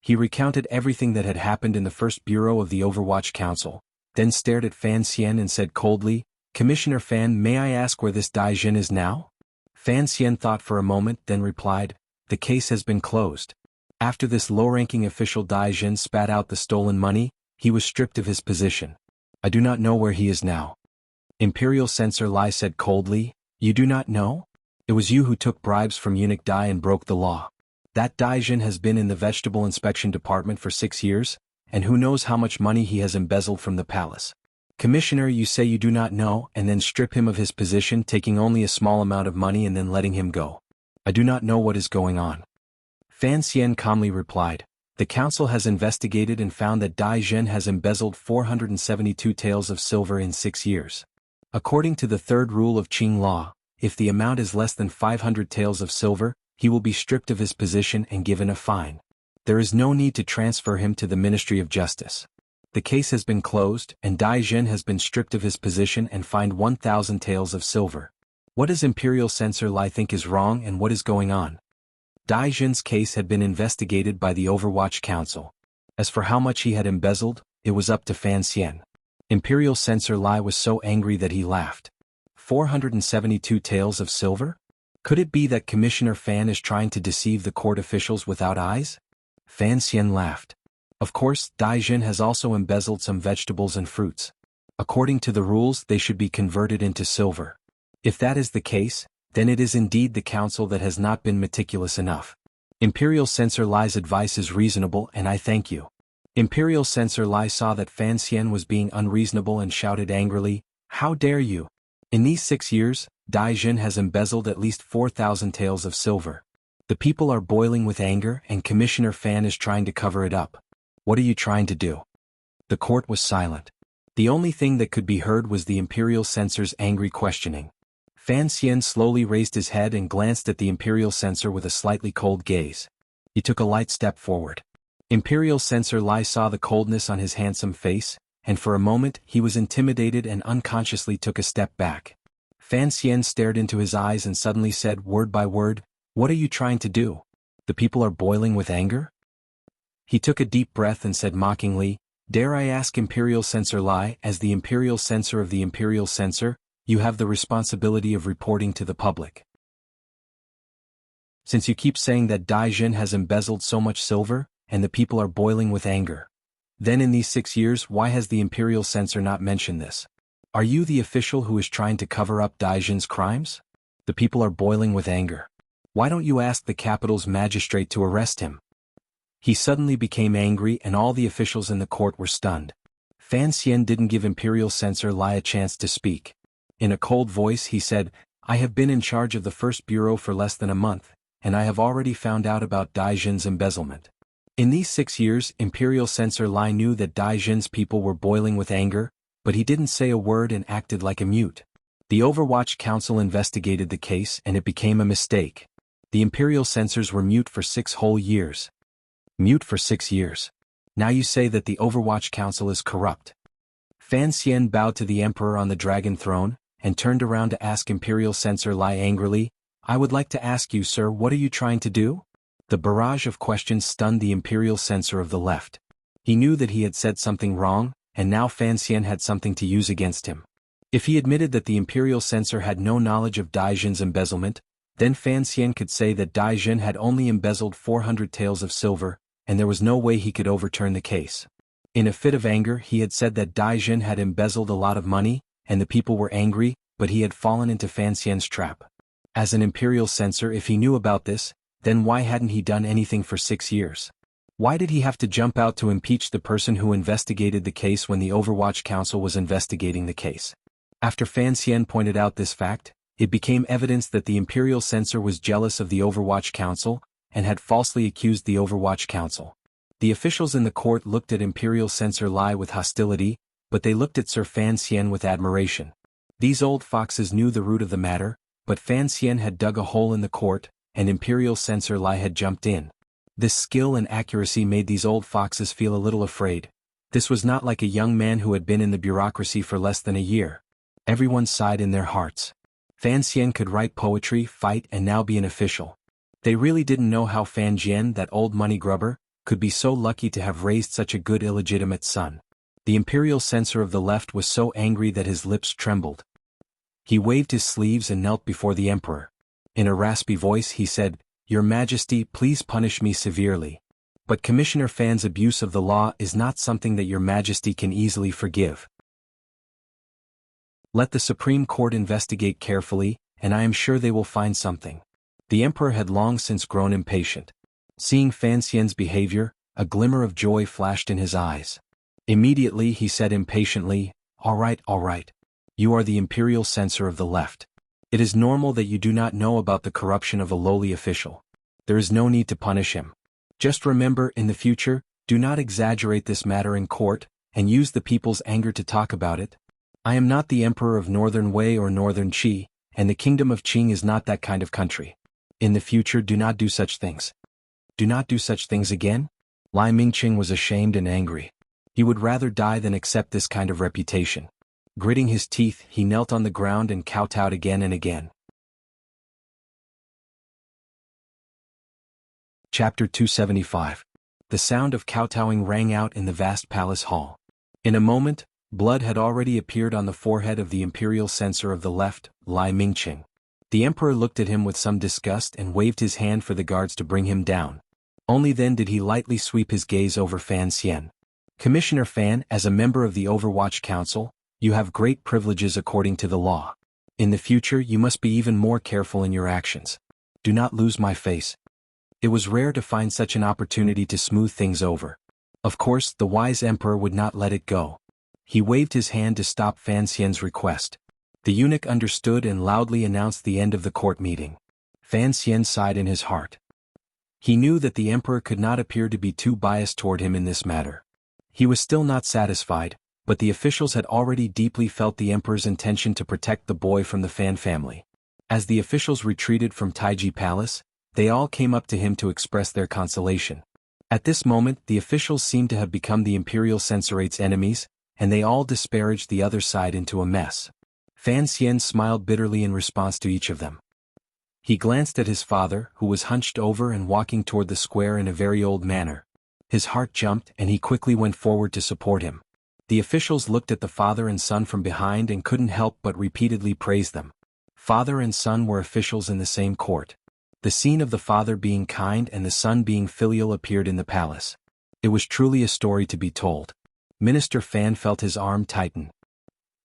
[SPEAKER 1] He recounted everything that had happened in the first bureau of the Overwatch Council, then stared at Fan Xian and said coldly, "Commissioner Fan, may I ask where this Dai Jin is now?" Fan Xian thought for a moment, then replied, "The case has been closed." After this low-ranking official Dai Jin spat out the stolen money, he was stripped of his position. "I do not know where he is now." Imperial Censor Lai said coldly, "You do not know? It was you who took bribes from eunuch Dai and broke the law. That Dai Jin has been in the Vegetable Inspection Department for 6 years, and who knows how much money he has embezzled from the palace. Commissioner, you say you do not know and then strip him of his position, taking only a small amount of money and then letting him go. I do not know what is going on." Fan Xian calmly replied, "The council has investigated and found that Dai Jin has embezzled 472 taels of silver in 6 years. According to the third rule of Qing law, if the amount is less than 500 taels of silver, he will be stripped of his position and given a fine. There is no need to transfer him to the Ministry of Justice. The case has been closed and Dai Jin has been stripped of his position and fined 1,000 taels of silver. What does Imperial Censor Lai think is wrong and what is going on?" Dai Jin's case had been investigated by the Overwatch Council. As for how much he had embezzled, it was up to Fan Xian. Imperial Censor Lai was so angry that he laughed. 472 taels of silver? Could it be that Commissioner Fan is trying to deceive the court officials without eyes? Fan Xian laughed. Of course, Dai Jin has also embezzled some vegetables and fruits. According to the rules, they should be converted into silver. If that is the case, then it is indeed the council that has not been meticulous enough. Imperial Censor Lai's advice is reasonable and I thank you. Imperial Censor Lai saw that Fan Xian was being unreasonable and shouted angrily, "How dare you! In these 6 years, Dai Jin has embezzled at least 4,000 taels of silver. The people are boiling with anger and Commissioner Fan is trying to cover it up. What are you trying to do?" The court was silent. The only thing that could be heard was the Imperial Censor's angry questioning. Fan Xian slowly raised his head and glanced at the Imperial Censor with a slightly cold gaze. He took a light step forward. Imperial Censor Lai saw the coldness on his handsome face, and for a moment he was intimidated and unconsciously took a step back. Fan Xian stared into his eyes and suddenly said word by word, "What are you trying to do? The people are boiling with anger?" He took a deep breath and said mockingly, "Dare I ask Imperial Censor Lai, as the Imperial Censor of the Imperial Censor, you have the responsibility of reporting to the public. Since you keep saying that Dai Jin has embezzled so much silver, and the people are boiling with anger, then in these 6 years why has the Imperial Censor not mentioned this? Are you the official who is trying to cover up Dai Jin's crimes? The people are boiling with anger. Why don't you ask the capital's magistrate to arrest him?" He suddenly became angry and all the officials in the court were stunned. Fan Xian didn't give Imperial Censor Lai a chance to speak. In a cold voice he said, "I have been in charge of the first bureau for less than a month, and I have already found out about Dai Jin's embezzlement. In these 6 years Imperial Censor Lai knew that Dai Jin's people were boiling with anger, but he didn't say a word and acted like a mute. The Overwatch Council investigated the case and it became a mistake. The Imperial Censors were mute for 6 whole years. Mute for 6 years. Now you say that the Overwatch Council is corrupt." Fan Xian bowed to the Emperor on the dragon throne, and turned around to ask Imperial Censor Lai angrily, "I would like to ask you, sir, what are you trying to do?" The barrage of questions stunned the Imperial Censor of the left. He knew that he had said something wrong, and now Fan Xian had something to use against him. If he admitted that the Imperial Censor had no knowledge of Dai Jin's embezzlement, then Fan Xian could say that Dai Jin had only embezzled 400 taels of silver, and there was no way he could overturn the case. In a fit of anger he had said that Dai Jin had embezzled a lot of money, and the people were angry, but he had fallen into Fan Xian's trap. As an Imperial Censor, if he knew about this, then why hadn't he done anything for 6 years? Why did he have to jump out to impeach the person who investigated the case when the Overwatch Council was investigating the case? After Fan Xian pointed out this fact, it became evidence that the Imperial Censor was jealous of the Overwatch Council, and had falsely accused the Overwatch Council. The officials in the court looked at Imperial Censor Lai with hostility, but they looked at Sir Fan Xian with admiration. These old foxes knew the root of the matter, but Fan Xian had dug a hole in the court, and Imperial Censor Lai had jumped in. This skill and accuracy made these old foxes feel a little afraid. This was not like a young man who had been in the bureaucracy for less than a year. Everyone sighed in their hearts. Fan Xian could write poetry, fight, and now be an official. They really didn't know how Fan Jian, that old money grubber, could be so lucky to have raised such a good illegitimate son. The imperial censor of the left was so angry that his lips trembled. He waved his sleeves and knelt before the emperor. In a raspy voice he said, "Your Majesty, please punish me severely. But Commissioner Fan's abuse of the law is not something that your Majesty can easily forgive. Let the Supreme Court investigate carefully, and I am sure they will find something." The emperor had long since grown impatient. Seeing Fan Xian's behavior, a glimmer of joy flashed in his eyes. Immediately he said impatiently, all right. You are the imperial censor of the left. It is normal that you do not know about the corruption of a lowly official. There is no need to punish him. Just remember, in the future, do not exaggerate this matter in court, and use the people's anger to talk about it. I am not the emperor of Northern Wei or Northern Qi, and the kingdom of Qing is not that kind of country. In the future, do not do such things. Do not do such things again? Lai Mingqing was ashamed and angry. He would rather die than accept this kind of reputation. Gritting his teeth, he knelt on the ground and kowtowed again and again. Chapter 275. The sound of kowtowing rang out in the vast palace hall. In a moment, blood had already appeared on the forehead of the imperial censor of the left, Lai Mingqing. The emperor looked at him with some disgust and waved his hand for the guards to bring him down. Only then did he lightly sweep his gaze over Fan Xian. "Commissioner Fan, as a member of the Overwatch Council, you have great privileges according to the law. In the future you must be even more careful in your actions. Do not lose my face." It was rare to find such an opportunity to smooth things over. Of course, the wise emperor would not let it go. He waved his hand to stop Fan Xian's request. The eunuch understood and loudly announced the end of the court meeting. Fan Xian sighed in his heart. He knew that the emperor could not appear to be too biased toward him in this matter. He was still not satisfied, but the officials had already deeply felt the emperor's intention to protect the boy from the Fan family. As the officials retreated from Taiji Palace, they all came up to him to express their consolation. At this moment, the officials seemed to have become the imperial censorate's enemies, and they all disparaged the other side into a mess. Fan Xian smiled bitterly in response to each of them. He glanced at his father, who was hunched over and walking toward the square in a very old manner. His heart jumped and he quickly went forward to support him. The officials looked at the father and son from behind and couldn't help but repeatedly praise them. Father and son were officials in the same court. The scene of the father being kind and the son being filial appeared in the palace. It was truly a story to be told. Minister Fan felt his arm tighten.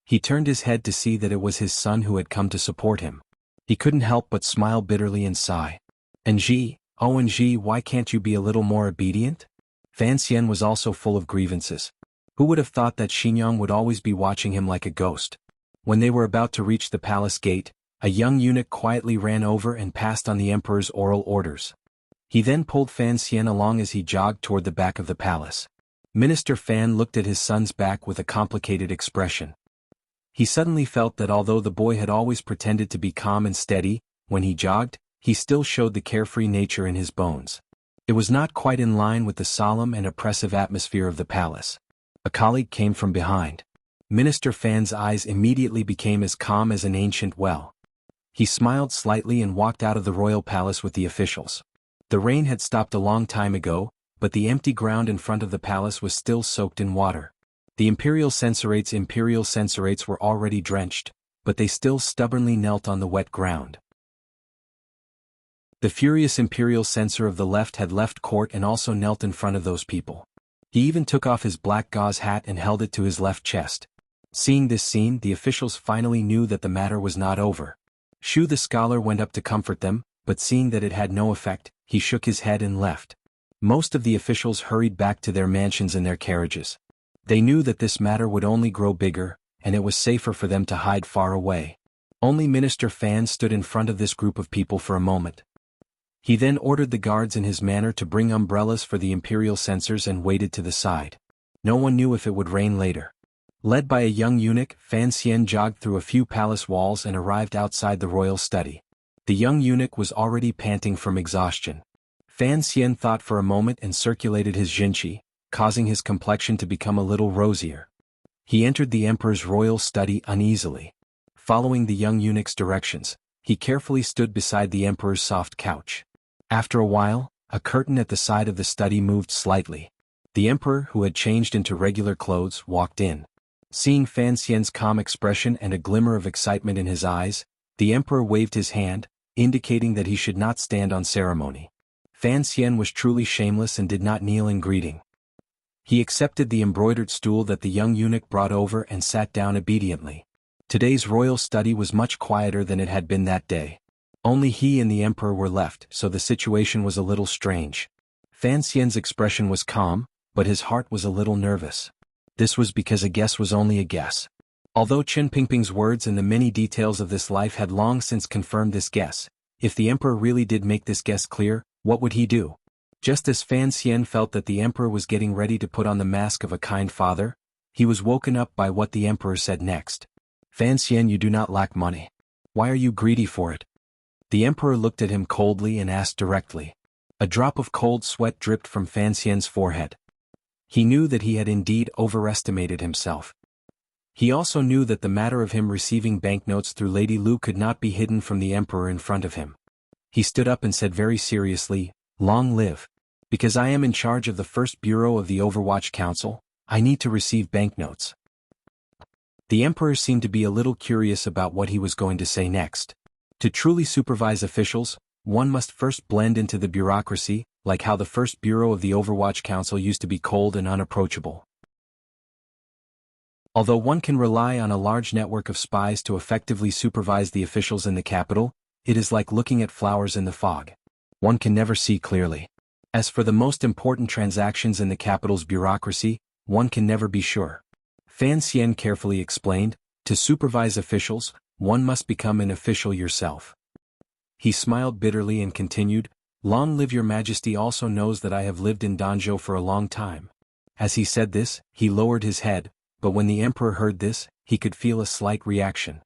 [SPEAKER 1] He turned his head to see that it was his son who had come to support him. He couldn't help but smile bitterly and sigh. "Enji, oh Enji, why can't you be a little more obedient?" Fan Xian was also full of grievances. Who would have thought that Xinjiang would always be watching him like a ghost? When they were about to reach the palace gate, a young eunuch quietly ran over and passed on the emperor's oral orders. He then pulled Fan Xian along as he jogged toward the back of the palace. Minister Fan looked at his son's back with a complicated expression. He suddenly felt that although the boy had always pretended to be calm and steady, when he jogged, he still showed the carefree nature in his bones. It was not quite in line with the solemn and oppressive atmosphere of the palace. A colleague came from behind. Minister Fan's eyes immediately became as calm as an ancient well. He smiled slightly and walked out of the royal palace with the officials. The rain had stopped a long time ago, but the empty ground in front of the palace was still soaked in water. The imperial censorates were already drenched, but they still stubbornly knelt on the wet ground. The furious imperial censor of the left had left court and also knelt in front of those people. He even took off his black gauze hat and held it to his left chest. Seeing this scene, the officials finally knew that the matter was not over. Shu the scholar went up to comfort them, but seeing that it had no effect, he shook his head and left. Most of the officials hurried back to their mansions in their carriages. They knew that this matter would only grow bigger, and it was safer for them to hide far away. Only Minister Fan stood in front of this group of people for a moment. He then ordered the guards in his manner to bring umbrellas for the imperial censors and waited to the side. No one knew if it would rain later. Led by a young eunuch, Fan Xian jogged through a few palace walls and arrived outside the royal study. The young eunuch was already panting from exhaustion. Fan Xian thought for a moment and circulated his jinqi, causing his complexion to become a little rosier. He entered the emperor's royal study uneasily. Following the young eunuch's directions, he carefully stood beside the emperor's soft couch. After a while, A curtain at the side of the study moved slightly. The emperor, who had changed into regular clothes, walked in. Seeing Fan Xian's calm expression and a glimmer of excitement in his eyes, the emperor waved his hand, indicating that he should not stand on ceremony. Fan Xian was truly shameless and did not kneel in greeting. He accepted the embroidered stool that the young eunuch brought over and sat down obediently. Today's royal study was much quieter than it had been that day. Only he and the emperor were left, so the situation was a little strange. Fan Xian's expression was calm, but his heart was a little nervous. This was because a guess was only a guess. Although Qin Pingping's words and the many details of this life had long since confirmed this guess, if the emperor really did make this guess clear, what would he do? Just as Fan Xian felt that the emperor was getting ready to put on the mask of a kind father, he was woken up by what the emperor said next. Fan Xian, you do not lack money. Why are you greedy for it? The emperor looked at him coldly and asked directly. A drop of cold sweat dripped from Fan Xian's forehead. He knew that he had indeed overestimated himself. He also knew that the matter of him receiving banknotes through Lady Lu could not be hidden from the emperor in front of him. He stood up and said very seriously, "Long live. Because I am in charge of the first bureau of the Overwatch Council, I need to receive banknotes." The emperor seemed to be a little curious about what he was going to say next. To truly supervise officials, one must first blend into the bureaucracy, like how the first bureau of the Overwatch Council used to be cold and unapproachable. Although one can rely on a large network of spies to effectively supervise the officials in the capital, it is like looking at flowers in the fog. One can never see clearly. As for the most important transactions in the capital's bureaucracy, one can never be sure. Fan Xian carefully explained, to supervise officials, one must become an official yourself. He smiled bitterly and continued, "Long live your majesty also knows that I have lived in Danzhou for a long time." As he said this, he lowered his head, but when the emperor heard this, he could feel a slight reaction.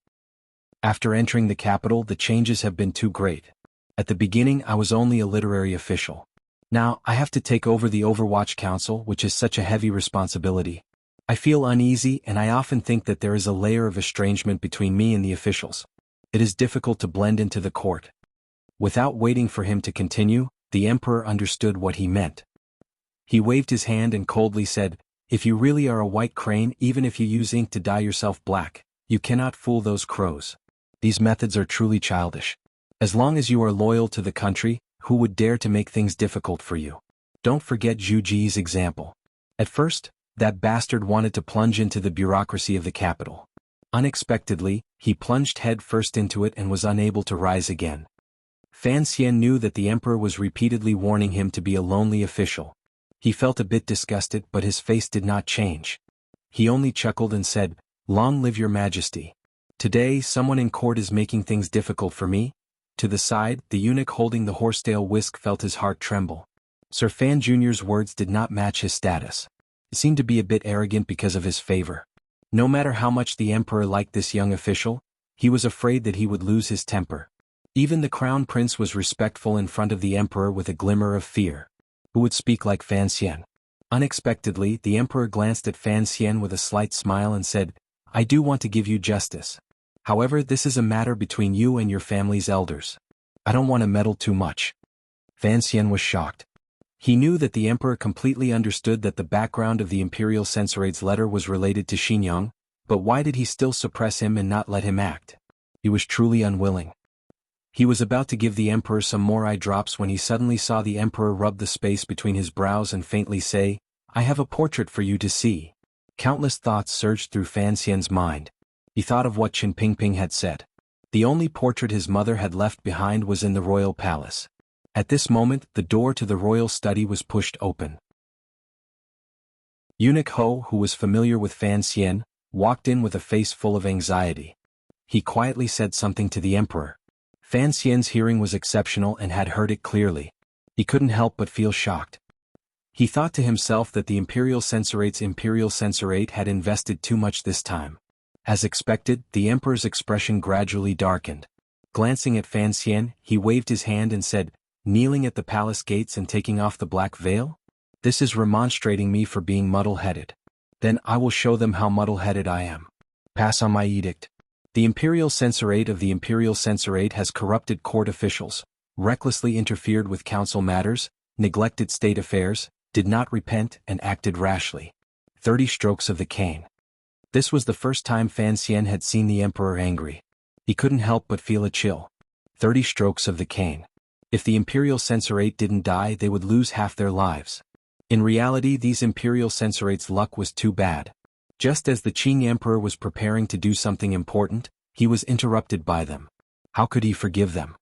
[SPEAKER 1] After entering the capital, the changes have been too great. At the beginning I was only a literary official. Now I have to take over the Overwatch Council, which is such a heavy responsibility. I feel uneasy and I often think that there is a layer of estrangement between me and the officials. It is difficult to blend into the court. Without waiting for him to continue, the emperor understood what he meant. He waved his hand and coldly said, "If you really are a white crane, even if you use ink to dye yourself black, you cannot fool those crows. These methods are truly childish. As long as you are loyal to the country, who would dare to make things difficult for you? Don't forget Zhu Ji's example. At first, that bastard wanted to plunge into the bureaucracy of the capital. Unexpectedly, he plunged head first into it and was unable to rise again." Fan Xian knew that the emperor was repeatedly warning him to be a lonely official. He felt a bit disgusted, but his face did not change. He only chuckled and said, "Long live your majesty. Today someone in court is making things difficult for me." To the side, the eunuch holding the horsetail whisk felt his heart tremble. Sir Fan Jr.'s words did not match his status. He seemed to be a bit arrogant because of his favor. No matter how much the emperor liked this young official, he was afraid that he would lose his temper. Even the crown prince was respectful in front of the emperor with a glimmer of fear. Who would speak like Fan Xian? Unexpectedly, the emperor glanced at Fan Xian with a slight smile and said, "I do want to give you justice. However, this is a matter between you and your family's elders. I don't want to meddle too much." Fan Xian was shocked. He knew that the emperor completely understood that the background of the imperial censorate's letter was related to Xinjiang, but why did he still suppress him and not let him act? He was truly unwilling. He was about to give the emperor some more eye drops when he suddenly saw the emperor rub the space between his brows and faintly say, "I have a portrait for you to see." Countless thoughts surged through Fan Xian's mind. He thought of what Qin Pingping had said. The only portrait his mother had left behind was in the royal palace. At this moment, the door to the royal study was pushed open. Eunuch Ho, who was familiar with Fan Xian, walked in with a face full of anxiety. He quietly said something to the emperor. Fan Xian's hearing was exceptional and had heard it clearly. He couldn't help but feel shocked. He thought to himself that the imperial censorate had invested too much this time. As expected, the emperor's expression gradually darkened. Glancing at Fan Xian, he waved his hand and said, "Kneeling at the palace gates and taking off the black veil? This is remonstrating me for being muddle-headed. Then I will show them how muddle-headed I am. Pass on my edict. The imperial censorate of the imperial censorate has corrupted court officials, recklessly interfered with council matters, neglected state affairs, did not repent and acted rashly. 30 strokes of the cane. This was the first time Fan Xian had seen the emperor angry. He couldn't help but feel a chill. 30 strokes of the cane. If the imperial censorate didn't die, they would lose half their lives. In reality, these imperial censorate's luck was too bad. Just as the Qing emperor was preparing to do something important, he was interrupted by them. How could he forgive them?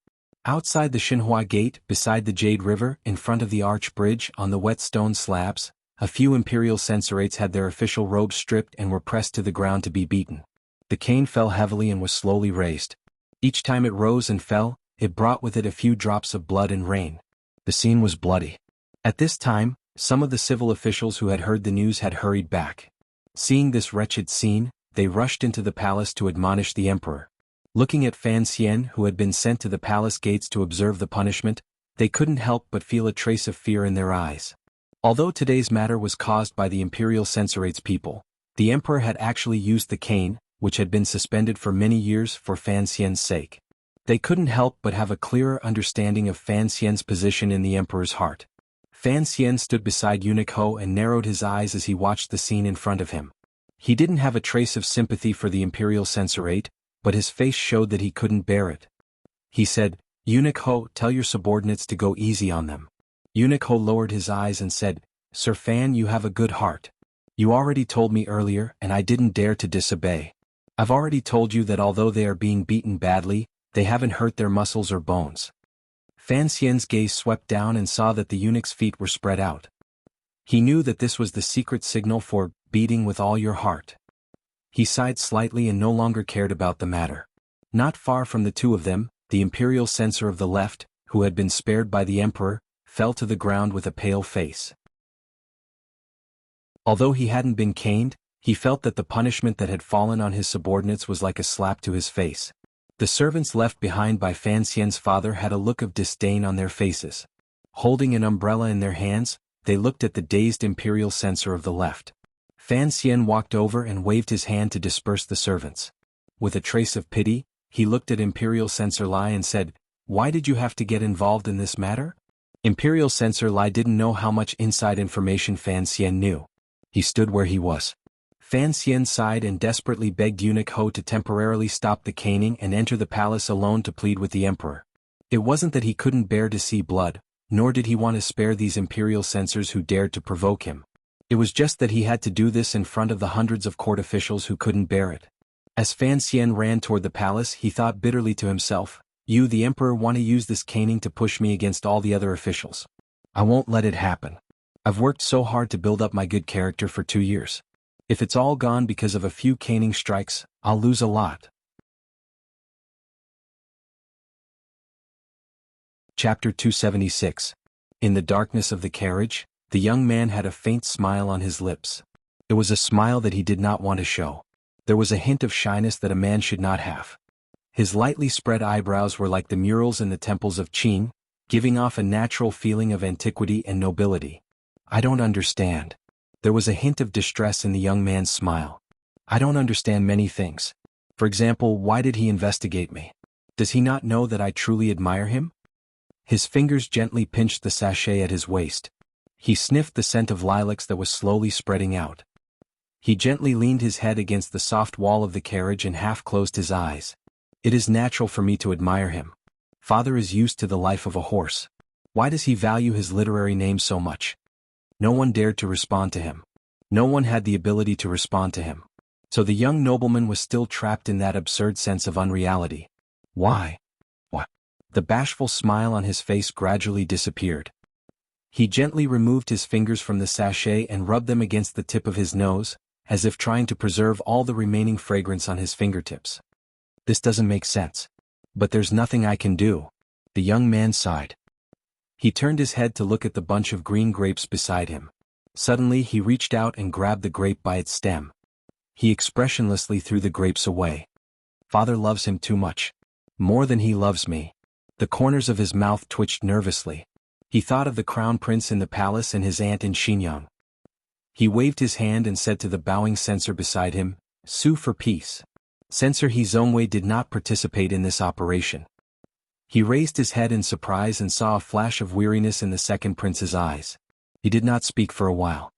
[SPEAKER 1] Outside the Xinhua Gate, beside the Jade River, in front of the arch bridge, on the wet stone slabs, a few imperial censorates had their official robes stripped and were pressed to the ground to be beaten. The cane fell heavily and was slowly raised. Each time it rose and fell, it brought with it a few drops of blood and rain. The scene was bloody. At this time, some of the civil officials who had heard the news had hurried back. Seeing this wretched scene, they rushed into the palace to admonish the emperor. Looking at Fan Xian, who had been sent to the palace gates to observe the punishment, they couldn't help but feel a trace of fear in their eyes. Although today's matter was caused by the imperial censorate's people, the emperor had actually used the cane, which had been suspended for many years, for Fan Xian's sake. They couldn't help but have a clearer understanding of Fan Xian's position in the emperor's heart. Fan Xian stood beside Eunuch Ho and narrowed his eyes as he watched the scene in front of him. He didn't have a trace of sympathy for the imperial censorate, but his face showed that he couldn't bear it. He said, "Eunuch Ho, tell your subordinates to go easy on them." Eunuch Ho lowered his eyes and said, "Sir Fan, you have a good heart. You already told me earlier and I didn't dare to disobey. I've already told you that although they are being beaten badly, they haven't hurt their muscles or bones." Fan Xian's gaze swept down and saw that the eunuch's feet were spread out. He knew that this was the secret signal for beating with all your heart. He sighed slightly and no longer cared about the matter. Not far from the two of them, the imperial censor of the left, who had been spared by the emperor, fell to the ground with a pale face. Although he hadn't been caned, he felt that the punishment that had fallen on his subordinates was like a slap to his face. The servants left behind by Fan Xian's father had a look of disdain on their faces. Holding an umbrella in their hands, they looked at the dazed imperial censor of the left. Fan Xian walked over and waved his hand to disperse the servants. With a trace of pity, he looked at Imperial Censor Lai and said, "Why did you have to get involved in this matter?" Imperial Censor Lai didn't know how much inside information Fan Xian knew. He stood where he was. Fan Xian sighed and desperately begged Eunuch Ho to temporarily stop the caning and enter the palace alone to plead with the emperor. It wasn't that he couldn't bear to see blood, nor did he want to spare these imperial censors who dared to provoke him. It was just that he had to do this in front of the hundreds of court officials who couldn't bear it. As Fan Xian ran toward the palace, he thought bitterly to himself, "You, the emperor, want to use this caning to push me against all the other officials. I won't let it happen. I've worked so hard to build up my good character for 2 years. If it's all gone because of a few caning strikes, I'll lose a lot." Chapter 276. In the darkness of the carriage, the young man had a faint smile on his lips. It was a smile that he did not want to show. There was a hint of shyness that a man should not have. His lightly spread eyebrows were like the murals in the temples of Qing, giving off a natural feeling of antiquity and nobility. "I don't understand." There was a hint of distress in the young man's smile. "I don't understand many things. For example, why did he investigate me? Does he not know that I truly admire him?" His fingers gently pinched the sachet at his waist. He sniffed the scent of lilacs that was slowly spreading out. He gently leaned his head against the soft wall of the carriage and half closed his eyes. "It is natural for me to admire him. Father is used to the life of a horse. Why does he value his literary name so much?" No one dared to respond to him. No one had the ability to respond to him. So the young nobleman was still trapped in that absurd sense of unreality. Why? What? The bashful smile on his face gradually disappeared. He gently removed his fingers from the sachet and rubbed them against the tip of his nose, as if trying to preserve all the remaining fragrance on his fingertips. "This doesn't make sense. But there's nothing I can do." The young man sighed. He turned his head to look at the bunch of green grapes beside him. Suddenly he reached out and grabbed the grape by its stem. He expressionlessly threw the grapes away. "Father loves him too much. More than he loves me." The corners of his mouth twitched nervously. He thought of the crown prince in the palace and his aunt in Xinjiang. He waved his hand and said to the bowing censor beside him, "Sue for peace." Censor He Zongwei did not participate in this operation. He raised his head in surprise and saw a flash of weariness in the second prince's eyes. He did not speak for a while.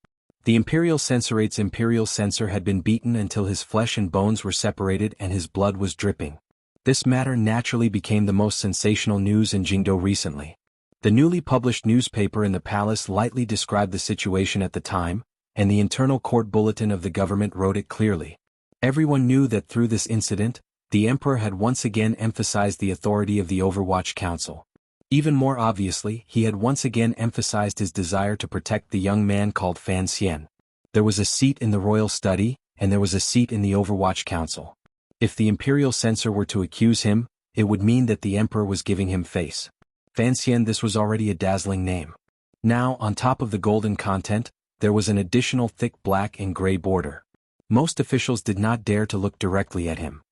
[SPEAKER 1] The imperial censorate's imperial censor had been beaten until his flesh and bones were separated and his blood was dripping. This matter naturally became the most sensational news in Jingdo recently. The newly published newspaper in the palace lightly described the situation at the time, and the internal court bulletin of the government wrote it clearly. Everyone knew that through this incident, the emperor had once again emphasized the authority of the Overwatch Council. Even more obviously, he had once again emphasized his desire to protect the young man called Fan Xian. There was a seat in the royal study, and there was a seat in the Overwatch Council. If the imperial censor were to accuse him, it would mean that the emperor was giving him face. Fan Xian, this was already a dazzling name. Now, on top of the golden content, there was an additional thick black and gray border. Most officials did not dare to look directly at him.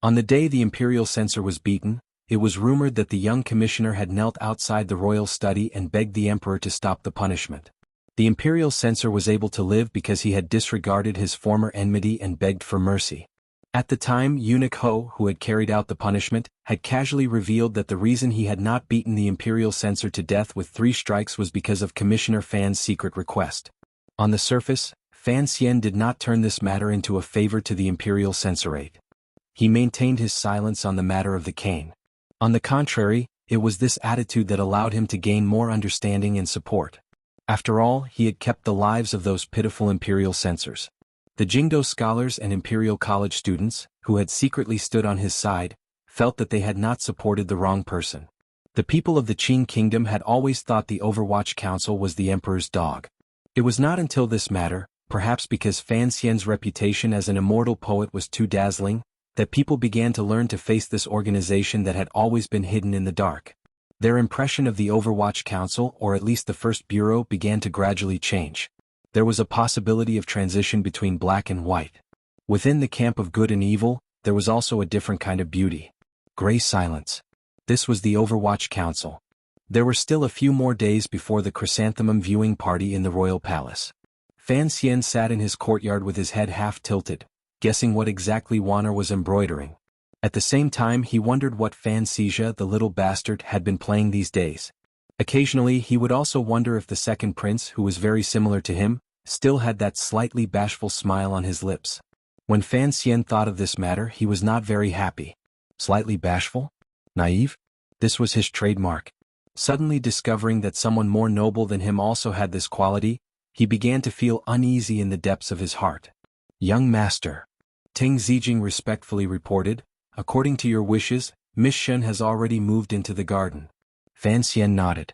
[SPEAKER 1] On the day the imperial censor was beaten, it was rumored that the young commissioner had knelt outside the royal study and begged the emperor to stop the punishment. The imperial censor was able to live because he had disregarded his former enmity and begged for mercy. At the time, Eunuch Ho, who had carried out the punishment, had casually revealed that the reason he had not beaten the imperial censor to death with 3 strikes was because of Commissioner Fan's secret request. On the surface, Fan Xian did not turn this matter into a favor to the imperial censorate. He maintained his silence on the matter of the cane. On the contrary, it was this attitude that allowed him to gain more understanding and support. After all, he had kept the lives of those pitiful imperial censors. The Jingdo scholars and imperial college students, who had secretly stood on his side, felt that they had not supported the wrong person. The people of the Qing kingdom had always thought the Overwatch Council was the emperor's dog. It was not until this matter, perhaps because Fan Xian's reputation as an immortal poet was too dazzling, that people began to learn to face this organization that had always been hidden in the dark. Their impression of the Overwatch Council, or at least the first bureau, began to gradually change. There was a possibility of transition between black and white. Within the camp of good and evil, there was also a different kind of beauty. Gray silence. This was the Overwatch Council. There were still a few more days before the chrysanthemum viewing party in the royal palace. Fan Xian sat in his courtyard with his head half tilted, guessing what exactly Wanner was embroidering. At the same time, he wondered what Fan Xizha, the little bastard, had been playing these days. Occasionally, he would also wonder if the second prince, who was very similar to him, still had that slightly bashful smile on his lips. When Fan Xian thought of this matter, he was not very happy. Slightly bashful? Naive? This was his trademark. Suddenly discovering that someone more noble than him also had this quality, he began to feel uneasy in the depths of his heart. Young master. Teng Zijing respectfully reported, according to your wishes, Miss Shen has already moved into the garden. Fan Xian nodded.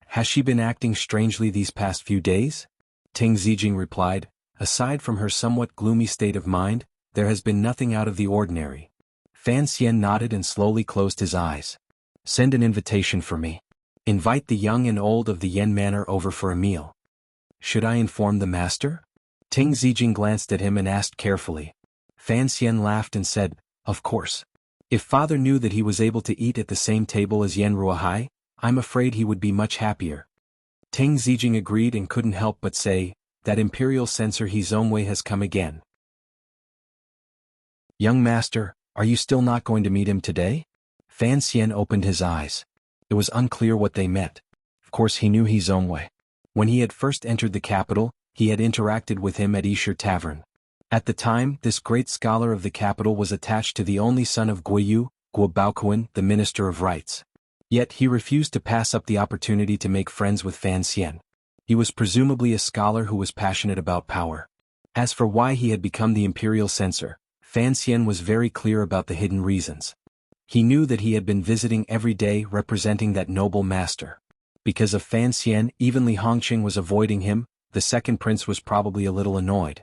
[SPEAKER 1] Has she been acting strangely these past few days? Teng Zijing replied, aside from her somewhat gloomy state of mind, there has been nothing out of the ordinary. Fan Xian nodded and slowly closed his eyes. Send an invitation for me. Invite the young and old of the Yen Manor over for a meal. Should I inform the master? Teng Zijing glanced at him and asked carefully. Fan Xian laughed and said, of course. If father knew that he was able to eat at the same table as Yen Ruohai, I'm afraid he would be much happier. Teng Zijing agreed and couldn't help but say, that imperial censor He Zongwei has come again. Young master, are you still not going to meet him today? Fan Xian opened his eyes. It was unclear what they meant. Of course he knew He Zongwei. When he had first entered the capital, he had interacted with him at Yishir Tavern. At the time, this great scholar of the capital was attached to the only son of Guiyu, Guo Baoquan, the Minister of Rights. Yet he refused to pass up the opportunity to make friends with Fan Xian. He was presumably a scholar who was passionate about power. As for why he had become the imperial censor, Fan Xian was very clear about the hidden reasons. He knew that he had been visiting every day representing that noble master. Because of Fan Xian, even Li Hongqing was avoiding him, the second prince was probably a little annoyed.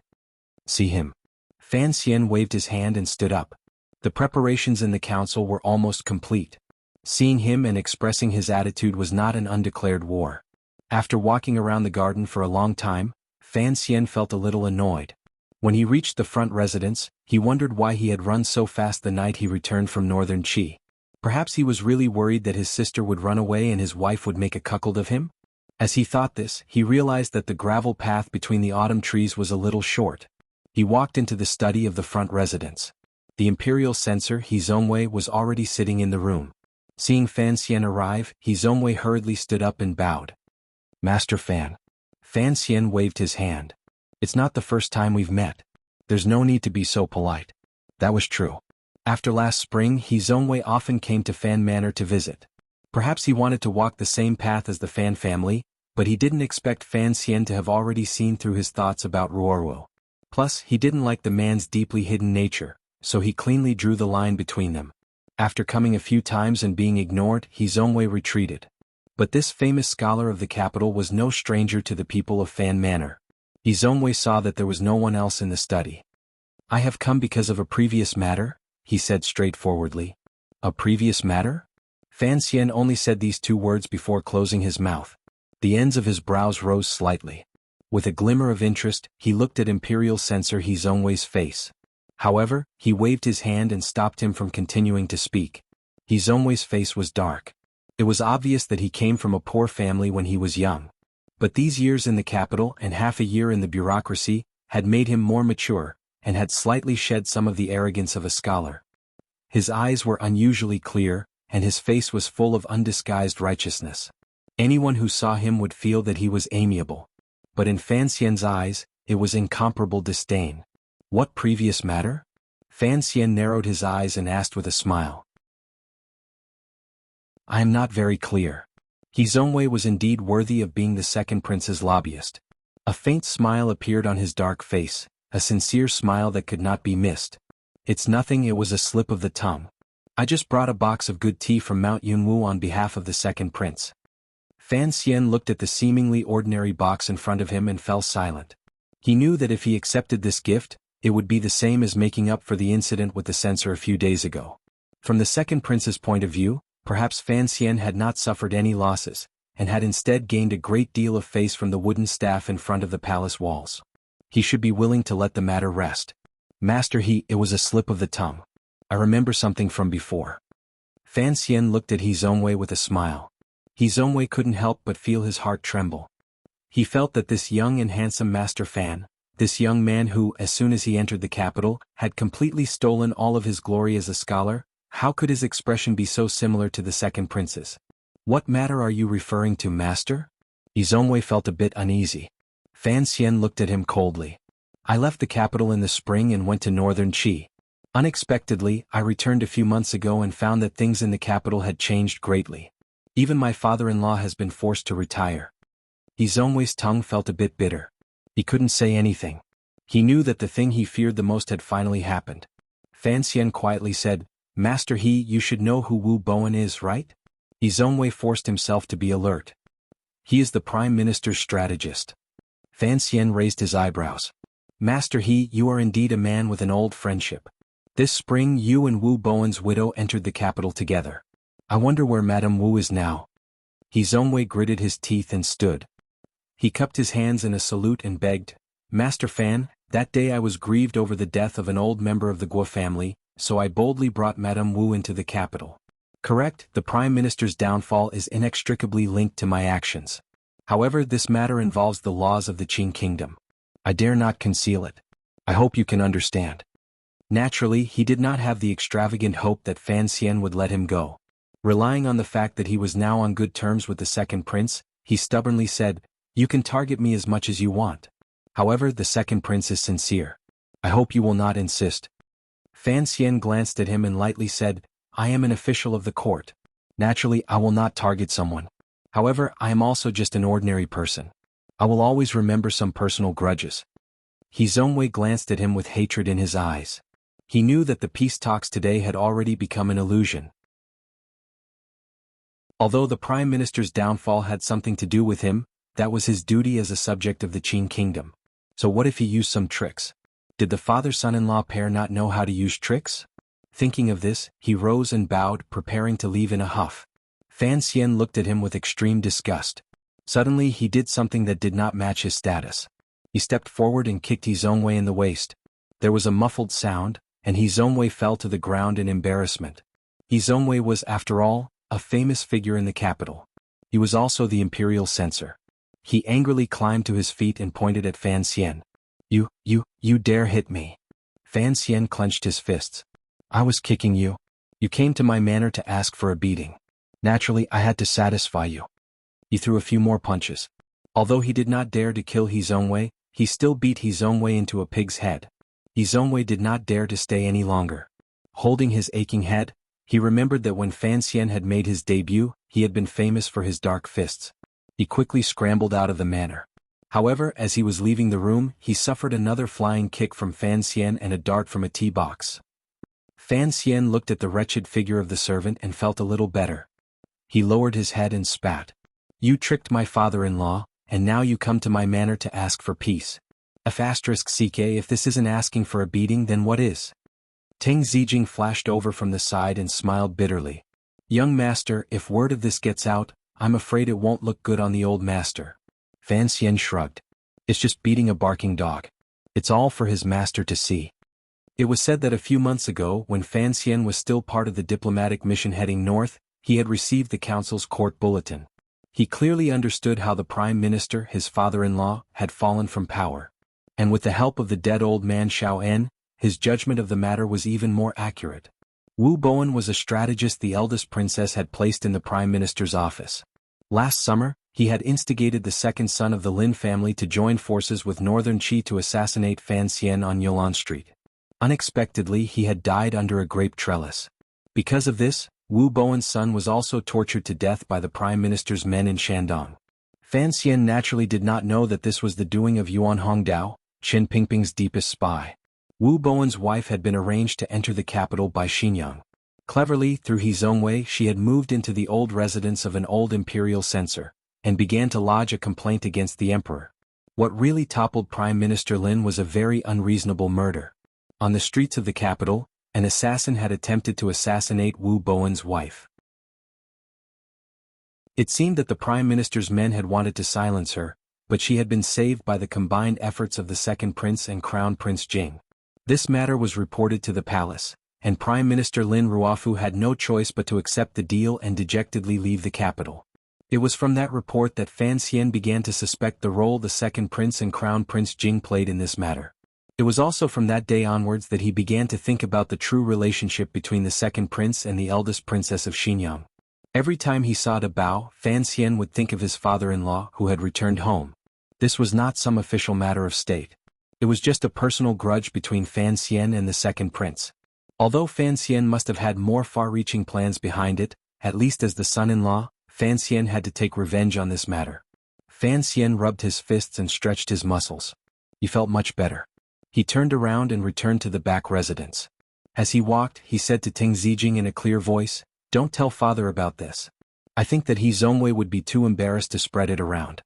[SPEAKER 1] See him. Fan Xian waved his hand and stood up. The preparations in the council were almost complete. Seeing him and expressing his attitude was not an undeclared war. After walking around the garden for a long time, Fan Xian felt a little annoyed. When he reached the front residence, he wondered why he had run so fast the night he returned from northern Qi. Perhaps he was really worried that his sister would run away and his wife would make a cuckold of him? As he thought this, he realized that the gravel path between the autumn trees was a little short. He walked into the study of the front residence. The imperial censor Hizongwei was already sitting in the room. Seeing Fan Xian arrive, Hizongwei hurriedly stood up and bowed. Master Fan. Fan Xian waved his hand. It's not the first time we've met. There's no need to be so polite. That was true. After last spring, Hizongwei often came to Fan Manor to visit. Perhaps he wanted to walk the same path as the Fan family, but he didn't expect Fan Xian to have already seen through his thoughts about Ruoruo. Plus, he didn't like the man's deeply hidden nature, so he cleanly drew the line between them. After coming a few times and being ignored, Hizongwei retreated. But this famous scholar of the capital was no stranger to the people of Fan Manor. Hizongwei saw that there was no one else in the study. I have come because of a previous matter, he said straightforwardly. A previous matter? Fan Xian only said these two words before closing his mouth. The ends of his brows rose slightly. With a glimmer of interest, he looked at Imperial Censor Hizongwei's face. However, he waved his hand and stopped him from continuing to speak. Hizongwei's face was dark. It was obvious that he came from a poor family when he was young. But these years in the capital and half a year in the bureaucracy had made him more mature, and had slightly shed some of the arrogance of a scholar. His eyes were unusually clear, and his face was full of undisguised righteousness. Anyone who saw him would feel that he was amiable. But in Fan Xian's eyes, it was incomparable disdain. What previous matter? Fan Xian narrowed his eyes and asked with a smile. I am not very clear. Hizongwei was indeed worthy of being the second prince's lobbyist. A faint smile appeared on his dark face, a sincere smile that could not be missed. It's nothing, it was a slip of the tongue. I just brought a box of good tea from Mount Yunwu on behalf of the second prince. Fan Xian looked at the seemingly ordinary box in front of him and fell silent. He knew that if he accepted this gift, it would be the same as making up for the incident with the censor a few days ago. From the second prince's point of view, perhaps Fan Xian had not suffered any losses, and had instead gained a great deal of face from the wooden staff in front of the palace walls. He should be willing to let the matter rest. Master, it was a slip of the tongue. I remember something from before. Fan Xian looked at Hizongwei with a smile. Hizongwei couldn't help but feel his heart tremble. He felt that this young and handsome Master Fan, this young man who, as soon as he entered the capital, had completely stolen all of his glory as a scholar, how could his expression be so similar to the second prince's? What matter are you referring to, Master? Hizongwei felt a bit uneasy. Fan Xian looked at him coldly. I left the capital in the spring and went to northern Qi. Unexpectedly, I returned a few months ago and found that things in the capital had changed greatly. Even my father-in-law has been forced to retire. Hizongwei's tongue felt a bit bitter. He couldn't say anything. He knew that the thing he feared the most had finally happened. Fan Xian quietly said, Master you should know who Wu Bowen is, right? Hizongwei forced himself to be alert. He is the Prime Minister's strategist. Fan Xian raised his eyebrows. Master you are indeed a man with an old friendship. This spring you and Wu Bowen's widow entered the capital together. I wonder where Madame Wu is now. Hizongwei gritted his teeth and stood. He cupped his hands in a salute and begged, Master Fan, that day I was grieved over the death of an old member of the Guo family, so I boldly brought Madame Wu into the capital. Correct, the Prime Minister's downfall is inextricably linked to my actions. However, this matter involves the laws of the Qing Kingdom. I dare not conceal it. I hope you can understand. Naturally, he did not have the extravagant hope that Fan Xian would let him go. Relying on the fact that he was now on good terms with the second prince, he stubbornly said, You can target me as much as you want. However, the second prince is sincere. I hope you will not insist. Fan Xian glanced at him and lightly said, I am an official of the court. Naturally, I will not target someone. However, I am also just an ordinary person. I will always remember some personal grudges. Hizongwei glanced at him with hatred in his eyes. He knew that the peace talks today had already become an illusion. Although the Prime Minister's downfall had something to do with him, that was his duty as a subject of the Qing Kingdom. So what if he used some tricks? Did the father-son-in-law pair not know how to use tricks? Thinking of this, he rose and bowed, preparing to leave in a huff. Fan Xian looked at him with extreme disgust. Suddenly he did something that did not match his status. He stepped forward and kicked Hizongwei in the waist. There was a muffled sound, and Hizongwei fell to the ground in embarrassment. Hizongwei was, after all, a famous figure in the capital. He was also the imperial censor. He angrily climbed to his feet and pointed at Fan Xian. You dare hit me. Fan Xian clenched his fists. I was kicking you. You came to my manor to ask for a beating. Naturally, I had to satisfy you. He threw a few more punches. Although he did not dare to kill Hizongwei, he still beat Hizongwei into a pig's head. Hizongwei did not dare to stay any longer. Holding his aching head, he remembered that when Fan Xian had made his debut, he had been famous for his dark fists. He quickly scrambled out of the manor. However, as he was leaving the room, he suffered another flying kick from Fan Xian and a dart from a tea box. Fan Xian looked at the wretched figure of the servant and felt a little better. He lowered his head and spat. You tricked my father-in-law, and now you come to my manor to ask for peace. If this isn't asking for a beating, then what is? Ting Zijing flashed over from the side and smiled bitterly. Young master, if word of this gets out, I'm afraid it won't look good on the old master. Fan Xian shrugged. It's just beating a barking dog. It's all for his master to see. It was said that a few months ago, when Fan Xian was still part of the diplomatic mission heading north, he had received the council's court bulletin. He clearly understood how the prime minister, his father-in-law, had fallen from power. And with the help of the dead old man Xiao En, his judgment of the matter was even more accurate. Wu Bowen was a strategist the eldest princess had placed in the prime minister's office. Last summer, he had instigated the second son of the Lin family to join forces with Northern Qi to assassinate Fan Xian on Yolan Street. Unexpectedly, he had died under a grape trellis. Because of this, Wu Bowen's son was also tortured to death by the prime minister's men in Shandong. Fan Xian naturally did not know that this was the doing of Yuan Hongdao, Chen Pingping's deepest spy. Wu Bowen's wife had been arranged to enter the capital by Xinyang. Cleverly, through Hizongwei, she had moved into the old residence of an old imperial censor, and began to lodge a complaint against the emperor. What really toppled Prime Minister Lin was a very unreasonable murder. On the streets of the capital, an assassin had attempted to assassinate Wu Bowen's wife. It seemed that the Prime Minister's men had wanted to silence her, but she had been saved by the combined efforts of the second prince and Crown Prince Jing. This matter was reported to the palace, and Prime Minister Lin Ruofu had no choice but to accept the deal and dejectedly leave the capital. It was from that report that Fan Xian began to suspect the role the second prince and Crown Prince Jing played in this matter. It was also from that day onwards that he began to think about the true relationship between the second prince and the eldest princess of Xinyang. Every time he saw Da Bao, Fan Xian would think of his father-in-law who had returned home. This was not some official matter of state. It was just a personal grudge between Fan Xian and the second prince. Although Fan Xian must have had more far-reaching plans behind it, at least as the son-in-law, Fan Xian had to take revenge on this matter. Fan Xian rubbed his fists and stretched his muscles. He felt much better. He turned around and returned to the back residence. As he walked, he said to Ting Zijing in a clear voice, "Don't tell father about this. I think that Hizongwei would be too embarrassed to spread it around."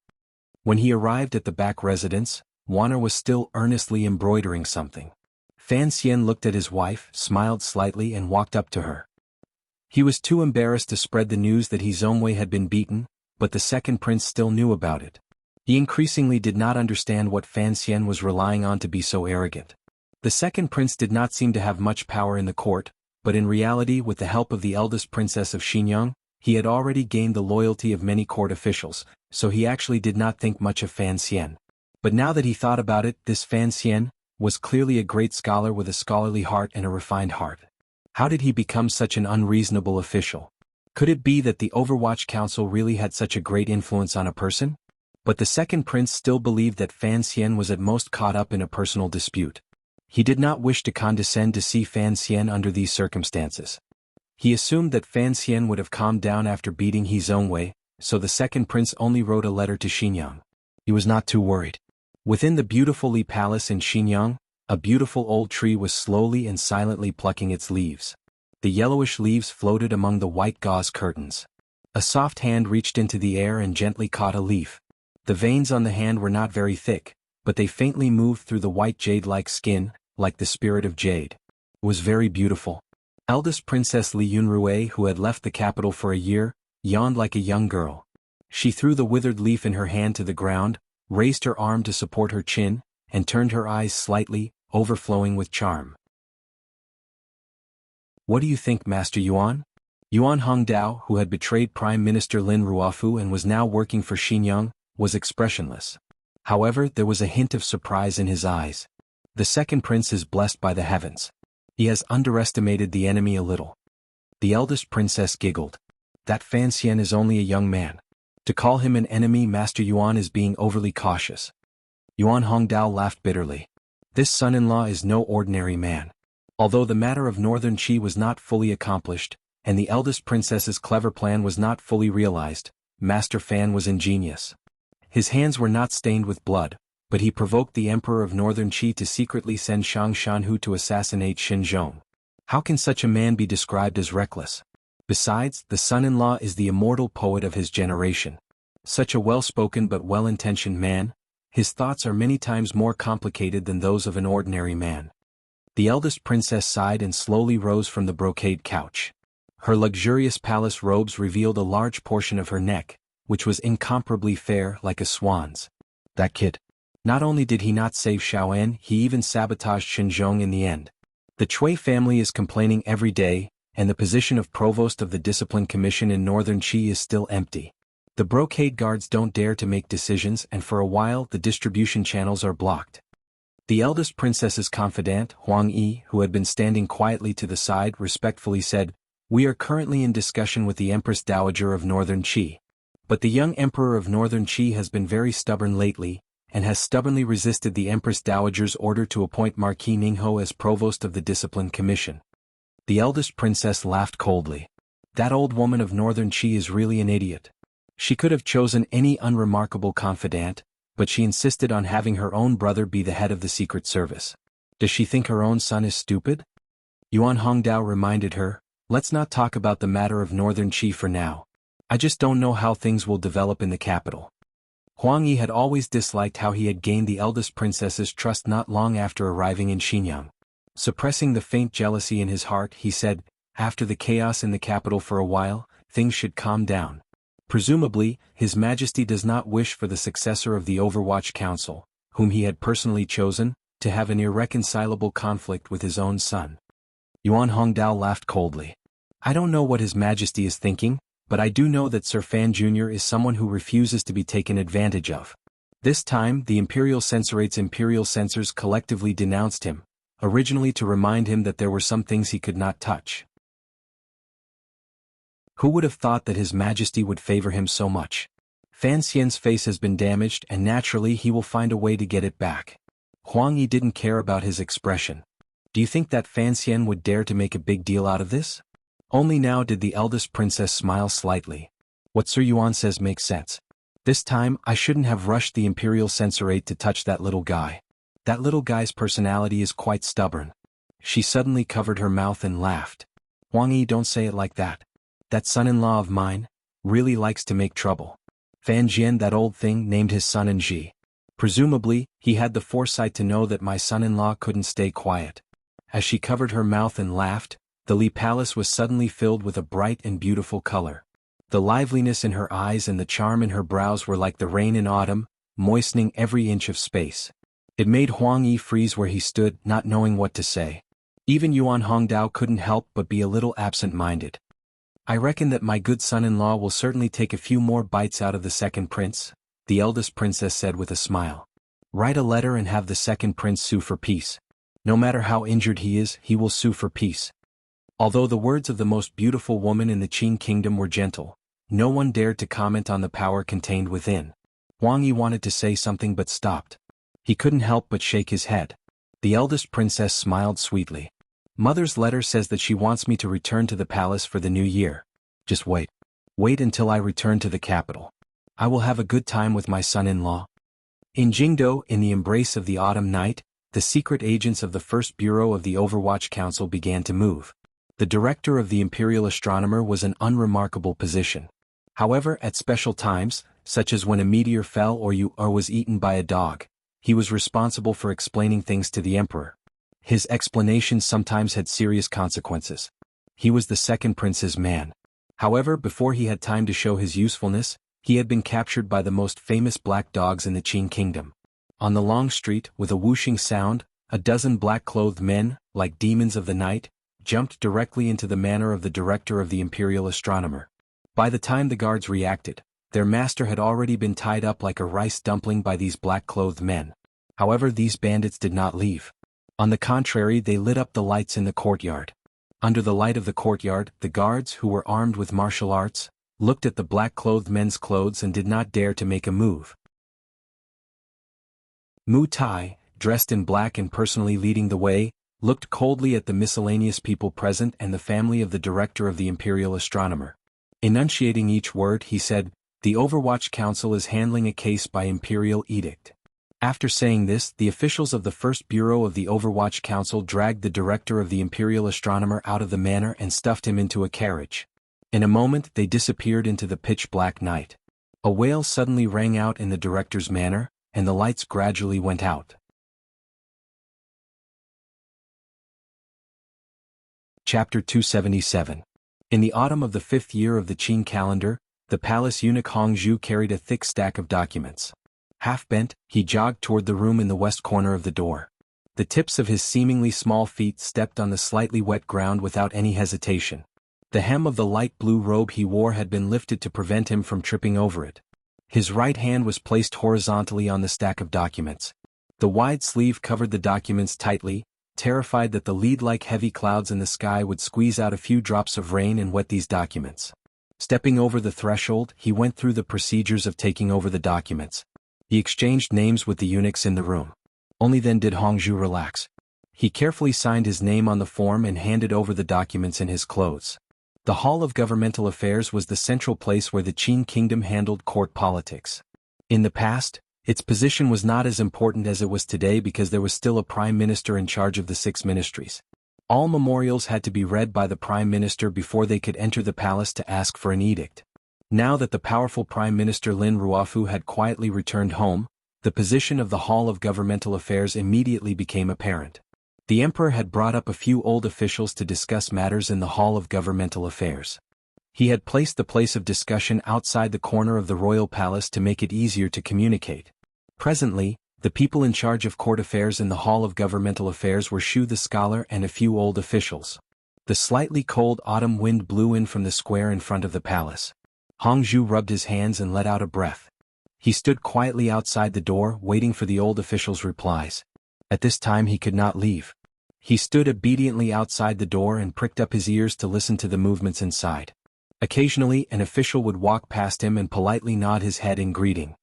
[SPEAKER 1] When he arrived at the back residence, Wanner was still earnestly embroidering something. Fan Xian looked at his wife, smiled slightly and walked up to her. He was too embarrassed to spread the news that Hizongwei had been beaten, but the second prince still knew about it. He increasingly did not understand what Fan Xian was relying on to be so arrogant. The second prince did not seem to have much power in the court, but in reality, with the help of the eldest princess of Xinyang, he had already gained the loyalty of many court officials, so he actually did not think much of Fan Xian. But now that he thought about it, this Fan Xian was clearly a great scholar with a scholarly heart and a refined heart. How did he become such an unreasonable official? Could it be that the Overwatch Council really had such a great influence on a person? But the second prince still believed that Fan Xian was at most caught up in a personal dispute. He did not wish to condescend to see Fan Xian under these circumstances. He assumed that Fan Xian would have calmed down after beating Hizongwei, so the second prince only wrote a letter to Xinyang. He was not too worried. Within the beautiful Li Palace in Xinyang, a beautiful old tree was slowly and silently plucking its leaves. The yellowish leaves floated among the white gauze curtains. A soft hand reached into the air and gently caught a leaf. The veins on the hand were not very thick, but they faintly moved through the white jade-like skin, like the spirit of jade. It was very beautiful. Eldest Princess Li Yunrui, who had left the capital for a year, yawned like a young girl. She threw the withered leaf in her hand to the ground, raised her arm to support her chin, and turned her eyes slightly, overflowing with charm. "What do you think, Master Yuan?" Yuan Hongdao, who had betrayed Prime Minister Lin Ruofu and was now working for Xinyang, was expressionless. However, there was a hint of surprise in his eyes. The second prince is blessed by the heavens. He has underestimated the enemy a little. The eldest princess giggled. That Fan Xian is only a young man. To call him an enemy, Master Yuan is being overly cautious. Yuan Hongdao laughed bitterly. This son-in-law is no ordinary man. Although the matter of Northern Qi was not fully accomplished, and the eldest princess's clever plan was not fully realized, Master Fan was ingenious. His hands were not stained with blood, but he provoked the Emperor of Northern Qi to secretly send Shang Shanhu to assassinate Xinzhong. How can such a man be described as reckless? Besides, the son-in-law is the immortal poet of his generation. Such a well-spoken but well-intentioned man, his thoughts are many times more complicated than those of an ordinary man. The eldest princess sighed and slowly rose from the brocade couch. Her luxurious palace robes revealed a large portion of her neck, which was incomparably fair like a swan's. That kid. Not only did he not save Shaoan, he even sabotaged Xinzhong in the end. The Cui family is complaining every day, and the position of provost of the Discipline Commission in Northern Qi is still empty. The brocade guards don't dare to make decisions, and for a while the distribution channels are blocked. The eldest princess's confidant, Huang Yi, who had been standing quietly to the side, respectfully said, "We are currently in discussion with the Empress Dowager of Northern Qi. But the young Emperor of Northern Qi has been very stubborn lately, and has stubbornly resisted the Empress Dowager's order to appoint Marquis Ningho as provost of the Discipline Commission." The eldest princess laughed coldly. That old woman of Northern Qi is really an idiot. She could have chosen any unremarkable confidant, but she insisted on having her own brother be the head of the Secret Service. Does she think her own son is stupid? Yuan Hongdao reminded her, "Let's not talk about the matter of Northern Qi for now. I just don't know how things will develop in the capital." Huang Yi had always disliked how he had gained the eldest princess's trust not long after arriving in Xinyang. Suppressing the faint jealousy in his heart, he said, "After the chaos in the capital for a while, things should calm down. Presumably, His Majesty does not wish for the successor of the Overwatch Council, whom he had personally chosen, to have an irreconcilable conflict with his own son." Yuan Hongdao laughed coldly. "I don't know what His Majesty is thinking, but I do know that Sir Fan Jr. is someone who refuses to be taken advantage of." This time, the Imperial Censorate's Imperial Censors collectively denounced him, originally to remind him that there were some things he could not touch. Who would have thought that His Majesty would favor him so much? Fan Xian's face has been damaged, and naturally he will find a way to get it back. Huang Yi didn't care about his expression. Do you think that Fan Xian would dare to make a big deal out of this? Only now did the eldest princess smile slightly. What Sir Yuan says makes sense. This time, I shouldn't have rushed the Imperial Censorate to touch that little guy. That little guy's personality is quite stubborn. She suddenly covered her mouth and laughed. Huang Yi, don't say it like that. That son-in-law of mine really likes to make trouble. Fan Jian, that old thing, named his son Enji. Presumably, he had the foresight to know that my son-in-law couldn't stay quiet. As she covered her mouth and laughed, the Li Palace was suddenly filled with a bright and beautiful color. The liveliness in her eyes and the charm in her brows were like the rain in autumn, moistening every inch of space. It made Huang Yi freeze where he stood, not knowing what to say. Even Yuan Hongdao couldn't help but be a little absent-minded. "I reckon that my good son-in-law will certainly take a few more bites out of the second prince," the eldest princess said with a smile. "Write a letter and have the second prince sue for peace. No matter how injured he is, he will sue for peace." Although the words of the most beautiful woman in the Qin kingdom were gentle, no one dared to comment on the power contained within. Huang Yi wanted to say something but stopped. He couldn't help but shake his head. The eldest princess smiled sweetly. "Mother's letter says that she wants me to return to the palace for the new year. Just wait. Wait until I return to the capital. I will have a good time with my son-in-law." In Jingdo, in the embrace of the autumn night, the secret agents of the First Bureau of the Overwatch Council began to move. The director of the Imperial Astronomer was an unremarkable position. However, at special times, such as when a meteor fell or was eaten by a dog, he was responsible for explaining things to the emperor. His explanations sometimes had serious consequences. He was the second prince's man. However, before he had time to show his usefulness, he had been captured by the most famous black dogs in the Qin kingdom. On the long street, with a whooshing sound, a dozen black-clothed men, like demons of the night, jumped directly into the manor of the director of the Imperial Astronomer. By the time the guards reacted, their master had already been tied up like a rice dumpling by these black-clothed men. However, these bandits did not leave. On the contrary, they lit up the lights in the courtyard. Under the light of the courtyard, the guards, who were armed with martial arts, looked at the black-clothed men's clothes and did not dare to make a move. Mu Tai, dressed in black and personally leading the way, looked coldly at the miscellaneous people present and the family of the director of the Imperial Astronomer. Enunciating each word, he said, "The Overwatch Council is handling a case by Imperial Edict." After saying this, the officials of the First Bureau of the Overwatch Council dragged the director of the Imperial Astronomer out of the manor and stuffed him into a carriage. In a moment they disappeared into the pitch-black night. A wail suddenly rang out in the director's manor, and the lights gradually went out. Chapter 277. In the autumn of the 5th year of the Qin calendar, the palace eunuch Hongzhu carried a thick stack of documents. Half-bent, he jogged toward the room in the west corner of the door. The tips of his seemingly small feet stepped on the slightly wet ground without any hesitation. The hem of the light blue robe he wore had been lifted to prevent him from tripping over it. His right hand was placed horizontally on the stack of documents. The wide sleeve covered the documents tightly, terrified that the lead-like heavy clouds in the sky would squeeze out a few drops of rain and wet these documents. Stepping over the threshold, he went through the procedures of taking over the documents. He exchanged names with the eunuchs in the room. Only then did Hongzhu relax. He carefully signed his name on the form and handed over the documents in his clothes. The Hall of Governmental Affairs was the central place where the Qin kingdom handled court politics. In the past, its position was not as important as it was today because there was still a prime minister in charge of the 6 ministries. All memorials had to be read by the prime minister before they could enter the palace to ask for an edict. Now that the powerful Prime Minister Lin Ruofu had quietly returned home, the position of the Hall of Governmental Affairs immediately became apparent. The emperor had brought up a few old officials to discuss matters in the Hall of Governmental Affairs. He had placed the place of discussion outside the corner of the royal palace to make it easier to communicate. Presently, the people in charge of court affairs in the Hall of Governmental Affairs were Shu the scholar and a few old officials. The slightly cold autumn wind blew in from the square in front of the palace. Hongzhu rubbed his hands and let out a breath. He stood quietly outside the door, waiting for the old official's replies. At this time he could not leave. He stood obediently outside the door and pricked up his ears to listen to the movements inside. Occasionally an official would walk past him and politely nod his head in greeting.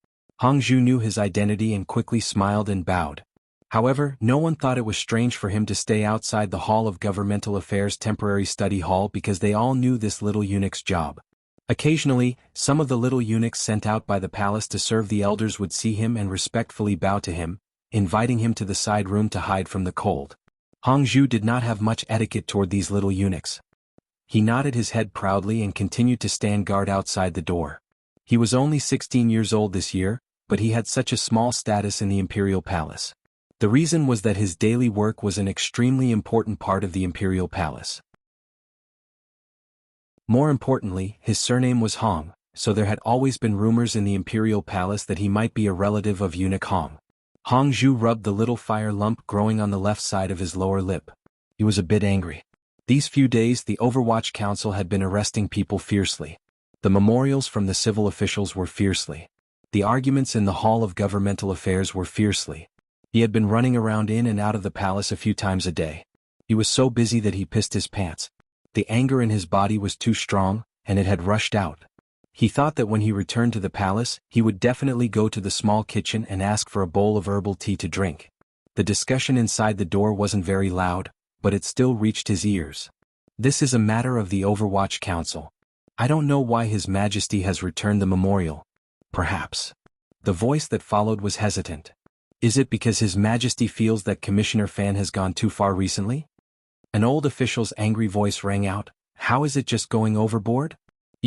[SPEAKER 1] Hongzhu knew his identity and quickly smiled and bowed. However, no one thought it was strange for him to stay outside the Hall of Governmental Affairs temporary study hall because they all knew this little eunuch's job. Occasionally, some of the little eunuchs sent out by the palace to serve the elders would see him and respectfully bow to him, inviting him to the side room to hide from the cold. Hongzhu did not have much etiquette toward these little eunuchs. He nodded his head proudly and continued to stand guard outside the door. He was only 16 years old this year, but he had such a small status in the imperial palace. The reason was that his daily work was an extremely important part of the imperial palace. More importantly, his surname was Hong, so there had always been rumors in the imperial palace that he might be a relative of eunuch Hong. Hongzhu rubbed the little fire lump growing on the left side of his lower lip. He was a bit angry. These few days the Overwatch Council had been arresting people fiercely. The memorials from the civil officials were fiercely. The arguments in the Hall of Governmental Affairs were fiercely. He had been running around in and out of the palace a few times a day. He was so busy that he pissed his pants. The anger in his body was too strong, and it had rushed out. He thought that when he returned to the palace, he would definitely go to the small kitchen and ask for a bowl of herbal tea to drink. The discussion inside the door wasn't very loud, but it still reached his ears. "This is a matter of the Overwatch Council. I don't know why His Majesty has returned the memorial. Perhaps." The voice that followed was hesitant. "Is it because His Majesty feels that Commissioner Fan has gone too far recently?" An old official's angry voice rang out. "How is it just going overboard?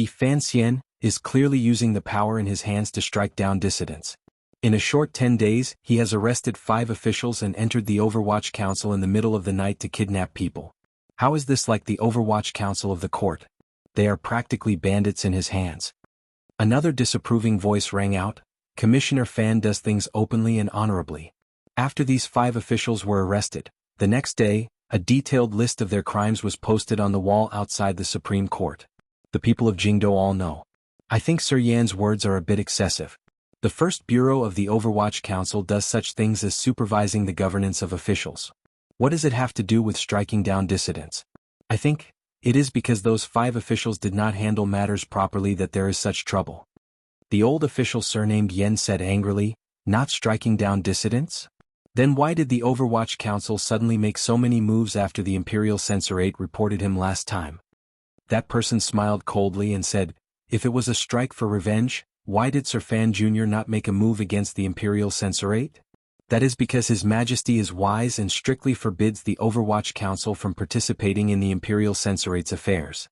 [SPEAKER 1] Fan Xian is clearly using the power in his hands to strike down dissidents. In a short 10 days, he has arrested 5 officials and entered the Overwatch Council in the middle of the night to kidnap people. How is this like the Overwatch Council of the court? They are practically bandits in his hands." Another disapproving voice rang out. "Commissioner Fan does things openly and honorably." After these 5 officials were arrested, the next day, a detailed list of their crimes was posted on the wall outside the Supreme Court. The people of Jingdo all know. I think Sir Yan's words are a bit excessive. The First Bureau of the Overwatch Council does such things as supervising the governance of officials. What does it have to do with striking down dissidents? I think it is because those 5 officials did not handle matters properly that there is such trouble. The old official surnamed Yen said angrily, not striking down dissidents? Then why did the Overwatch Council suddenly make so many moves after the Imperial Censorate reported him last time? That person smiled coldly and said, if it was a strike for revenge, why did Sir Fan Jr. not make a move against the Imperial Censorate? That is because His Majesty is wise and strictly forbids the Overwatch Council from participating in the Imperial Censorate's affairs.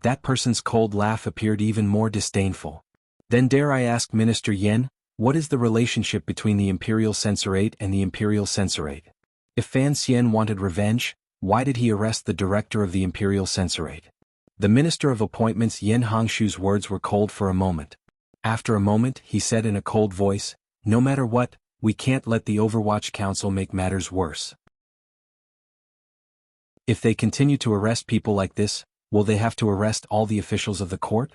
[SPEAKER 1] That person's cold laugh appeared even more disdainful. Then dare I ask Minister Yen, what is the relationship between the Imperial Censorate and the Imperial Censorate? If Fan Xian wanted revenge, why did he arrest the director of the Imperial Censorate? The Minister of Appointments Yen Hongshu's words were cold for a moment. After a moment, he said in a cold voice, no matter what, we can't let the Overwatch Council make matters worse. If they continue to arrest people like this, will they have to arrest all the officials of the court?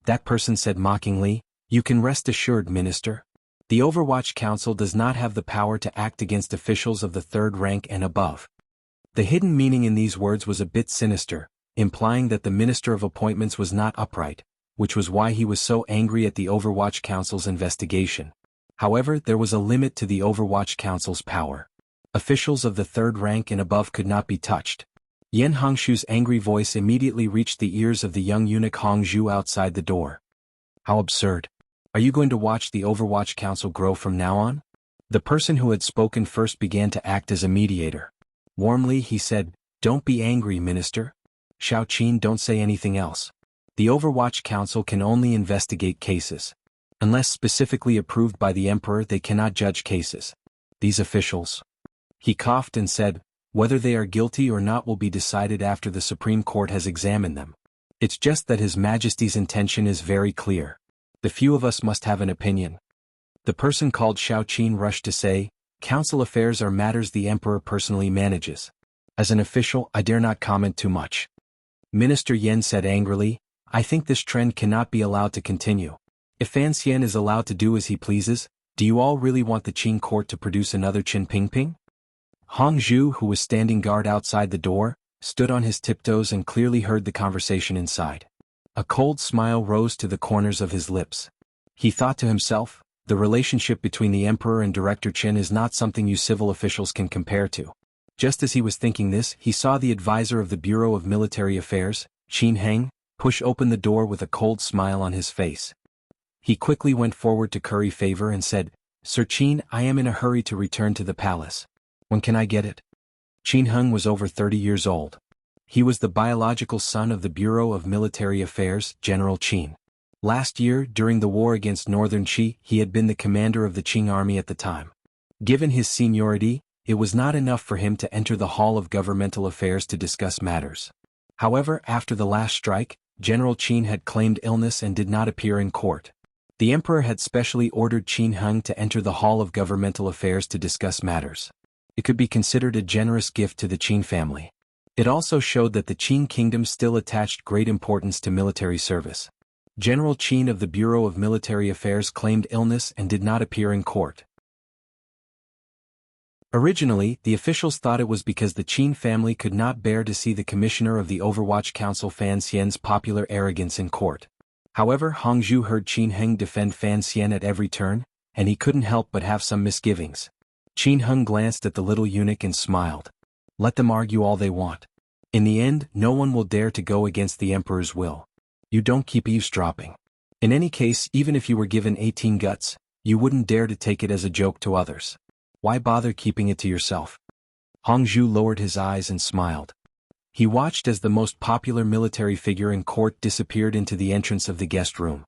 [SPEAKER 1] That person said mockingly, you can rest assured, Minister. The Overwatch Council does not have the power to act against officials of the 3rd rank and above. The hidden meaning in these words was a bit sinister, implying that the Minister of Appointments was not upright, which was why he was so angry at the Overwatch Council's investigation. However, there was a limit to the Overwatch Council's power. Officials of the 3rd rank and above could not be touched. Yen Hongshu's angry voice immediately reached the ears of the young eunuch Hongzhu outside the door. How absurd. Are you going to watch the Overwatch Council grow from now on? The person who had spoken first began to act as a mediator. Warmly he said, don't be angry, Minister. Xiaoqin, don't say anything else. The Overwatch Council can only investigate cases. Unless specifically approved by the Emperor, they cannot judge cases. These officials. He coughed and said, whether they are guilty or not will be decided after the Supreme Court has examined them. It's just that His Majesty's intention is very clear. The few of us must have an opinion. The person called Xiaoqin rushed to say, council affairs are matters the Emperor personally manages. As an official, I dare not comment too much. Minister Yen said angrily, I think this trend cannot be allowed to continue. If Fan Xian is allowed to do as he pleases, do you all really want the Qin court to produce another Qin Pingping? Hongzhu, who was standing guard outside the door, stood on his tiptoes and clearly heard the conversation inside. A cold smile rose to the corners of his lips. He thought to himself, the relationship between the Emperor and Director Qin is not something you civil officials can compare to. Just as he was thinking this, he saw the advisor of the Bureau of Military Affairs, Qin Heng, push open the door with a cold smile on his face. He quickly went forward to curry favor and said, Sir Qin, I am in a hurry to return to the palace. When can I get it? Qin Heng was over 30 years old. He was the biological son of the Bureau of Military Affairs, General Qin. Last year, during the war against Northern Qi, he had been the commander of the Qing army at the time. Given his seniority, it was not enough for him to enter the Hall of Governmental Affairs to discuss matters. However, after the last strike, General Qin had claimed illness and did not appear in court. The Emperor had specially ordered Qin Heng to enter the Hall of Governmental Affairs to discuss matters. It could be considered a generous gift to the Qin family. It also showed that the Qin kingdom still attached great importance to military service. General Qin of the Bureau of Military Affairs claimed illness and did not appear in court. Originally, the officials thought it was because the Qin family could not bear to see the commissioner of the Overwatch Council Fan Xian's popular arrogance in court. However, Hongzhu heard Qin Heng defend Fan Xian at every turn, and he couldn't help but have some misgivings. Qin Heng glanced at the little eunuch and smiled. Let them argue all they want. In the end, no one will dare to go against the Emperor's will. You don't keep eavesdropping. In any case, even if you were given 18 guts, you wouldn't dare to take it as a joke to others. Why bother keeping it to yourself? Hongzhu lowered his eyes and smiled. He watched as the most popular military figure in court disappeared into the entrance of the guest room.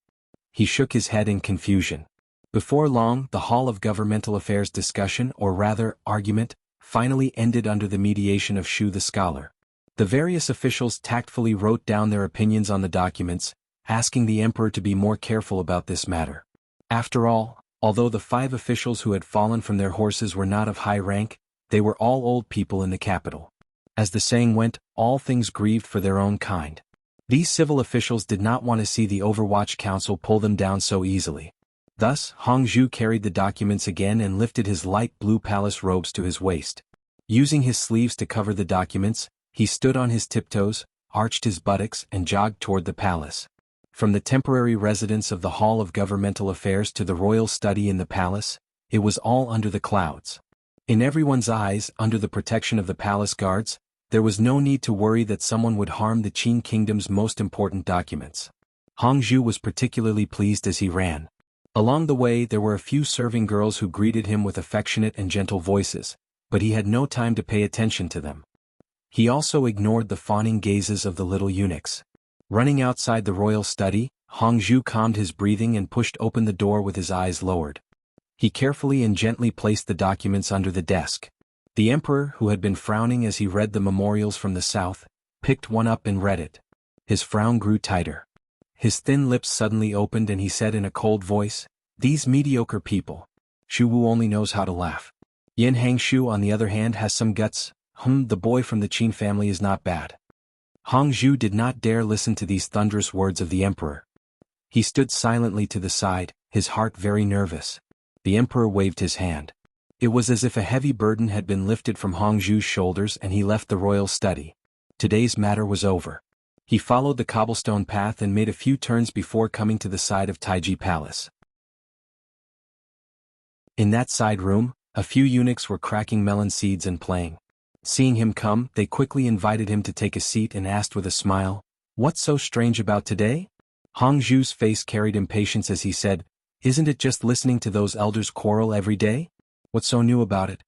[SPEAKER 1] He shook his head in confusion. Before long, the Hall of Governmental Affairs discussion, or rather, argument, finally ended under the mediation of Shu the scholar. The various officials tactfully wrote down their opinions on the documents, asking the Emperor to be more careful about this matter. After all, although the 5 officials who had fallen from their horses were not of high rank, they were all old people in the capital. As the saying went, all things grieved for their own kind. These civil officials did not want to see the Overwatch Council pull them down so easily. Thus, Hongzhu carried the documents again and lifted his light blue palace robes to his waist. Using his sleeves to cover the documents, he stood on his tiptoes, arched his buttocks and jogged toward the palace. From the temporary residence of the Hall of Governmental Affairs to the royal study in the palace, it was all under the clouds. In everyone's eyes, under the protection of the palace guards, there was no need to worry that someone would harm the Qin kingdom's most important documents. Hongzhu was particularly pleased as he ran. Along the way there were a few serving girls who greeted him with affectionate and gentle voices, but he had no time to pay attention to them. He also ignored the fawning gazes of the little eunuchs. Running outside the royal study, Hongzhu calmed his breathing and pushed open the door with his eyes lowered. He carefully and gently placed the documents under the desk. The emperor, who had been frowning as he read the memorials from the south, picked one up and read it. His frown grew tighter. His thin lips suddenly opened and he said in a cold voice, "These mediocre people. Shu Wu only knows how to laugh. Yin Hangshu on the other hand has some guts. The boy from the Qin family is not bad." Hongzhu did not dare listen to these thunderous words of the emperor. He stood silently to the side, his heart very nervous. The emperor waved his hand. It was as if a heavy burden had been lifted from Hongzhu's shoulders and he left the royal study. Today's matter was over. He followed the cobblestone path and made a few turns before coming to the side of Taiji Palace. In that side room, a few eunuchs were cracking melon seeds and playing. Seeing him come, they quickly invited him to take a seat and asked with a smile, "What's so strange about today?" Hongzhu's face carried impatience as he said, "Isn't it just listening to those elders quarrel every day? What's so new about it?"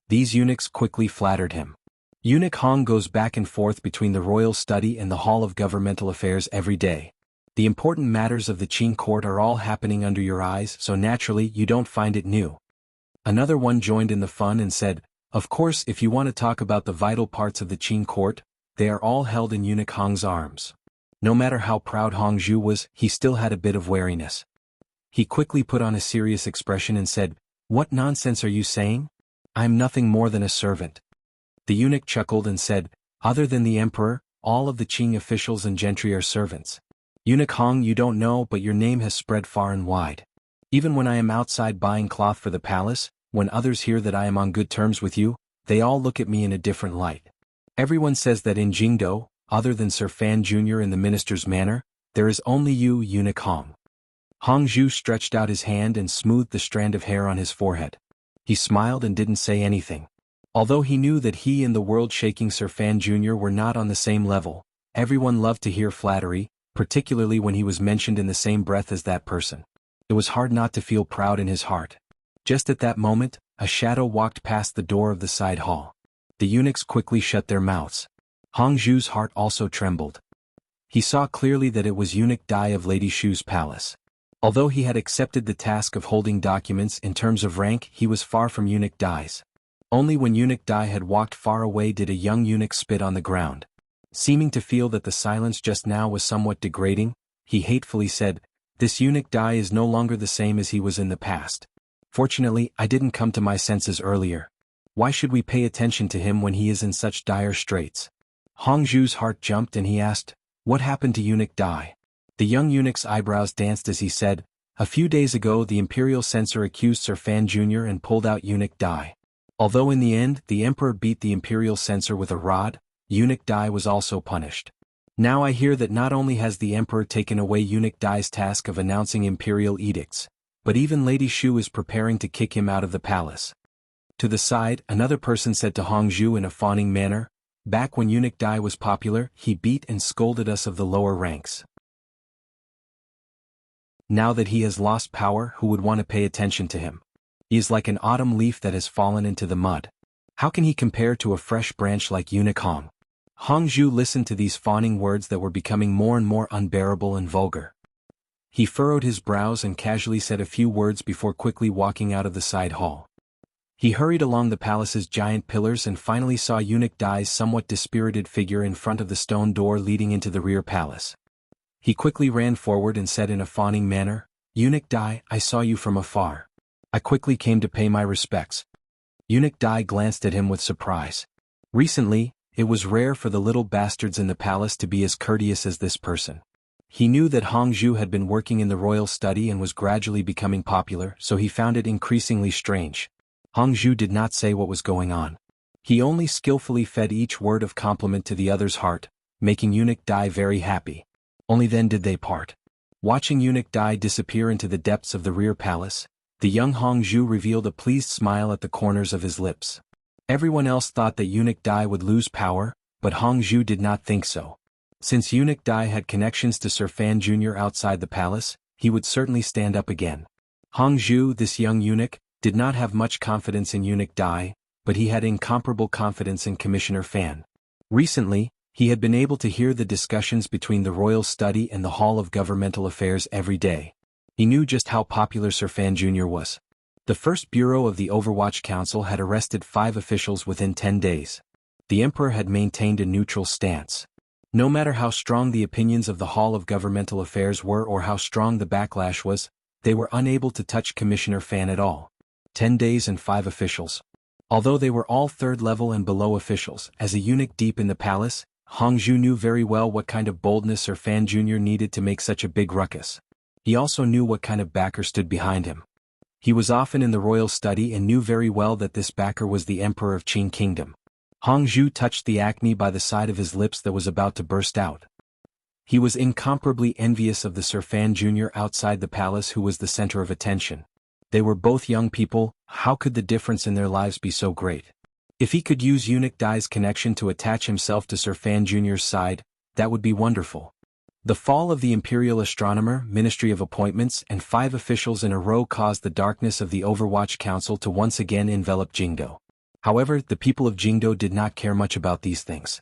[SPEAKER 1] These eunuchs quickly flattered him. Eunuch Hong goes back and forth between the royal study and the Hall of Governmental Affairs every day. The important matters of the Qin court are all happening under your eyes, so naturally you don't find it new. Another one joined in the fun and said, "Of course, if you want to talk about the vital parts of the Qin court, they are all held in Eunuch Hong's arms." No matter how proud Hongzhu was, he still had a bit of wariness. He quickly put on a serious expression and said, "What nonsense are you saying? I am nothing more than a servant." The eunuch chuckled and said, "Other than the emperor, all of the Qing officials and gentry are servants. Eunuch Hong, you don't know, but your name has spread far and wide. Even when I am outside buying cloth for the palace, when others hear that I am on good terms with you, they all look at me in a different light. Everyone says that in Jingdo, other than Sir Fan Jr. in the minister's manor, there is only you, Eunuch Hong." Hongzhu stretched out his hand and smoothed the strand of hair on his forehead. He smiled and didn't say anything. Although he knew that he and the world-shaking Sir Fan Jr. were not on the same level, everyone loved to hear flattery, particularly when he was mentioned in the same breath as that person. It was hard not to feel proud in his heart. Just at that moment, a shadow walked past the door of the side hall. The eunuchs quickly shut their mouths. Hongzhu's heart also trembled. He saw clearly that it was Eunuch Dai of Lady Shu's palace. Although he had accepted the task of holding documents in terms of rank, he was far from Eunuch Dai's. Only when Eunuch Dai had walked far away did a young eunuch spit on the ground. Seeming to feel that the silence just now was somewhat degrading, he hatefully said, "This Eunuch Dai is no longer the same as he was in the past. Fortunately, I didn't come to my senses earlier. Why should we pay attention to him when he is in such dire straits?" Hongzhu's heart jumped and he asked, "What happened to Eunuch Dai?" The young eunuch's eyebrows danced as he said, "A few days ago the imperial censor accused Sir Fan Jr. and pulled out Eunuch Dai. Although in the end the emperor beat the imperial censor with a rod, Eunuch Dai was also punished. Now I hear that not only has the emperor taken away Eunuch Dai's task of announcing imperial edicts, but even Lady Shu is preparing to kick him out of the palace." To the side, another person said to Hongzhu in a fawning manner, "Back when Eunuch Dai was popular, he beat and scolded us of the lower ranks. Now that he has lost power, who would want to pay attention to him? He is like an autumn leaf that has fallen into the mud. How can he compare to a fresh branch like Eunuch Hong?" Hongzhu listened to these fawning words that were becoming more and more unbearable and vulgar. He furrowed his brows and casually said a few words before quickly walking out of the side hall. He hurried along the palace's giant pillars and finally saw Eunuch Dai's somewhat dispirited figure in front of the stone door leading into the rear palace. He quickly ran forward and said in a fawning manner, "Eunuch Dai, I saw you from afar. I quickly came to pay my respects." Eunuch Dai glanced at him with surprise. Recently, it was rare for the little bastards in the palace to be as courteous as this person. He knew that Hongzhu had been working in the royal study and was gradually becoming popular, so he found it increasingly strange. Hongzhu did not say what was going on. He only skillfully fed each word of compliment to the other's heart, making Eunuch Dai very happy. Only then did they part. Watching Eunuch Dai disappear into the depths of the rear palace, the young Hongzhu revealed a pleased smile at the corners of his lips. Everyone else thought that Eunuch Dai would lose power, but Hongzhu did not think so. Since Eunuch Dai had connections to Sir Fan Jr. outside the palace, he would certainly stand up again. Hongzhu, this young eunuch, did not have much confidence in Eunuch Dai, but he had incomparable confidence in Commissioner Fan. Recently, he had been able to hear the discussions between the royal study and the Hall of Governmental Affairs every day. He knew just how popular Sir Fan Jr. was. The first bureau of the Overwatch Council had arrested 5 officials within 10 days. The Emperor had maintained a neutral stance. No matter how strong the opinions of the Hall of Governmental Affairs were or how strong the backlash was, they were unable to touch Commissioner Fan at all. 10 days and 5 officials. Although they were all third-level and below officials, as a eunuch deep in the palace, Hongzhu knew very well what kind of boldness Sir Fan Jr. needed to make such a big ruckus. He also knew what kind of backer stood behind him. He was often in the royal study and knew very well that this backer was the Emperor of Qing Kingdom. Hongzhu touched the acne by the side of his lips that was about to burst out. He was incomparably envious of the Sir Fan Jr. outside the palace who was the center of attention. They were both young people, how could the difference in their lives be so great? If he could use Eunuch Dai's connection to attach himself to Sir Fan Jr.'s side, that would be wonderful. The fall of the Imperial Astronomer, Ministry of Appointments, and 5 officials in a row caused the darkness of the Overwatch Council to once again envelop Jingdo. However, the people of Jingdo did not care much about these things.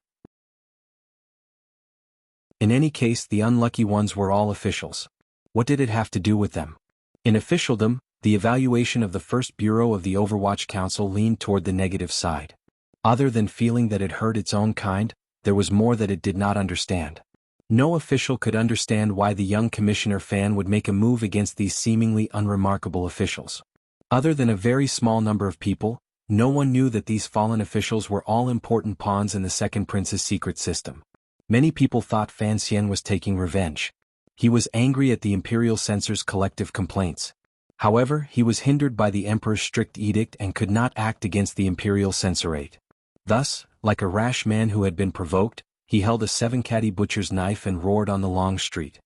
[SPEAKER 1] In any case, the unlucky ones were all officials. What did it have to do with them? In officialdom, the evaluation of the first bureau of the Overwatch Council leaned toward the negative side. Other than feeling that it hurt its own kind, there was more that it did not understand. No official could understand why the young Commissioner Fan would make a move against these seemingly unremarkable officials. Other than a very small number of people, no one knew that these fallen officials were all important pawns in the Second Prince's secret system. Many people thought Fan Xian was taking revenge. He was angry at the Imperial Censor's collective complaints. However, he was hindered by the Emperor's strict edict and could not act against the Imperial Censorate. Thus, like a rash man who had been provoked, he held a 7-caddy butcher's knife and roared on the long street.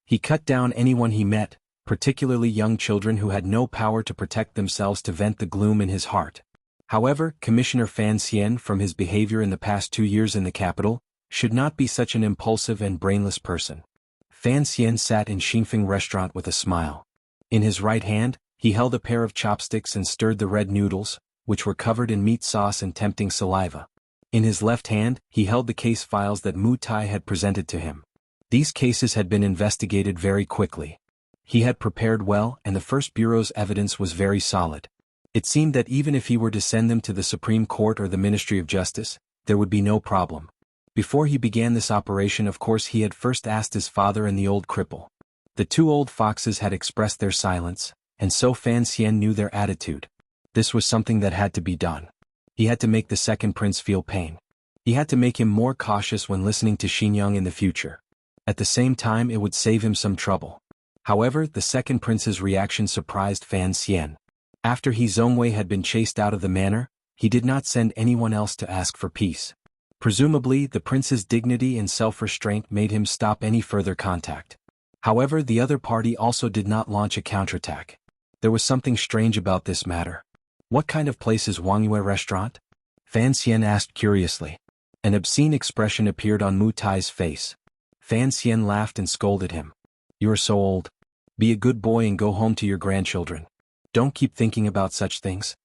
[SPEAKER 1] He cut down anyone he met, particularly young children who had no power to protect themselves, to vent the gloom in his heart. However, Commissioner Fan Xian, from his behavior in the past 2 years in the capital, should not be such an impulsive and brainless person. Fan Xian sat in Xingfeng restaurant with a smile. In his right hand, he held a pair of chopsticks and stirred the red noodles, which were covered in meat sauce and tempting saliva. In his left hand, he held the case files that Mu Tai had presented to him. These cases had been investigated very quickly. He had prepared well, and the first bureau's evidence was very solid. It seemed that even if he were to send them to the Supreme Court or the Ministry of Justice, there would be no problem. Before he began this operation, of course, he had first asked his father and the old cripple. The 2 old foxes had expressed their silence, and so Fan Xian knew their attitude. This was something that had to be done. He had to make the Second Prince feel pain. He had to make him more cautious when listening to Xingyang in the future. At the same time, it would save him some trouble. However, the Second Prince's reaction surprised Fan Xian. After He Zongwei had been chased out of the manor, he did not send anyone else to ask for peace. Presumably, the prince's dignity and self-restraint made him stop any further contact. However, the other party also did not launch a counterattack. There was something strange about this matter. What kind of place is Wangyue restaurant? Fan Xian asked curiously. An obscene expression appeared on Mu Tai's face. Fan Xian laughed and scolded him. You are so old. Be a good boy and go home to your grandchildren. Don't keep thinking about such things.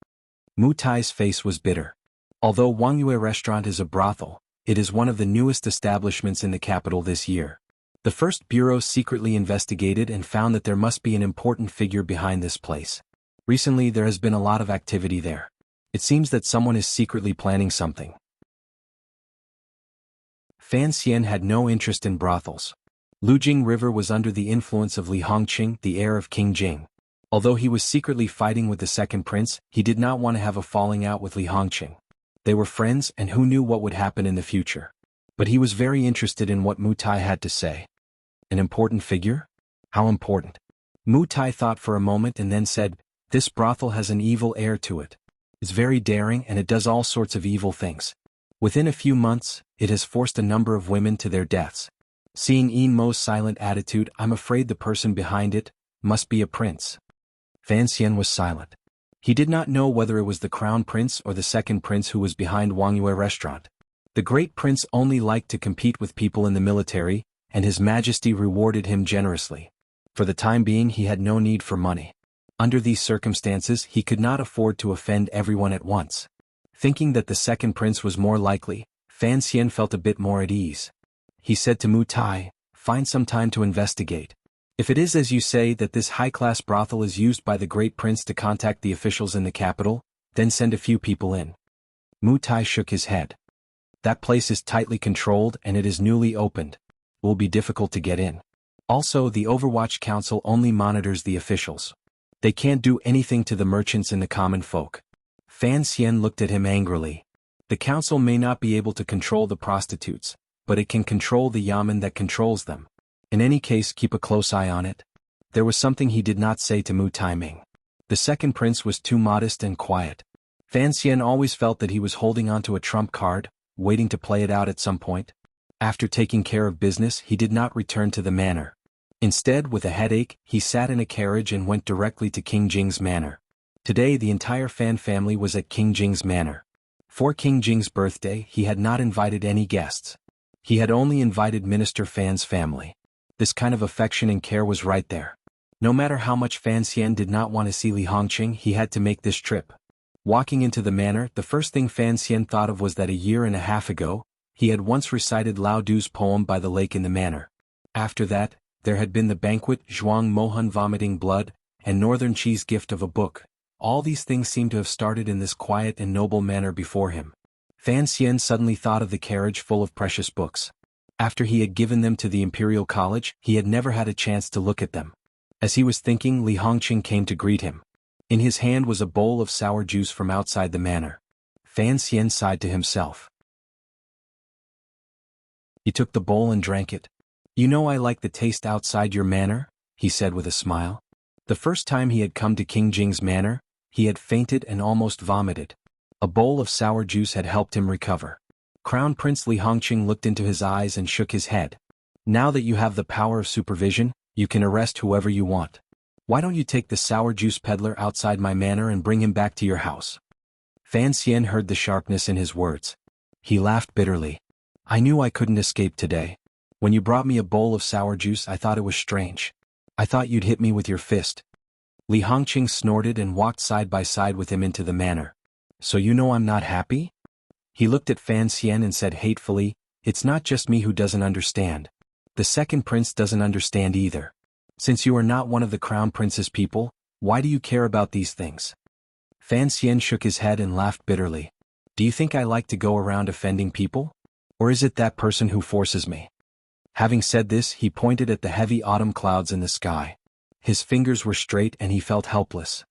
[SPEAKER 1] Mu Tai's face was bitter. Although Wangyue restaurant is a brothel, it is one of the newest establishments in the capital this year. The first bureau secretly investigated and found that there must be an important figure behind this place. Recently there has been a lot of activity there. It seems that someone is secretly planning something. Fan Xian had no interest in brothels. Lujing River was under the influence of Li Hongqing, the heir of King Jing. Although he was secretly fighting with the Second Prince, he did not want to have a falling out with Li Hongqing. They were friends, and who knew what would happen in the future. But he was very interested in what Mu Tai had to say. An important figure? How important? Mu Tai thought for a moment and then said, This brothel has an evil air to it. is very daring and it does all sorts of evil things. Within a few months, it has forced a number of women to their deaths. Seeing Mo's silent attitude, I'm afraid the person behind it must be a prince. Fan Xian was silent. He did not know whether it was the crown prince or the second prince who was behind Wang Yue restaurant. The great prince only liked to compete with people in the military, and His Majesty rewarded him generously. For the time being he had no need for money. Under these circumstances he could not afford to offend everyone at once. Thinking that the second prince was more likely, Fan Xian felt a bit more at ease. He said to Mu Tai, "Find some time to investigate. If it is as you say that this high-class brothel is used by the great prince to contact the officials in the capital, then send a few people in." Mu Tai shook his head. "That place is tightly controlled and it is newly opened. It will be difficult to get in. Also, the Overwatch Council only monitors the officials. They can't do anything to the merchants and the common folk." Fan Xian looked at him angrily. The council may not be able to control the prostitutes, but it can control the yamen that controls them. In any case, keep a close eye on it. There was something he did not say to Mu Taiming. The second prince was too modest and quiet. Fan Xian always felt that he was holding onto a trump card, waiting to play it out at some point. After taking care of business, he did not return to the manor. Instead, with a headache, he sat in a carriage and went directly to King Jing's manor. Today the entire Fan family was at King Jing's manor. For King Jing's birthday he had not invited any guests. He had only invited Minister Fan's family. This kind of affection and care was right there. No matter how much Fan Xian did not want to see Li Hongqing, he had to make this trip. Walking into the manor, the first thing Fan Xian thought of was that a year and a half ago, he had once recited Lao Du's poem by the lake in the manor. After that, there had been the banquet, Zhuang Mohan vomiting blood, and Northern Chi's gift of a book. All these things seemed to have started in this quiet and noble manner before him. Fan Xian suddenly thought of the carriage full of precious books. After he had given them to the Imperial College, he had never had a chance to look at them. As he was thinking, Li Hongqing came to greet him. In his hand was a bowl of sour juice from outside the manor. Fan Xian sighed to himself. He took the bowl and drank it. "You know I like the taste outside your manor," he said with a smile. The first time he had come to King Jing's manor, he had fainted and almost vomited. A bowl of sour juice had helped him recover. Crown Prince Li Hongqing looked into his eyes and shook his head. "Now that you have the power of supervision, you can arrest whoever you want. Why don't you take the sour juice peddler outside my manor and bring him back to your house?" Fan Xian heard the sharpness in his words. He laughed bitterly. "I knew I couldn't escape today. When you brought me a bowl of sour juice I thought it was strange. I thought you'd hit me with your fist." Li Hongqing snorted and walked side by side with him into the manor. "So you know I'm not happy?" He looked at Fan Xian and said hatefully, "It's not just me who doesn't understand. The second prince doesn't understand either. Since you are not one of the crown prince's people, why do you care about these things?" Fan Xian shook his head and laughed bitterly. "Do you think I like to go around offending people? Or is it that person who forces me?" Having said this, he pointed at the heavy autumn clouds in the sky. His fingers were straight and he felt helpless.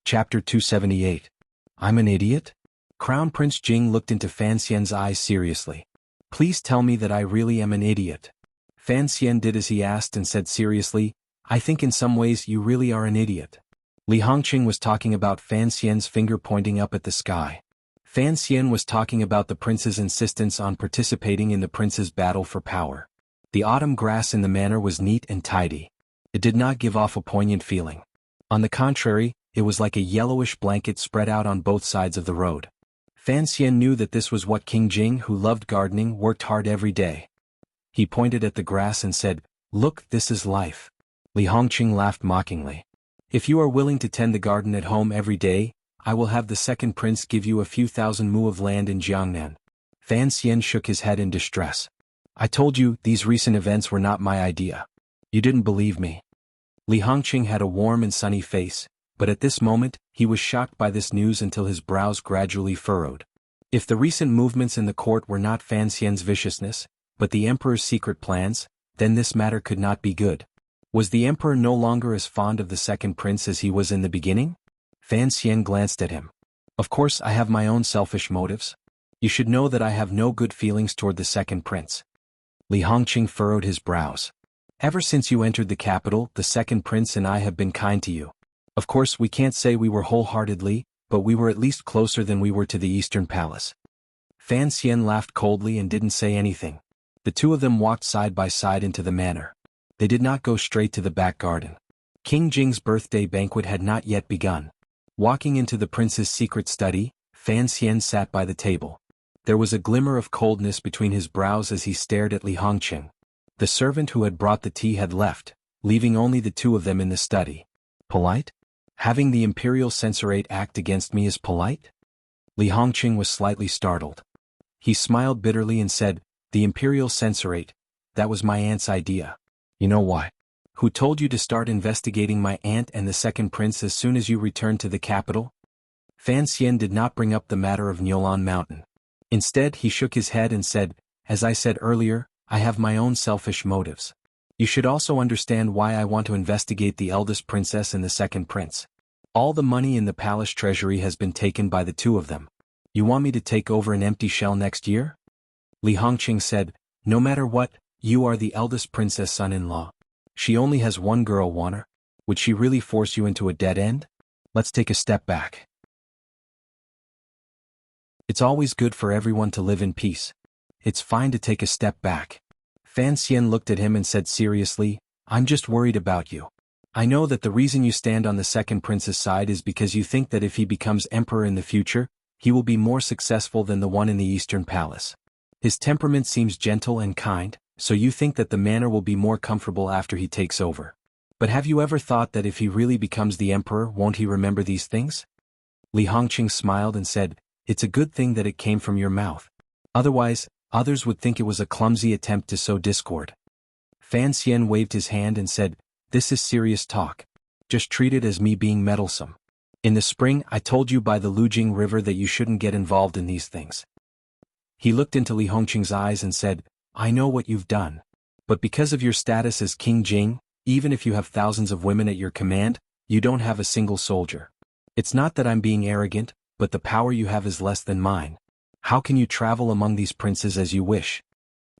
[SPEAKER 1] Chapter 278. I'm an idiot? Crown Prince Jing looked into Fan Xian's eyes seriously. "Please tell me that I really am an idiot." Fan Xian did as he asked and said seriously, "I think in some ways you really are an idiot." Li Hongqing was talking about Fan Xian's finger pointing up at the sky. Fan Xian was talking about the prince's insistence on participating in the prince's battle for power. The autumn grass in the manor was neat and tidy. It did not give off a poignant feeling. On the contrary, it was like a yellowish blanket spread out on both sides of the road. Fan Xian knew that this was what King Jing, who loved gardening, worked hard every day. He pointed at the grass and said, "Look, this is life." Li Hongqing laughed mockingly. "If you are willing to tend the garden at home every day, I will have the second prince give you a few thousand mu of land in Jiangnan." Fan Xian shook his head in distress. "I told you, these recent events were not my idea. You didn't believe me." Li Hongqing had a warm and sunny face, but at this moment, he was shocked by this news until his brows gradually furrowed. If the recent movements in the court were not Fan Xian's viciousness, but the emperor's secret plans, then this matter could not be good. Was the emperor no longer as fond of the second prince as he was in the beginning? Fan Xian glanced at him. "Of course I have my own selfish motives. You should know that I have no good feelings toward the second prince." Li Hongqing furrowed his brows. Ever since you entered the capital, the second prince and I have been kind to you. Of course we can't say we were wholeheartedly, but we were at least closer than we were to the Eastern Palace." Fan Xian laughed coldly and didn't say anything. The two of them walked side by side into the manor. They did not go straight to the back garden. King Jing's birthday banquet had not yet begun. Walking into the prince's secret study, Fan Xian sat by the table. There was a glimmer of coldness between his brows as he stared at Li Hongqing. The servant who had brought the tea had left, leaving only the two of them in the study. Polite? Having the imperial censorate act against me is polite? Li Hongqing was slightly startled. He smiled bitterly and said, "The imperial censorate, that was my aunt's idea. You know why? Who told you to start investigating my aunt and the second prince as soon as you returned to the capital?" Fan Xian did not bring up the matter of Nyolan Mountain. Instead he shook his head and said, "As I said earlier, I have my own selfish motives. You should also understand why I want to investigate the eldest princess and the second prince. All the money in the palace treasury has been taken by the two of them. You want me to take over an empty shell next year?" Li Hongqing said, "No matter what, you are the eldest princess son-in-law. She only has one girl, Warner. Would she really force you into a dead end? Let's take a step back. It's always good for everyone to live in peace. It's fine to take a step back." Fan Xian looked at him and said seriously, "I'm just worried about you. I know that the reason you stand on the second prince's side is because you think that if he becomes emperor in the future, he will be more successful than the one in the Eastern Palace. His temperament seems gentle and kind, so you think that the manor will be more comfortable after he takes over. But have you ever thought that if he really becomes the emperor, won't he remember these things?" Li Hongqing smiled and said, "It's a good thing that it came from your mouth. Otherwise, others would think it was a clumsy attempt to sow discord." Fan Xian waved his hand and said, "This is serious talk. Just treat it as me being meddlesome. In the spring I told you by the Lujing River that you shouldn't get involved in these things." He looked into Li Hongqing's eyes and said, "I know what you've done. But because of your status as King Jing, even if you have thousands of women at your command, you don't have a single soldier. It's not that I'm being arrogant, but the power you have is less than mine. How can you travel among these princes as you wish?"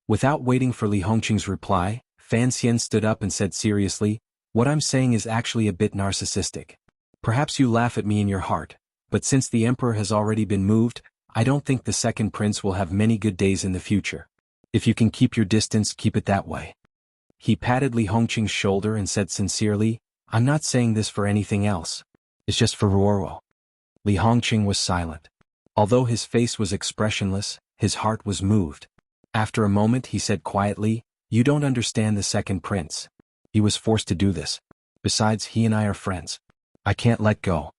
[SPEAKER 1] Without waiting for Li Hongqing's reply, Fan Xian stood up and said seriously, "What I'm saying is actually a bit narcissistic. Perhaps you laugh at me in your heart, but since the emperor has already been moved, I don't think the second prince will have many good days in the future. If you can keep your distance, keep it that way." He patted Li Hongqing's shoulder and said sincerely, "I'm not saying this for anything else. It's just for Ruoro." Li Hongqing was silent. Although his face was expressionless, his heart was moved. After a moment he said quietly, "You don't understand the second prince. He was forced to do this. Besides, he and I are friends. I can't let go."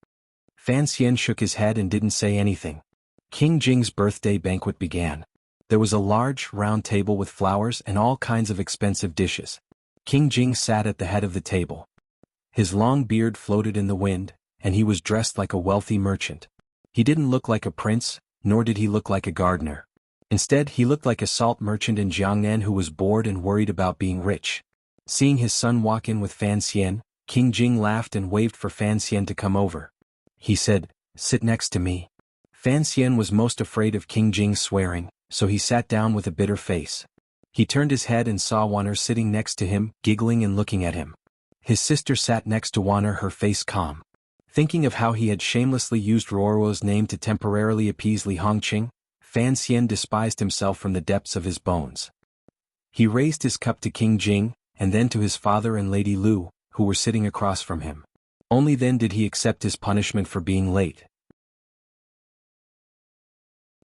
[SPEAKER 1] Fan Xian shook his head and didn't say anything. King Jing's birthday banquet began. There was a large, round table with flowers and all kinds of expensive dishes. King Jing sat at the head of the table. His long beard floated in the wind, and he was dressed like a wealthy merchant. He didn't look like a prince, nor did he look like a gardener. Instead, he looked like a salt merchant in Jiangnan who was bored and worried about being rich. Seeing his son walk in with Fan Xian, King Jing laughed and waved for Fan Xian to come over. He said, "Sit next to me." Fan Xian was most afraid of King Jing's swearing, so he sat down with a bitter face. He turned his head and saw Wanner sitting next to him, giggling and looking at him. His sister sat next to Wanner, her face calm. Thinking of how he had shamelessly used Ruoro's name to temporarily appease Li Hongqing, Fan Xian despised himself from the depths of his bones. He raised his cup to King Jing, and then to his father and Lady Lu, who were sitting across from him. Only then did he accept his punishment for being late.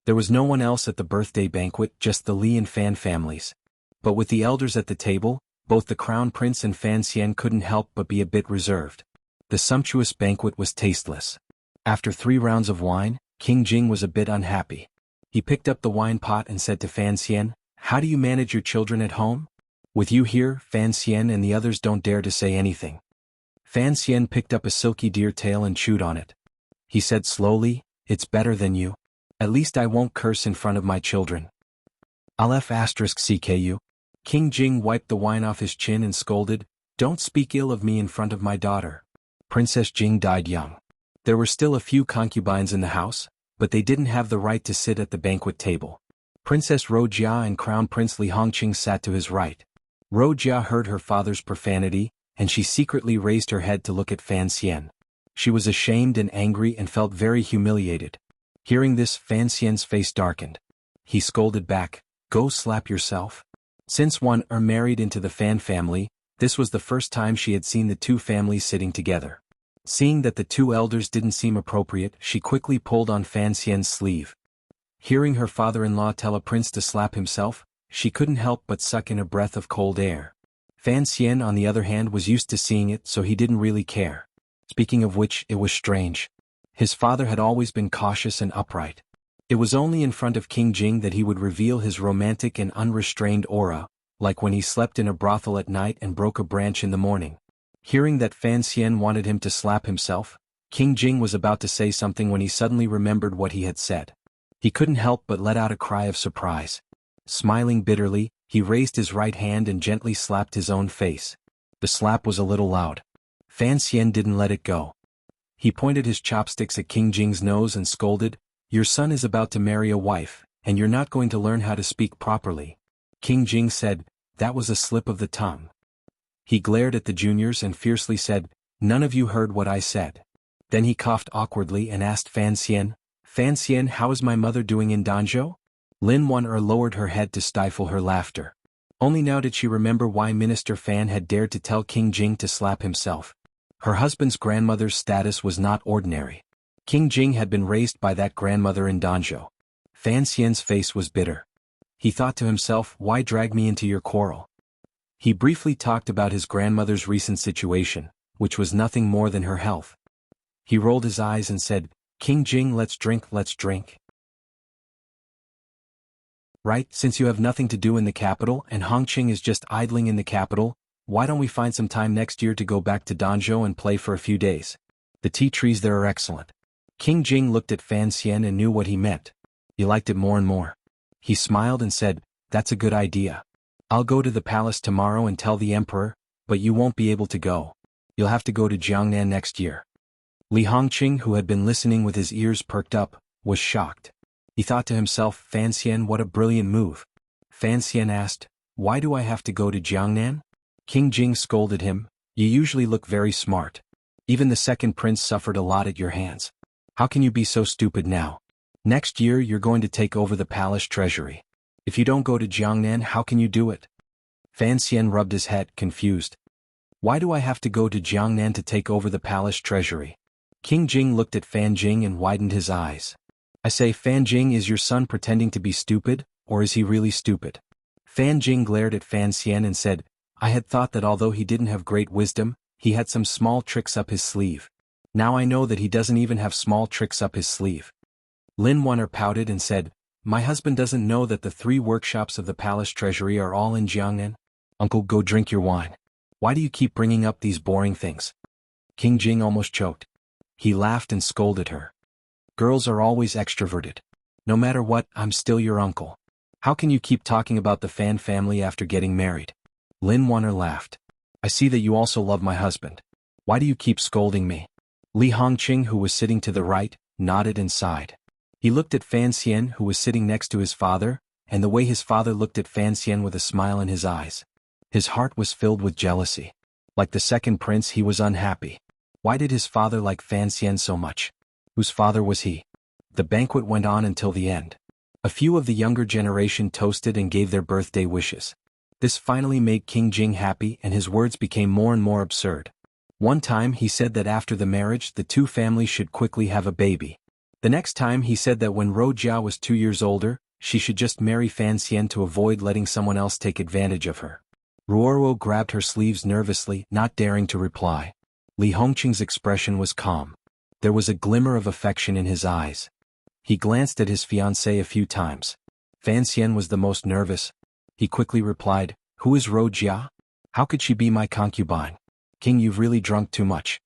[SPEAKER 1] There was no one else at the birthday banquet, just the Li and Fan families. But with the elders at the table, both the Crown Prince and Fan Xian couldn't help but be a bit reserved. The sumptuous banquet was tasteless. After 3 rounds of wine, King Jing was a bit unhappy. He picked up the wine pot and said to Fan Xian, "How do you manage your children at home? With you here, Fan Xian and the others don't dare to say anything." Fan Xian picked up a silky deer tail and chewed on it. He said slowly, "It's better than you. At least I won't curse in front of my children. I'll *CKU. King Jing wiped the wine off his chin and scolded, "Don't speak ill of me in front of my daughter." Princess Jing died young. There were still a few concubines in the house, but they didn't have the right to sit at the banquet table. Princess Rojia and Crown Prince Li Hongqing sat to his right. Rojia heard her father's profanity, and she secretly raised her head to look at Fan Xian. She was ashamed and angry and felt very humiliated. Hearing this, Fan Xian's face darkened. He scolded back, "Go slap yourself." Since one are married into the Fan family, this was the first time she had seen the two families sitting together. Seeing that the two elders didn't seem appropriate, she quickly pulled on Fan Xian's sleeve. Hearing her father-in-law tell a prince to slap himself, she couldn't help but suck in a breath of cold air. Fan Xian, on the other hand, was used to seeing it, so he didn't really care. Speaking of which, it was strange. His father had always been cautious and upright. It was only in front of King Jing that he would reveal his romantic and unrestrained aura, like when he slept in a brothel at night and broke a branch in the morning. Hearing that Fan Xian wanted him to slap himself, King Jing was about to say something when he suddenly remembered what he had said. He couldn't help but let out a cry of surprise. Smiling bitterly, he raised his right hand and gently slapped his own face. The slap was a little loud. Fan Xian didn't let it go. He pointed his chopsticks at King Jing's nose and scolded, "Your son is about to marry a wife, and you're not going to learn how to speak properly." King Jing said, "That was a slip of the tongue." He glared at the juniors and fiercely said, "None of you heard what I said." Then he coughed awkwardly and asked Fan Xian, "Fan Xian, how is my mother doing in Danzhou?" Lin Wan-er lowered her head to stifle her laughter. Only now did she remember why Minister Fan had dared to tell King Jing to slap himself. Her husband's grandmother's status was not ordinary. King Jing had been raised by that grandmother in Danzhou. Fan Xian's face was bitter. He thought to himself, "Why drag me into your quarrel?" He briefly talked about his grandmother's recent situation, which was nothing more than her health. He rolled his eyes and said, "King Jing, let's drink, let's drink." "Right, since you have nothing to do in the capital and Hongqing is just idling in the capital, why don't we find some time next year to go back to Danzhou and play for a few days? The tea trees there are excellent." King Jing looked at Fan Xian and knew what he meant. He liked it more and more. He smiled and said, "That's a good idea. I'll go to the palace tomorrow and tell the emperor, but you won't be able to go. You'll have to go to Jiangnan next year." Li Hongqing, who had been listening with his ears perked up, was shocked. He thought to himself, "Fan Xian, what a brilliant move." Fan Xian asked, "Why do I have to go to Jiangnan?" King Jing scolded him, "You usually look very smart. Even the second prince suffered a lot at your hands. How can you be so stupid now? Next year you're going to take over the palace treasury. If you don't go to Jiangnan, how can you do it?" Fan Xian rubbed his head, confused. "Why do I have to go to Jiangnan to take over the palace treasury?" King Jing looked at Fan Jing and widened his eyes. "I say, Fan Jing, is your son pretending to be stupid, or is he really stupid?" Fan Jing glared at Fan Xian and said, "I had thought that although he didn't have great wisdom, he had some small tricks up his sleeve. Now I know that he doesn't even have small tricks up his sleeve." Lin Wan-er pouted and said, "My husband doesn't know that the 3 workshops of the palace treasury are all in Jiangnan. Uncle, go drink your wine. Why do you keep bringing up these boring things?" King Jing almost choked. He laughed and scolded her. "Girls are always extroverted. No matter what, I'm still your uncle. How can you keep talking about the Fan family after getting married?" Lin Wan-er laughed. "I see that you also love my husband. Why do you keep scolding me?" Li Hongqing, who was sitting to the right, nodded and sighed. He looked at Fan Xian, who was sitting next to his father, and the way his father looked at Fan Xian with a smile in his eyes. His heart was filled with jealousy. Like the second prince, he was unhappy. Why did his father like Fan Xian so much? Whose father was he? The banquet went on until the end. A few of the younger generation toasted and gave their birthday wishes. This finally made King Jing happy, and his words became more and more absurd. One time he said that after the marriage the two families should quickly have a baby. The next time he said that when Ro Jia was 2 years older, she should just marry Fan Xian to avoid letting someone else take advantage of her. Ruoro grabbed her sleeves nervously, not daring to reply. Li Hongqing's expression was calm. There was a glimmer of affection in his eyes. He glanced at his fiancée a few times. Fan Xian was the most nervous. He quickly replied, "Who is Ro Jia? How could she be my concubine? King, you've really drunk too much."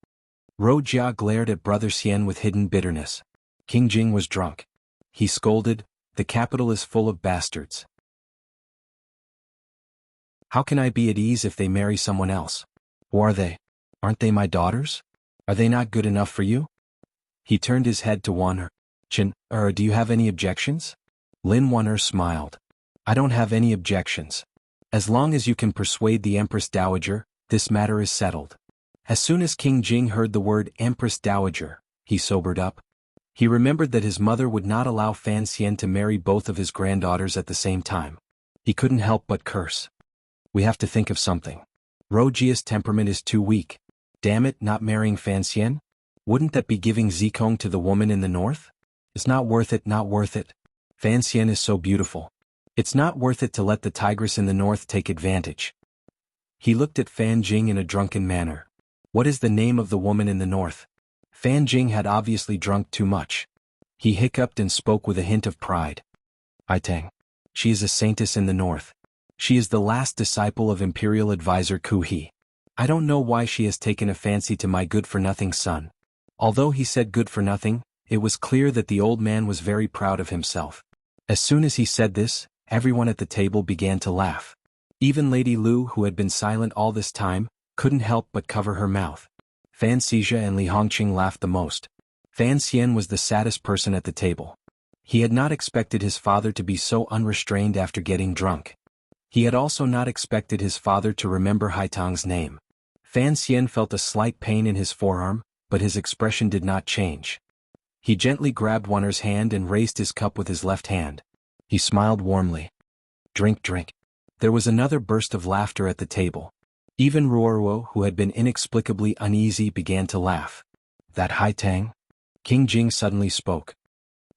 [SPEAKER 1] Ro Jia glared at Brother Xian with hidden bitterness. King Jing was drunk. He scolded, "The capital is full of bastards. How can I be at ease if they marry someone else? Who are they? Aren't they my daughters? Are they not good enough for you?" He turned his head to Wan-er. Do you have any objections?" Lin Wan-er smiled. "I don't have any objections. As long as you can persuade the Empress Dowager, this matter is settled. As soon as King Jing heard the word Empress Dowager, he sobered up. He remembered that his mother would not allow Fan Xian to marry both of his granddaughters at the same time. He couldn't help but curse. We have to think of something. Rojia's temperament is too weak. Damn it, not marrying Fan Xian? Wouldn't that be giving Zikong to the woman in the north? It's not worth it, not worth it. Fan Xian is so beautiful. It's not worth it to let the tigress in the north take advantage. He looked at Fan Jing in a drunken manner. What is the name of the woman in the north? Fan Jing had obviously drunk too much. He hiccuped and spoke with a hint of pride. Haitang. She is a saintess in the north. She is the last disciple of Imperial Advisor Ku He. I don't know why she has taken a fancy to my good-for-nothing son. Although he said good-for-nothing, it was clear that the old man was very proud of himself. As soon as he said this, everyone at the table began to laugh. Even Lady Lu, who had been silent all this time, couldn't help but cover her mouth. Fan Xizha and Li Hongqing laughed the most. Fan Xian was the saddest person at the table. He had not expected his father to be so unrestrained after getting drunk. He had also not expected his father to remember Haitang's name. Fan Xian felt a slight pain in his forearm, but his expression did not change. He gently grabbed Wanner's hand and raised his cup with his left hand. He smiled warmly. Drink, drink. There was another burst of laughter at the table. Even Ruoruo, who had been inexplicably uneasy, began to laugh. That Haitang? King Jing suddenly spoke.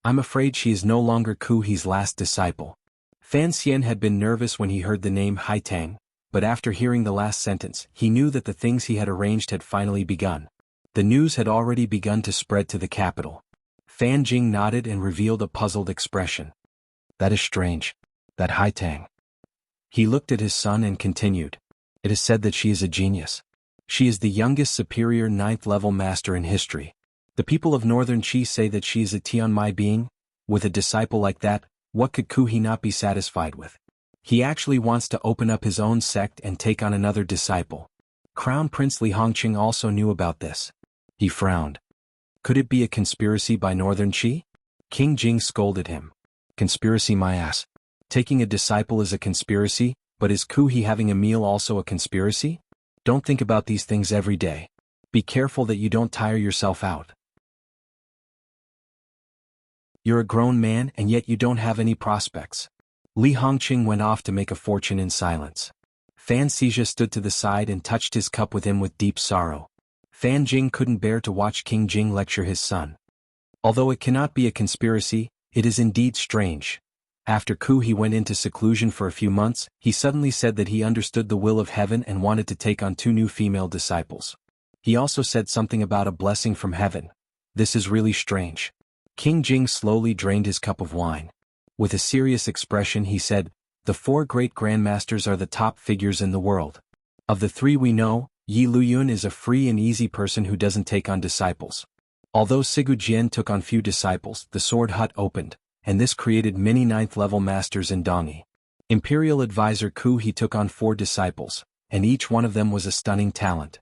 [SPEAKER 1] I'm afraid she is no longer Ku He's last disciple. Fan Xian had been nervous when he heard the name Haitang, but after hearing the last sentence, he knew that the things he had arranged had finally begun. The news had already begun to spread to the capital. Fan Jing nodded and revealed a puzzled expression. That is strange. That Haitang. He looked at his son and continued. It is said that she is a genius. She is the youngest superior 9th-level master in history. The people of Northern Qi say that she is a Tianmai being. With a disciple like that, what could Ku He not be satisfied with? He actually wants to open up his own sect and take on another disciple. Crown Prince Li Hongqing also knew about this. He frowned. Could it be a conspiracy by Northern Qi? King Jing scolded him. Conspiracy my ass. Taking a disciple is a conspiracy, but is Ku He having a meal also a conspiracy? Don't think about these things every day. Be careful that you don't tire yourself out. You're a grown man and yet you don't have any prospects. Li Hongqing went off to make a fortune in silence. Fan Xizha stood to the side and touched his cup with him with deep sorrow. Fan Jing couldn't bear to watch King Jing lecture his son. Although it cannot be a conspiracy, it is indeed strange. After Ku He went into seclusion for a few months, he suddenly said that he understood the will of heaven and wanted to take on 2 new female disciples. He also said something about a blessing from heaven. This is really strange. King Jing slowly drained his cup of wine. With a serious expression he said, the 4 great grandmasters are the top figures in the world. Of the 3 we know, Yi Luyun is a free and easy person who doesn't take on disciples. Although Sigu Jian took on few disciples, the sword hut opened, and this created many 9th-level masters in Dongyi. Imperial Advisor Ku He took on 4 disciples, and each one of them was a stunning talent.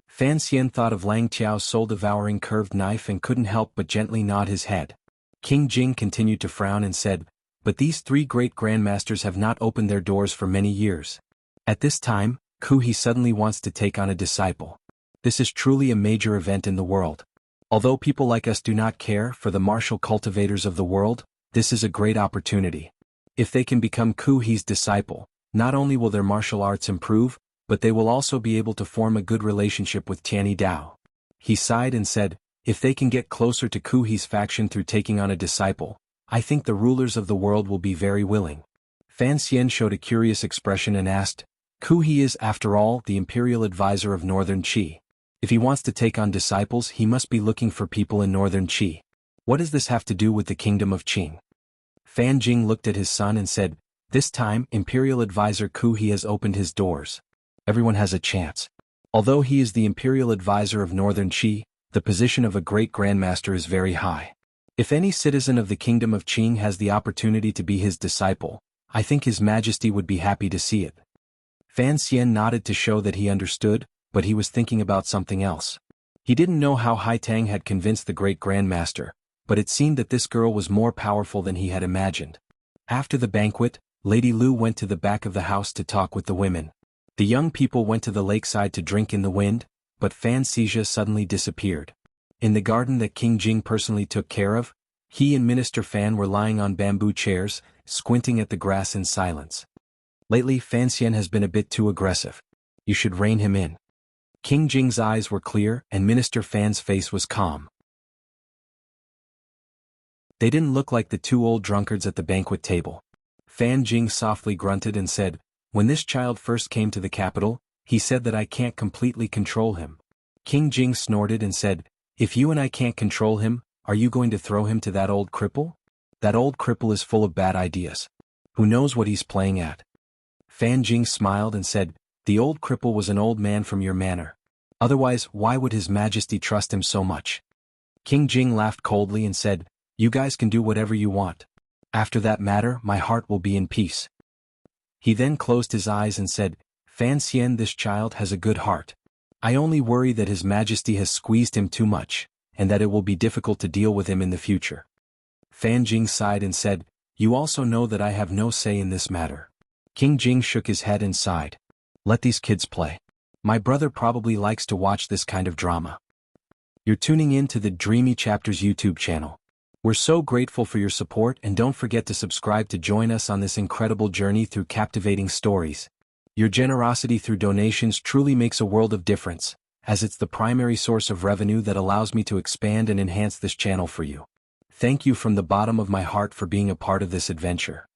[SPEAKER 1] Fan Xian thought of Lang Qiao's soul-devouring curved knife and couldn't help but gently nod his head. King Jing continued to frown and said, but these 3 great grandmasters have not opened their doors for many years. At this time, Ku He suddenly wants to take on a disciple. This is truly a major event in the world. Although people like us do not care for the martial cultivators of the world, this is a great opportunity. If they can become Ku He's disciple, not only will their martial arts improve, but they will also be able to form a good relationship with Tianyi Dao. He sighed and said, if they can get closer to Ku He's faction through taking on a disciple, I think the rulers of the world will be very willing. Fan Xian showed a curious expression and asked, Ku He is, after all, the imperial advisor of Northern Qi. If he wants to take on disciples, he must be looking for people in Northern Qi. What does this have to do with the kingdom of Qing? Fan Jing looked at his son and said, this time, Imperial Advisor Ku He has opened his doors. Everyone has a chance. Although he is the Imperial Advisor of Northern Qi, the position of a great grandmaster is very high. If any citizen of the kingdom of Qing has the opportunity to be his disciple, I think His Majesty would be happy to see it. Fan Xian nodded to show that he understood, but he was thinking about something else. He didn't know how Haitang had convinced the great grandmaster, but it seemed that this girl was more powerful than he had imagined. After the banquet, Lady Lu went to the back of the house to talk with the women. The young people went to the lakeside to drink in the wind, but Fan Xixia suddenly disappeared. In the garden that King Jing personally took care of, he and Minister Fan were lying on bamboo chairs, squinting at the grass in silence. Lately Fan Xian has been a bit too aggressive. You should rein him in. King Jing's eyes were clear and Minister Fan's face was calm. They didn't look like the two old drunkards at the banquet table. Fan Jing softly grunted and said, "When this child first came to the capital, he said that I can't completely control him." King Jing snorted and said, "If you and I can't control him, are you going to throw him to that old cripple? That old cripple is full of bad ideas. Who knows what he's playing at?" Fan Jing smiled and said, "The old cripple was an old man from your manor. Otherwise, why would His Majesty trust him so much?" King Jing laughed coldly and said, "You guys can do whatever you want. After that matter, my heart will be in peace." He then closed his eyes and said, "Fan Xian, this child has a good heart. I only worry that His Majesty has squeezed him too much, and that it will be difficult to deal with him in the future." Fan Jing sighed and said, "You also know that I have no say in this matter." King Jing shook his head and sighed. "Let these kids play. My brother probably likes to watch this kind of drama." You're tuning in to the Dreamy Chapters YouTube channel. We're so grateful for your support, and don't forget to subscribe to join us on this incredible journey through captivating stories. Your generosity through donations truly makes a world of difference, as it's the primary source of revenue that allows me to expand and enhance this channel for you. Thank you from the bottom of my heart for being a part of this adventure.